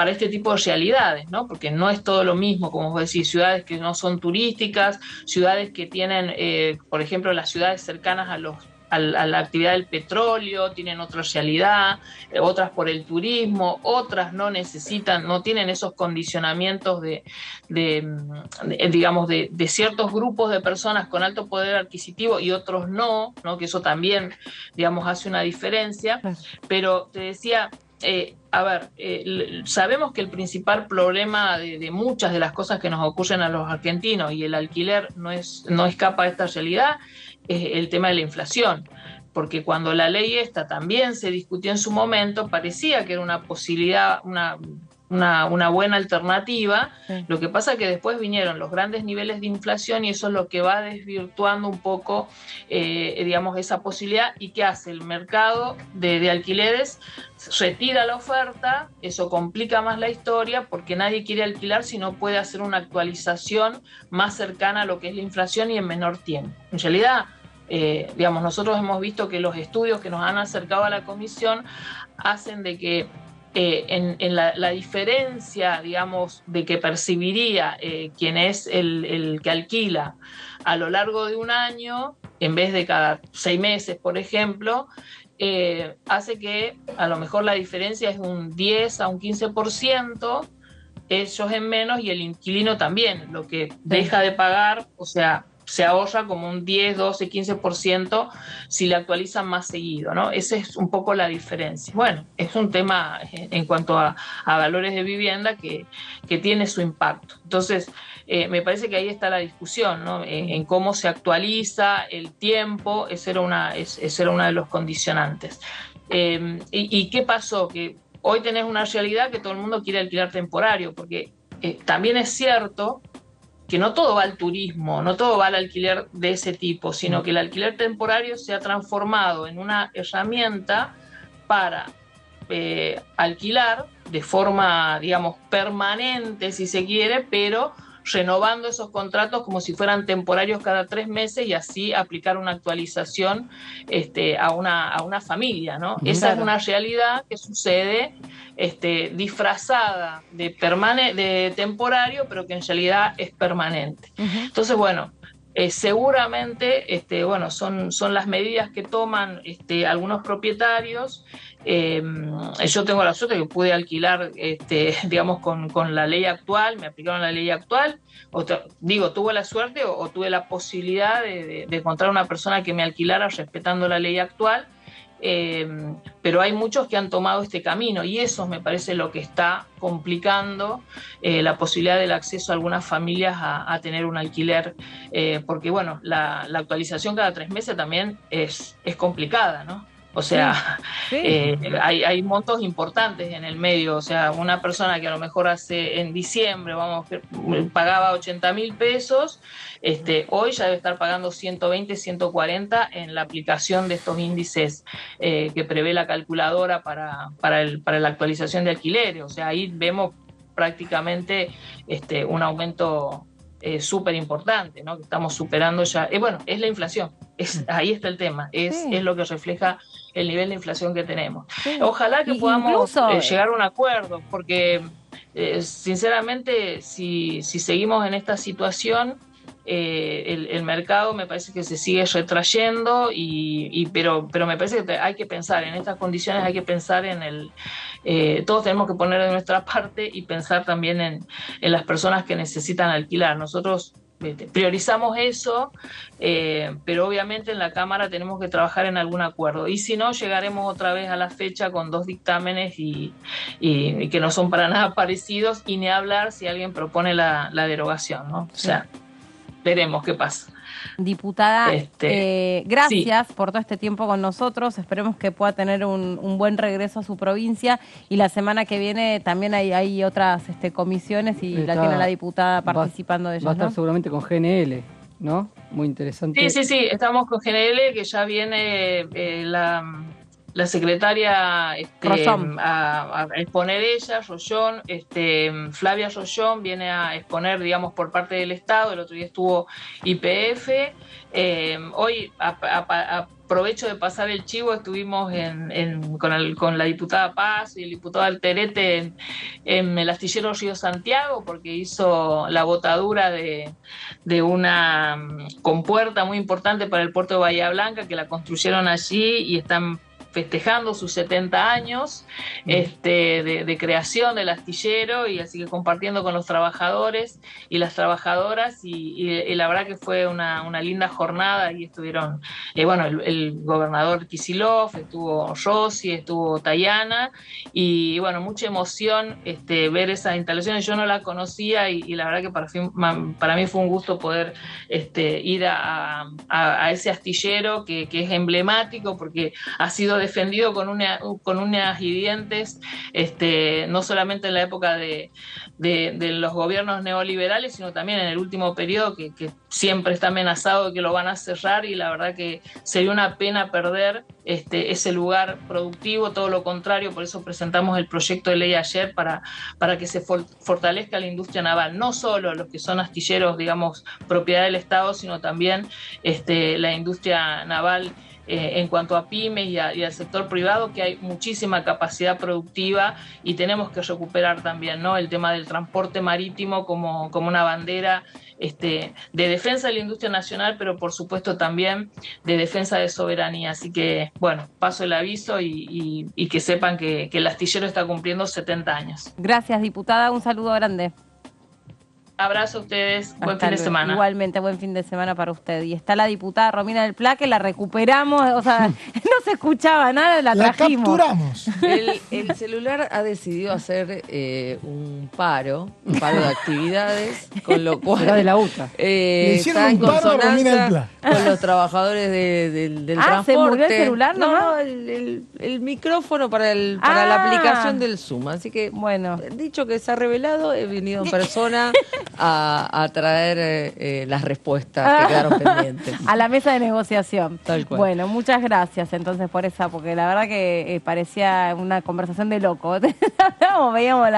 este tipo de realidades, ¿no? Porque no es todo lo mismo, como vos decís, ciudades que no son turísticas, ciudades que tienen, por ejemplo, las ciudades cercanas a la actividad del petróleo, tienen otra realidad, otras por el turismo, otras no tienen esos condicionamientos digamos, de ciertos grupos de personas con alto poder adquisitivo y otros no, que eso también, digamos, hace una diferencia. Pero te decía, sabemos que el principal problema de muchas de las cosas que nos ocurren a los argentinos, y el alquiler no escapa de esta realidad, es el tema de la inflación, porque cuando la ley esta también se discutió en su momento, parecía que era una posibilidad, una buena alternativa. Sí. Lo que pasa es que después vinieron los grandes niveles de inflación y eso es lo que va desvirtuando un poco, digamos, esa posibilidad. ¿Y qué hace? El mercado de alquileres retira la oferta, eso complica más la historia porque nadie quiere alquilar si no puede hacer una actualización más cercana a lo que es la inflación y en menor tiempo. En realidad, digamos, nosotros hemos visto que los estudios que nos han acercado a la comisión hacen de que en la diferencia, digamos, de que percibiría quien es el que alquila a lo largo de un año, en vez de cada 6 meses, por ejemplo, hace que a lo mejor la diferencia es un 10 a un 15%, ellos en menos y el inquilino también, lo que deja de pagar, o sea, se ahorra como un 10, 12, 15% si le actualizan más seguido, ¿no? Esa es un poco la diferencia. Bueno, es un tema en cuanto a valores de vivienda que tiene su impacto. Entonces, me parece que ahí está la discusión, ¿no? En cómo se actualiza el tiempo, ese era uno de los condicionantes. ¿Y qué pasó? Que hoy tenés una realidad que todo el mundo quiere alquilar temporario, porque también es cierto que no todo va al turismo, no todo va al alquiler de ese tipo, sino que el alquiler temporario se ha transformado en una herramienta para alquilar de forma, digamos, permanente, si se quiere, pero renovando esos contratos como si fueran temporarios cada 3 meses y así aplicar una actualización a una familia, ¿no? Claro. Esa es una realidad que sucede disfrazada de temporario, pero que en realidad es permanente. Entonces, bueno, seguramente son las medidas que toman algunos propietarios. Yo tengo la suerte que pude alquilar digamos con la ley actual, me aplicaron la ley actual, tuve la suerte o tuve la posibilidad de encontrar una persona que me alquilara respetando la ley actual, pero hay muchos que han tomado este camino y eso me parece lo que está complicando la posibilidad del acceso a algunas familias a tener un alquiler, porque bueno, la actualización cada 3 meses también es complicada, ¿no? O sea, hay montos importantes en el medio. O sea, una persona que a lo mejor en diciembre, pagaba 80.000 pesos, hoy ya debe estar pagando 120, 140 en la aplicación de estos índices que prevé la calculadora para la actualización de alquileres. O sea, ahí vemos prácticamente un aumento súper importante, ¿no? Que estamos superando ya. Bueno, es la inflación. Ahí está el tema. Es lo que refleja el nivel de inflación que tenemos. Ojalá que podamos llegar a un acuerdo, porque sinceramente, si seguimos en esta situación, el mercado me parece que se sigue retrayendo, pero me parece que hay que pensar en estas condiciones, hay que pensar todos tenemos que poner de nuestra parte y pensar también en las personas que necesitan alquilar. Nosotros priorizamos eso, pero obviamente en la Cámara tenemos que trabajar en algún acuerdo, y si no, llegaremos otra vez a la fecha con 2 dictámenes y que no son para nada parecidos, y ni hablar si alguien propone la derogación, ¿no? O sea, veremos qué pasa. Diputada, gracias por todo este tiempo con nosotros. Esperemos que pueda tener un buen regreso a su provincia, y la semana que viene también hay otras comisiones y la tiene la diputada participando de ellas, va a estar, ¿no? seguramente con GNL, ¿no? Muy interesante. Sí, estamos con GNL, que ya viene la secretaria a exponer ella, Rollón, Flavia Rollón viene a exponer, digamos, por parte del Estado. El otro día estuvo YPF. Hoy aprovecho de pasar el chivo, estuvimos con la diputada Paz y el diputado Alterete en el astillero Río Santiago, porque hizo la botadura de una compuerta muy importante para el puerto de Bahía Blanca, que la construyeron allí y están festejando sus 70 años de creación del astillero, y así que compartiendo con los trabajadores y las trabajadoras, y la verdad que fue una linda jornada. Y estuvieron el gobernador Kicillof, estuvo Rossi, estuvo Tayana, y bueno, mucha emoción ver esas instalaciones. Yo no las conocía y la verdad que para mí fue un gusto poder ir a ese astillero que es emblemático, porque ha sido defendido con uñas y dientes, no solamente en la época de los gobiernos neoliberales, sino también en el último periodo, que siempre está amenazado de que lo van a cerrar, y la verdad que sería una pena perder ese lugar productivo. Todo lo contrario, por eso presentamos el proyecto de ley ayer, para que se fortalezca la industria naval, no solo los que son astilleros, digamos, propiedad del Estado, sino también la industria naval en cuanto a pymes y al sector privado, que hay muchísima capacidad productiva y tenemos que recuperar también, ¿no?, el tema del transporte marítimo como una bandera de defensa de la industria nacional, pero por supuesto también de defensa de soberanía. Así que, bueno, paso el aviso y que sepan que el astillero está cumpliendo 70 años. Gracias, diputada. Un saludo grande. Abrazo a ustedes, buen fin de semana. Igualmente, buen fin de semana para usted. Y está la diputada Romina del Pla, que la recuperamos, o sea, no se escuchaba nada, la trajimos. Capturamos. El celular ha decidido hacer un paro de actividades, con lo cual Era de la UTA. Está en consonancia con los trabajadores del transporte. ¿Se murió el celular? No, el micrófono para la aplicación del Zoom. Así que, bueno, dicho que se ha revelado, he venido en persona a traer las respuestas que quedaron pendientes. A la mesa de negociación. Tal cual. Bueno, muchas gracias entonces por esa, porque la verdad que parecía una conversación de loco. Veíamos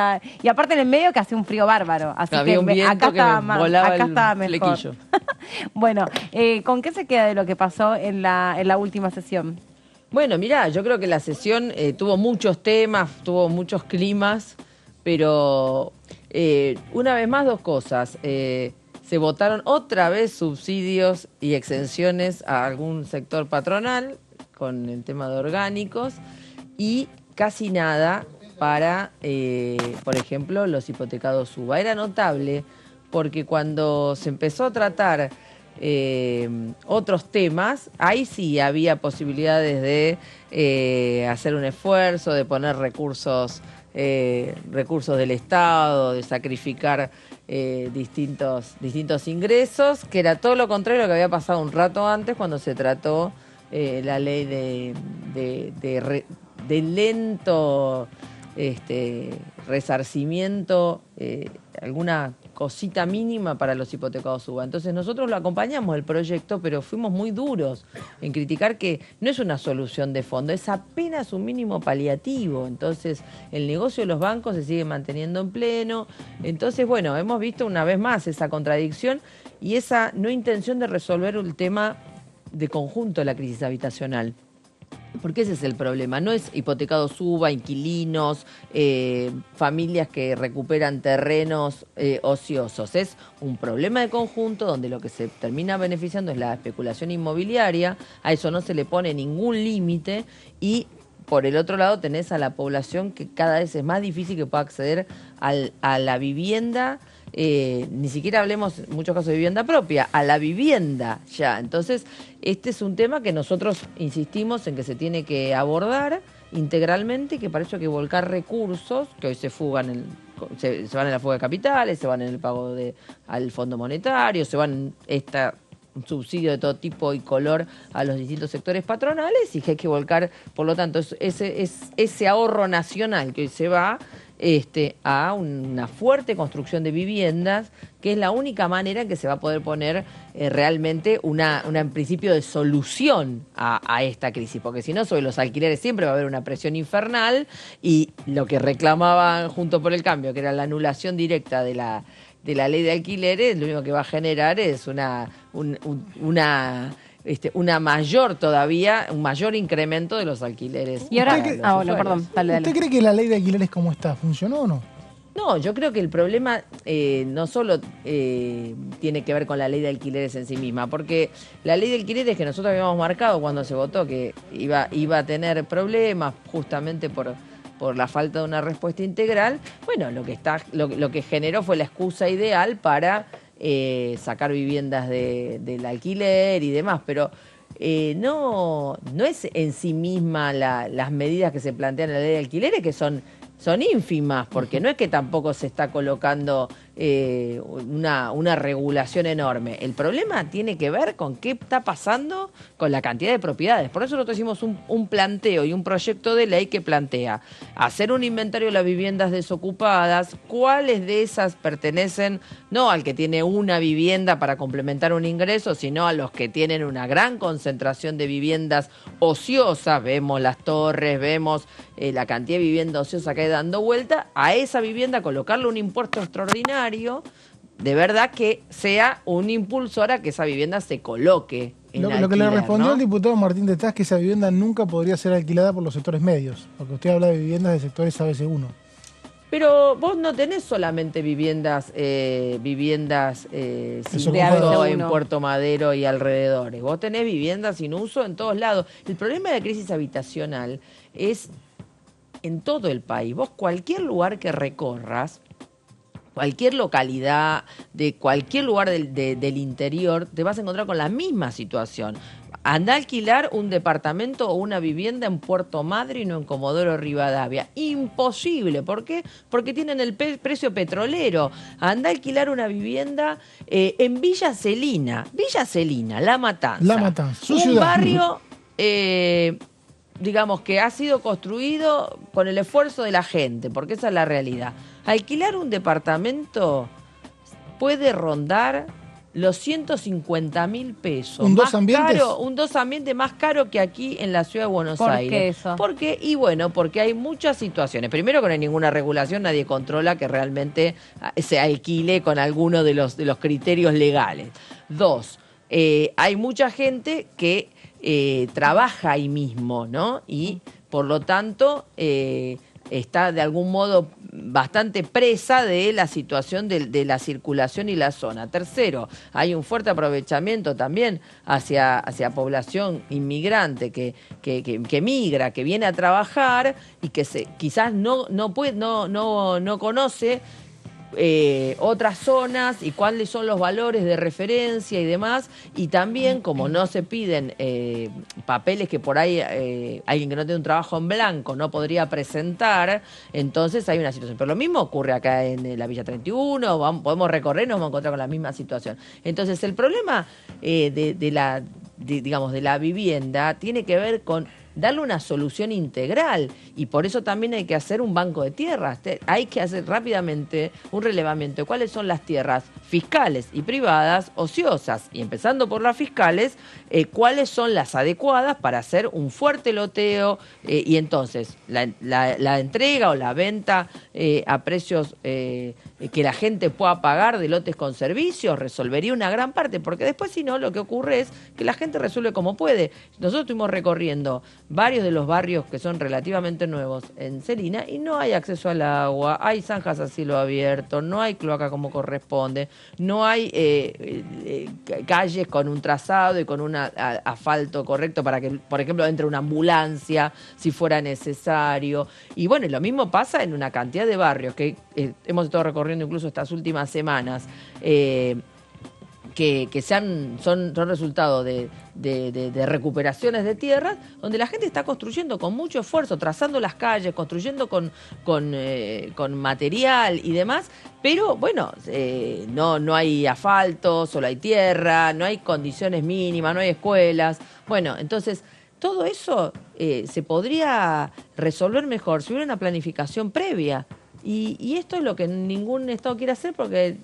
y aparte en el medio que hacía un frío bárbaro. Así había que un viento acá que estaba me volaba acá el estaba mejor. flequillo. Bueno, ¿con qué se queda de lo que pasó en la última sesión? Bueno, mirá, yo creo que la sesión tuvo muchos temas, tuvo muchos climas, pero una vez más dos cosas. Se votaron otra vez subsidios y exenciones a algún sector patronal con el tema de orgánicos y casi nada para, por ejemplo, los hipotecados UBA. Era notable porque cuando se empezó a tratar otros temas, ahí sí había posibilidades de hacer un esfuerzo, de poner recursos del Estado, de sacrificar distintos ingresos, que era todo lo contrario a lo que había pasado un rato antes cuando se trató la ley de lento resarcimiento, alguna cosita mínima para los hipotecados UBA. Entonces nosotros lo acompañamos el proyecto, pero fuimos muy duros en criticar que no es una solución de fondo, es apenas un mínimo paliativo. Entonces el negocio de los bancos se sigue manteniendo en pleno. Entonces, bueno, hemos visto una vez más esa contradicción y esa no intención de resolver el tema de conjunto de la crisis habitacional. Porque ese es el problema, no es hipotecados UBA, inquilinos, familias que recuperan terrenos ociosos, es un problema de conjunto donde lo que se termina beneficiando es la especulación inmobiliaria, a eso no se le pone ningún límite y por el otro lado tenés a la población que cada vez es más difícil que pueda acceder a la vivienda. Ni siquiera hablemos en muchos casos de vivienda propia, a la vivienda ya. Entonces, este es un tema que nosotros insistimos en que se tiene que abordar integralmente y que para eso hay que volcar recursos que hoy se van en la fuga de capitales, se van en el pago al Fondo Monetario, se van un subsidio de todo tipo y color a los distintos sectores patronales y que hay que volcar, por lo tanto, ese ahorro nacional que hoy se va a una fuerte construcción de viviendas, que es la única manera en que se va a poder poner realmente una en principio de solución a esta crisis, porque si no, sobre los alquileres siempre va a haber una presión infernal y lo que reclamaban Juntos por el Cambio, que era la anulación directa de la ley de alquileres, lo único que va a generar es un mayor incremento de los alquileres. Y ahora, ¿Usted cree que la ley de alquileres como está funcionó o no? No, yo creo que el problema no solo tiene que ver con la ley de alquileres en sí misma, porque la ley de alquileres que nosotros habíamos marcado cuando se votó que iba a tener problemas justamente por la falta de una respuesta integral, bueno, lo que generó fue la excusa ideal para sacar viviendas del alquiler y demás, pero no es en sí misma las medidas que se plantean en la ley de alquileres que son ínfimas, porque no es que tampoco se está colocando una regulación enorme. El problema tiene que ver con qué está pasando con la cantidad de propiedades. Por eso nosotros hicimos un planteo y un proyecto de ley que plantea hacer un inventario de las viviendas desocupadas, cuáles de esas pertenecen no al que tiene una vivienda para complementar un ingreso, sino a los que tienen una gran concentración de viviendas ociosas. Vemos las torres, vemos la cantidad de vivienda ociosa que hay dando vuelta. A esa vivienda colocarle un impuesto extraordinario, de verdad que sea un impulsor a que esa vivienda se coloque Lo que le respondió el diputado Martín Tetaz es que esa vivienda nunca podría ser alquilada por los sectores medios, porque usted habla de viviendas de sectores ABC1. Pero vos no tenés solamente viviendas sin uso en Puerto Madero y alrededores. Vos tenés viviendas sin uso en todos lados. El problema de la crisis habitacional es en todo el país. Vos cualquier lugar que recorras, cualquier localidad, de cualquier lugar del interior, te vas a encontrar con la misma situación. Andá a alquilar un departamento o una vivienda en Puerto Madryn o en Comodoro Rivadavia. Imposible. ¿Por qué? Porque tienen el precio petrolero. Andá a alquilar una vivienda en Villa Celina. Villa Celina, La Matanza. La Matanza, su un ciudad. Barrio, digamos, que ha sido construido con el esfuerzo de la gente, porque esa es la realidad. Alquilar un departamento puede rondar los 150.000 pesos. ¿Un dos ambientes? Un dos ambientes más caro que aquí en la ciudad de Buenos Aires. ¿Por qué eso? Porque hay muchas situaciones. Primero, que no hay ninguna regulación, nadie controla que realmente se alquile con alguno de los criterios legales. Dos, hay mucha gente que trabaja ahí mismo, ¿no? Y por lo tanto está de algún modo bastante presa de la situación de la circulación y la zona. Tercero, hay un fuerte aprovechamiento también hacia población inmigrante que migra, que viene a trabajar y que quizás no conoce otras zonas y cuáles son los valores de referencia y demás, y también como no se piden papeles que por ahí alguien que no tiene un trabajo en blanco no podría presentar, entonces hay una situación. Pero lo mismo ocurre acá en la Villa 31, podemos recorrer, nos vamos a encontrar con la misma situación. Entonces el problema de la vivienda tiene que ver con darle una solución integral, y por eso también hay que hacer un banco de tierras. Hay que hacer rápidamente un relevamiento de cuáles son las tierras fiscales y privadas ociosas, y empezando por las fiscales, cuáles son las adecuadas para hacer un fuerte loteo, y entonces la entrega o la venta a precios que la gente pueda pagar de lotes con servicios resolvería una gran parte, porque después si no lo que ocurre es que la gente resuelve como puede. Nosotros estuvimos recorriendo varios de los barrios que son relativamente nuevos en Celina y no hay acceso al agua, hay zanjas a cielo abierto, no hay cloaca como corresponde, no hay calles con un trazado y con un asfalto correcto para que, por ejemplo, entre una ambulancia si fuera necesario. Y bueno, lo mismo pasa en una cantidad de barrios que hemos estado recorriendo incluso estas últimas semanas, que son resultado de recuperaciones de tierras, donde la gente está construyendo con mucho esfuerzo, trazando las calles, construyendo con material y demás, pero bueno, no hay asfalto, solo hay tierra, no hay condiciones mínimas, no hay escuelas. Bueno, entonces todo eso se podría resolver mejor si hubiera una planificación previa. Y esto es lo que ningún Estado quiere hacer, porque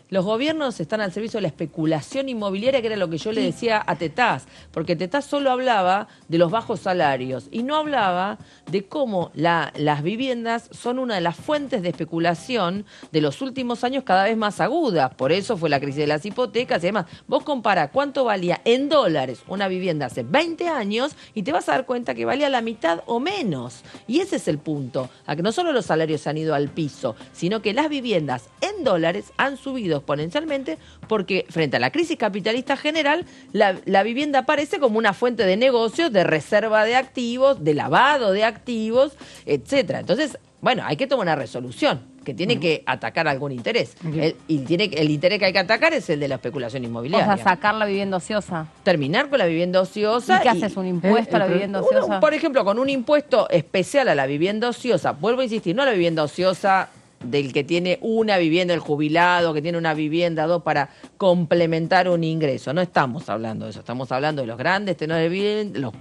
los gobiernos están al servicio de la especulación inmobiliaria, que era lo que yo le decía a Tetaz, porque Tetaz solo hablaba de los bajos salarios y no hablaba de cómo las viviendas son una de las fuentes de especulación de los últimos años cada vez más agudas. Por eso fue la crisis de las hipotecas y además vos comparás cuánto valía en dólares una vivienda hace 20 años y te vas a dar cuenta que valía la mitad o menos. Y ese es el punto, a que no solo los salarios se han ido al piso, sino que las viviendas en dólares han subido exponencialmente, porque frente a la crisis capitalista general, la vivienda aparece como una fuente de negocios, de reserva de activos, de lavado de activos, etcétera. Entonces, bueno, hay que tomar una resolución que tiene que atacar algún interés. El interés que hay que atacar es el de la especulación inmobiliaria. O sea, sacar la vivienda ociosa. Terminar con la vivienda ociosa. ¿Y qué haces? ¿Un impuesto a la vivienda ociosa? Por ejemplo, con un impuesto especial a la vivienda ociosa. Vuelvo a insistir, no a la vivienda ociosa del que tiene una vivienda, el jubilado, que tiene una vivienda, dos, para complementar un ingreso. No estamos hablando de eso, estamos hablando de los grandes tenores de vivienda,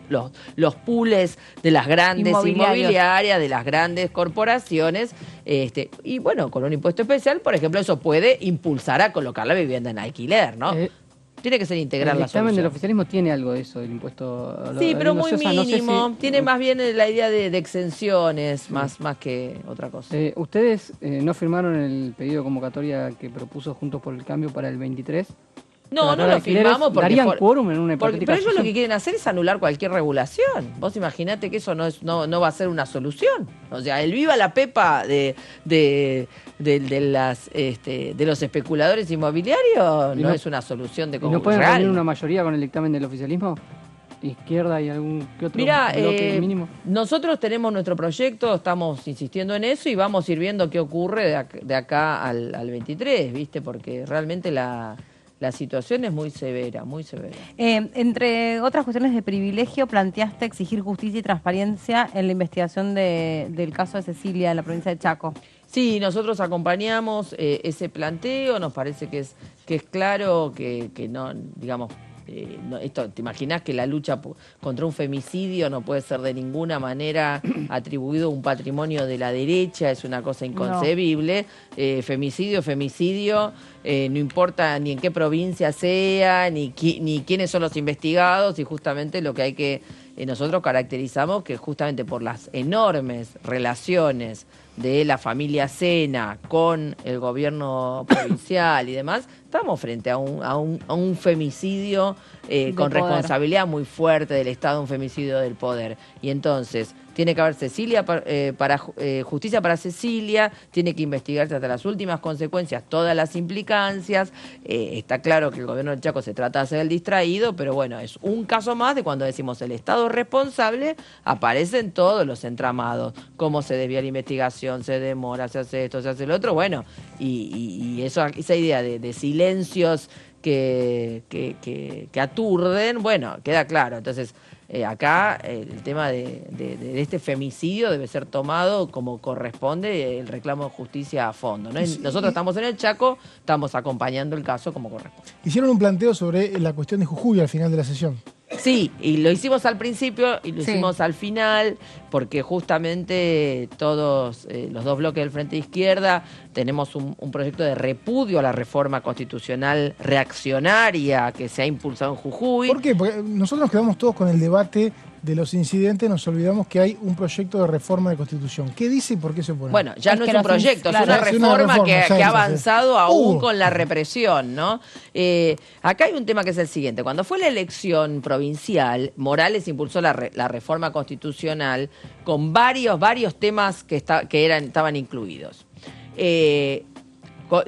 los pools de las grandes inmobiliarias, de las grandes corporaciones, y bueno, con un impuesto especial, por ejemplo, eso puede impulsar a colocar la vivienda en alquiler, ¿no? Tiene que ser integral la solución. El dictamen del oficialismo tiene algo de eso, del impuesto. Sí, pero muy mínimo. No sé tiene más bien la idea de exenciones, más que otra cosa. ¿Ustedes no firmaron el pedido de convocatoria que propuso Juntos por el Cambio para el 23? No lo firmamos porque... ¿Darían quórum en una hipotética pero ellos sesión? lo que quieren hacer es anular cualquier regulación. Vos imaginate que eso no va a ser una solución. O sea, el viva la pepa de los especuladores inmobiliarios no es una solución de ¿Y no pueden reunir una mayoría con el dictamen del oficialismo? ¿Izquierda y algún que otro bloque mínimo? Nosotros tenemos nuestro proyecto, estamos insistiendo en eso y vamos a ir viendo qué ocurre de acá al 23, ¿viste? Porque realmente la situación es muy severa, muy severa. Entre otras cuestiones de privilegio, planteaste exigir justicia y transparencia en la investigación del caso de Cecilia en la provincia de Chaco. Sí, nosotros acompañamos ese planteo, nos parece que es claro que no, digamos... esto, ¿te imaginás que la lucha contra un femicidio no puede ser de ninguna manera atribuido a un patrimonio de la derecha? Es una cosa inconcebible. No. Femicidio, no importa ni en qué provincia sea, ni quiénes son los investigados, y justamente lo que hay que... nosotros caracterizamos que justamente por las enormes relaciones de la familia Sena con el gobierno provincial y demás, estamos frente a un femicidio con responsabilidad muy fuerte del Estado, un femicidio del poder. Y entonces tiene que haber justicia para Cecilia, tiene que investigarse hasta las últimas consecuencias, todas las implicancias. Está claro que el gobierno del Chaco se trata de hacer el distraído, pero bueno, es un caso más de cuando decimos el Estado responsable, aparecen todos los entramados, cómo se desvía la investigación, se demora, se hace esto, se hace lo otro, bueno, y esa idea de silencios que aturden, bueno, queda claro. Entonces, acá el tema de este femicidio debe ser tomado como corresponde, el reclamo de justicia a fondo, ¿no? Nosotros estamos en el Chaco, estamos acompañando el caso como corresponde. Hicieron un planteo sobre la cuestión de Jujuy al final de la sesión. Sí, y lo hicimos al principio y lo hicimos al final, porque justamente todos los dos bloques del Frente de Izquierda tenemos un proyecto de repudio a la reforma constitucional reaccionaria que se ha impulsado en Jujuy. ¿Por qué? Porque nosotros nos quedamos todos con el debate de los incidentes, nos olvidamos que hay un proyecto de reforma de Constitución. ¿Qué dice y por qué se opone? Bueno, ya no es un proyecto, es una reforma que ha avanzado aún con la represión, ¿no? Acá hay un tema que es el siguiente. Cuando fue la elección provincial, Morales impulsó la reforma constitucional con varios temas que estaban incluidos.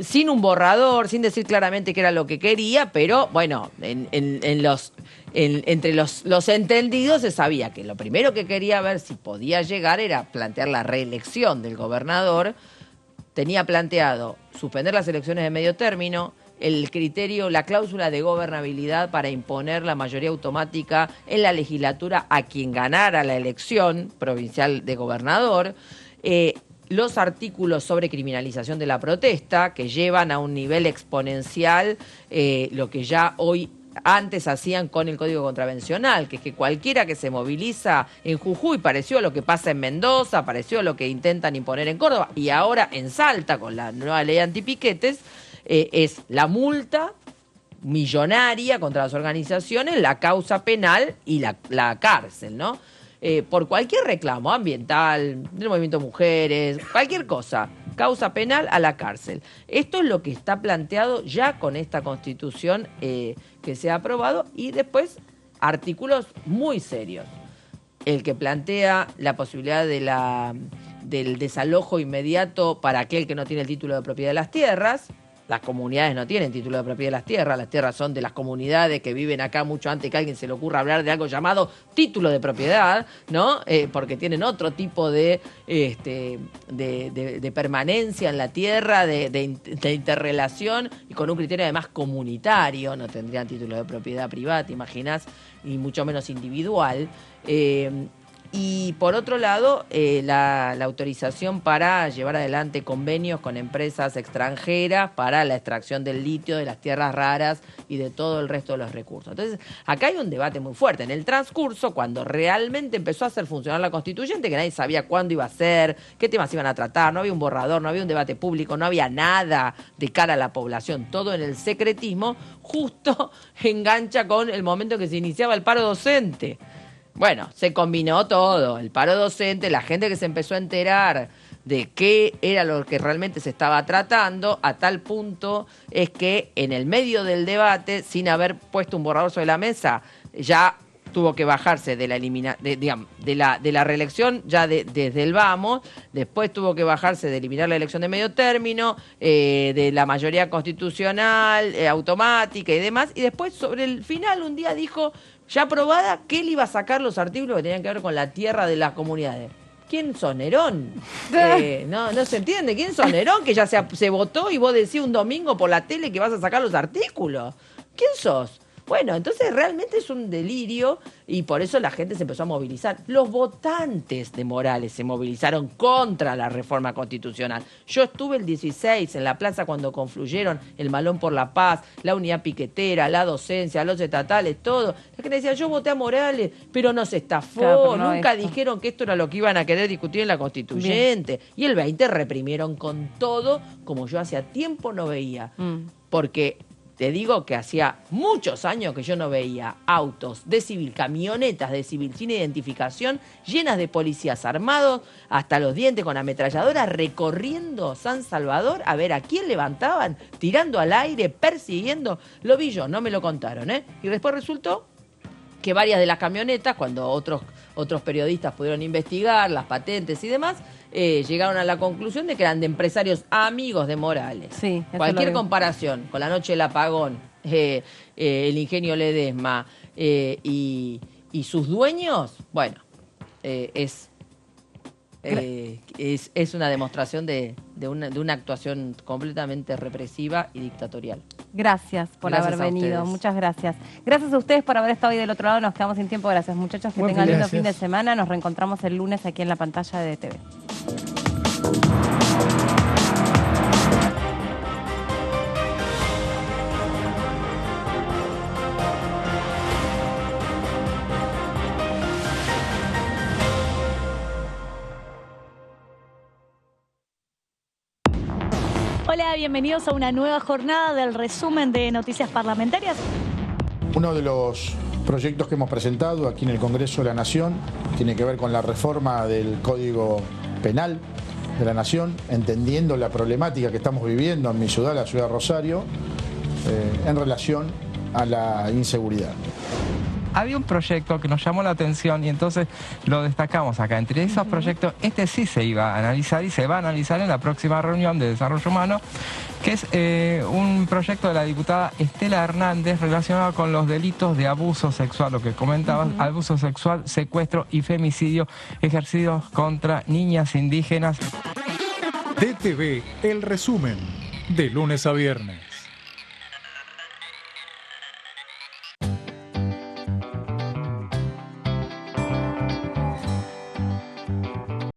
Sin un borrador, sin decir claramente qué era lo que quería, pero bueno, entre los entendidos se sabía que lo primero que quería ver si podía llegar era plantear la reelección del gobernador. Tenía planteado suspender las elecciones de medio término, el criterio, la cláusula de gobernabilidad para imponer la mayoría automática en la legislatura a quien ganara la elección provincial de gobernador, los artículos sobre criminalización de la protesta, que llevan a un nivel exponencial lo que ya antes hacían con el Código Contravencional, que es que cualquiera que se moviliza en Jujuy, pareció a lo que pasa en Mendoza, pareció a lo que intentan imponer en Córdoba, y ahora en Salta, con la nueva ley antipiquetes, es la multa millonaria contra las organizaciones, la causa penal y la cárcel, ¿no? Por cualquier reclamo ambiental, del movimiento mujeres, cualquier cosa, causa penal a la cárcel. Esto es lo que está planteado ya con esta Constitución que se ha aprobado, y después artículos muy serios. El que plantea la posibilidad del desalojo inmediato para aquel que no tiene el título de propiedad de las tierras. Las comunidades no tienen título de propiedad de las tierras son de las comunidades que viven acá mucho antes que a alguien se le ocurra hablar de algo llamado título de propiedad, ¿no? Porque tienen otro tipo de permanencia en la tierra, de interrelación, y con un criterio además comunitario, no tendrían título de propiedad privada, ¿te imaginas? Y mucho menos individual. Y por otro lado, la autorización para llevar adelante convenios con empresas extranjeras para la extracción del litio, de las tierras raras y de todo el resto de los recursos. Entonces, acá hay un debate muy fuerte. En el transcurso, cuando realmente empezó a hacer funcionar la constituyente, que nadie sabía cuándo iba a ser, qué temas iban a tratar, no había un borrador, no había un debate público, no había nada de cara a la población, todo en el secretismo, justo engancha con el momento que se iniciaba el paro docente. Bueno, se combinó todo, el paro docente, la gente que se empezó a enterar de qué era lo que realmente se estaba tratando, a tal punto es que en el medio del debate, sin haber puesto un borrador sobre la mesa, ya tuvo que bajarse de la reelección ya desde el vamos, después tuvo que bajarse de eliminar la elección de medio término, de la mayoría constitucional, automática y demás, y después sobre el final un día dijo, ya aprobada, que él iba a sacar los artículos que tenían que ver con la tierra de las comunidades. ¿Quién sos, Nerón? No se entiende. ¿Quién sos, Nerón? Que ya se votó y vos decís un domingo por la tele que vas a sacar los artículos. ¿Quién sos? Bueno, entonces realmente es un delirio y por eso la gente se empezó a movilizar. Los votantes de Morales se movilizaron contra la reforma constitucional. Yo estuve el 16 en la plaza cuando confluyeron el Malón por la Paz, la unidad piquetera, la docencia, los estatales, todo. La gente decía, yo voté a Morales, pero nos estafó. Claro, nunca dijeron que esto era lo que iban a querer discutir en la constituyente. Bien. Y el 20 reprimieron con todo, como yo hacía tiempo no veía. Porque te digo que hacía muchos años que yo no veía autos de civil, camionetas de civil sin identificación, llenas de policías armados, hasta los dientes con ametralladoras, recorriendo San Salvador a ver a quién levantaban, tirando al aire, persiguiendo. Lo vi yo, no me lo contaron, ¿eh? Y después resultó que varias de las camionetas, cuando otros periodistas pudieron investigar las patentes y demás, llegaron a la conclusión de que eran de empresarios amigos de Morales. Sí, cualquier comparación con la noche del apagón, el ingenio Ledesma y sus dueños, bueno, es una demostración de una actuación completamente represiva y dictatorial. Gracias por haber venido, muchas gracias. Gracias a ustedes por haber estado hoy del otro lado, nos quedamos sin tiempo. Gracias, muchachos, que tengan lindo fin de semana. Nos reencontramos el lunes aquí en la pantalla de DTV. Hola, bienvenidos a una nueva jornada del resumen de Noticias Parlamentarias. Uno de los proyectos que hemos presentado aquí en el Congreso de la Nación tiene que ver con la reforma del Código Penal de la Nación, entendiendo la problemática que estamos viviendo en mi ciudad, la ciudad de Rosario, en relación a la inseguridad. Había un proyecto que nos llamó la atención y entonces lo destacamos acá. Entre esos proyectos, este sí se iba a analizar y se va a analizar en la próxima reunión de Desarrollo Humano, que es un proyecto de la diputada Estela Hernández relacionado con los delitos de abuso sexual, lo que comentabas, abuso sexual, secuestro y femicidio ejercidos contra niñas indígenas. DTV, el resumen, de lunes a viernes.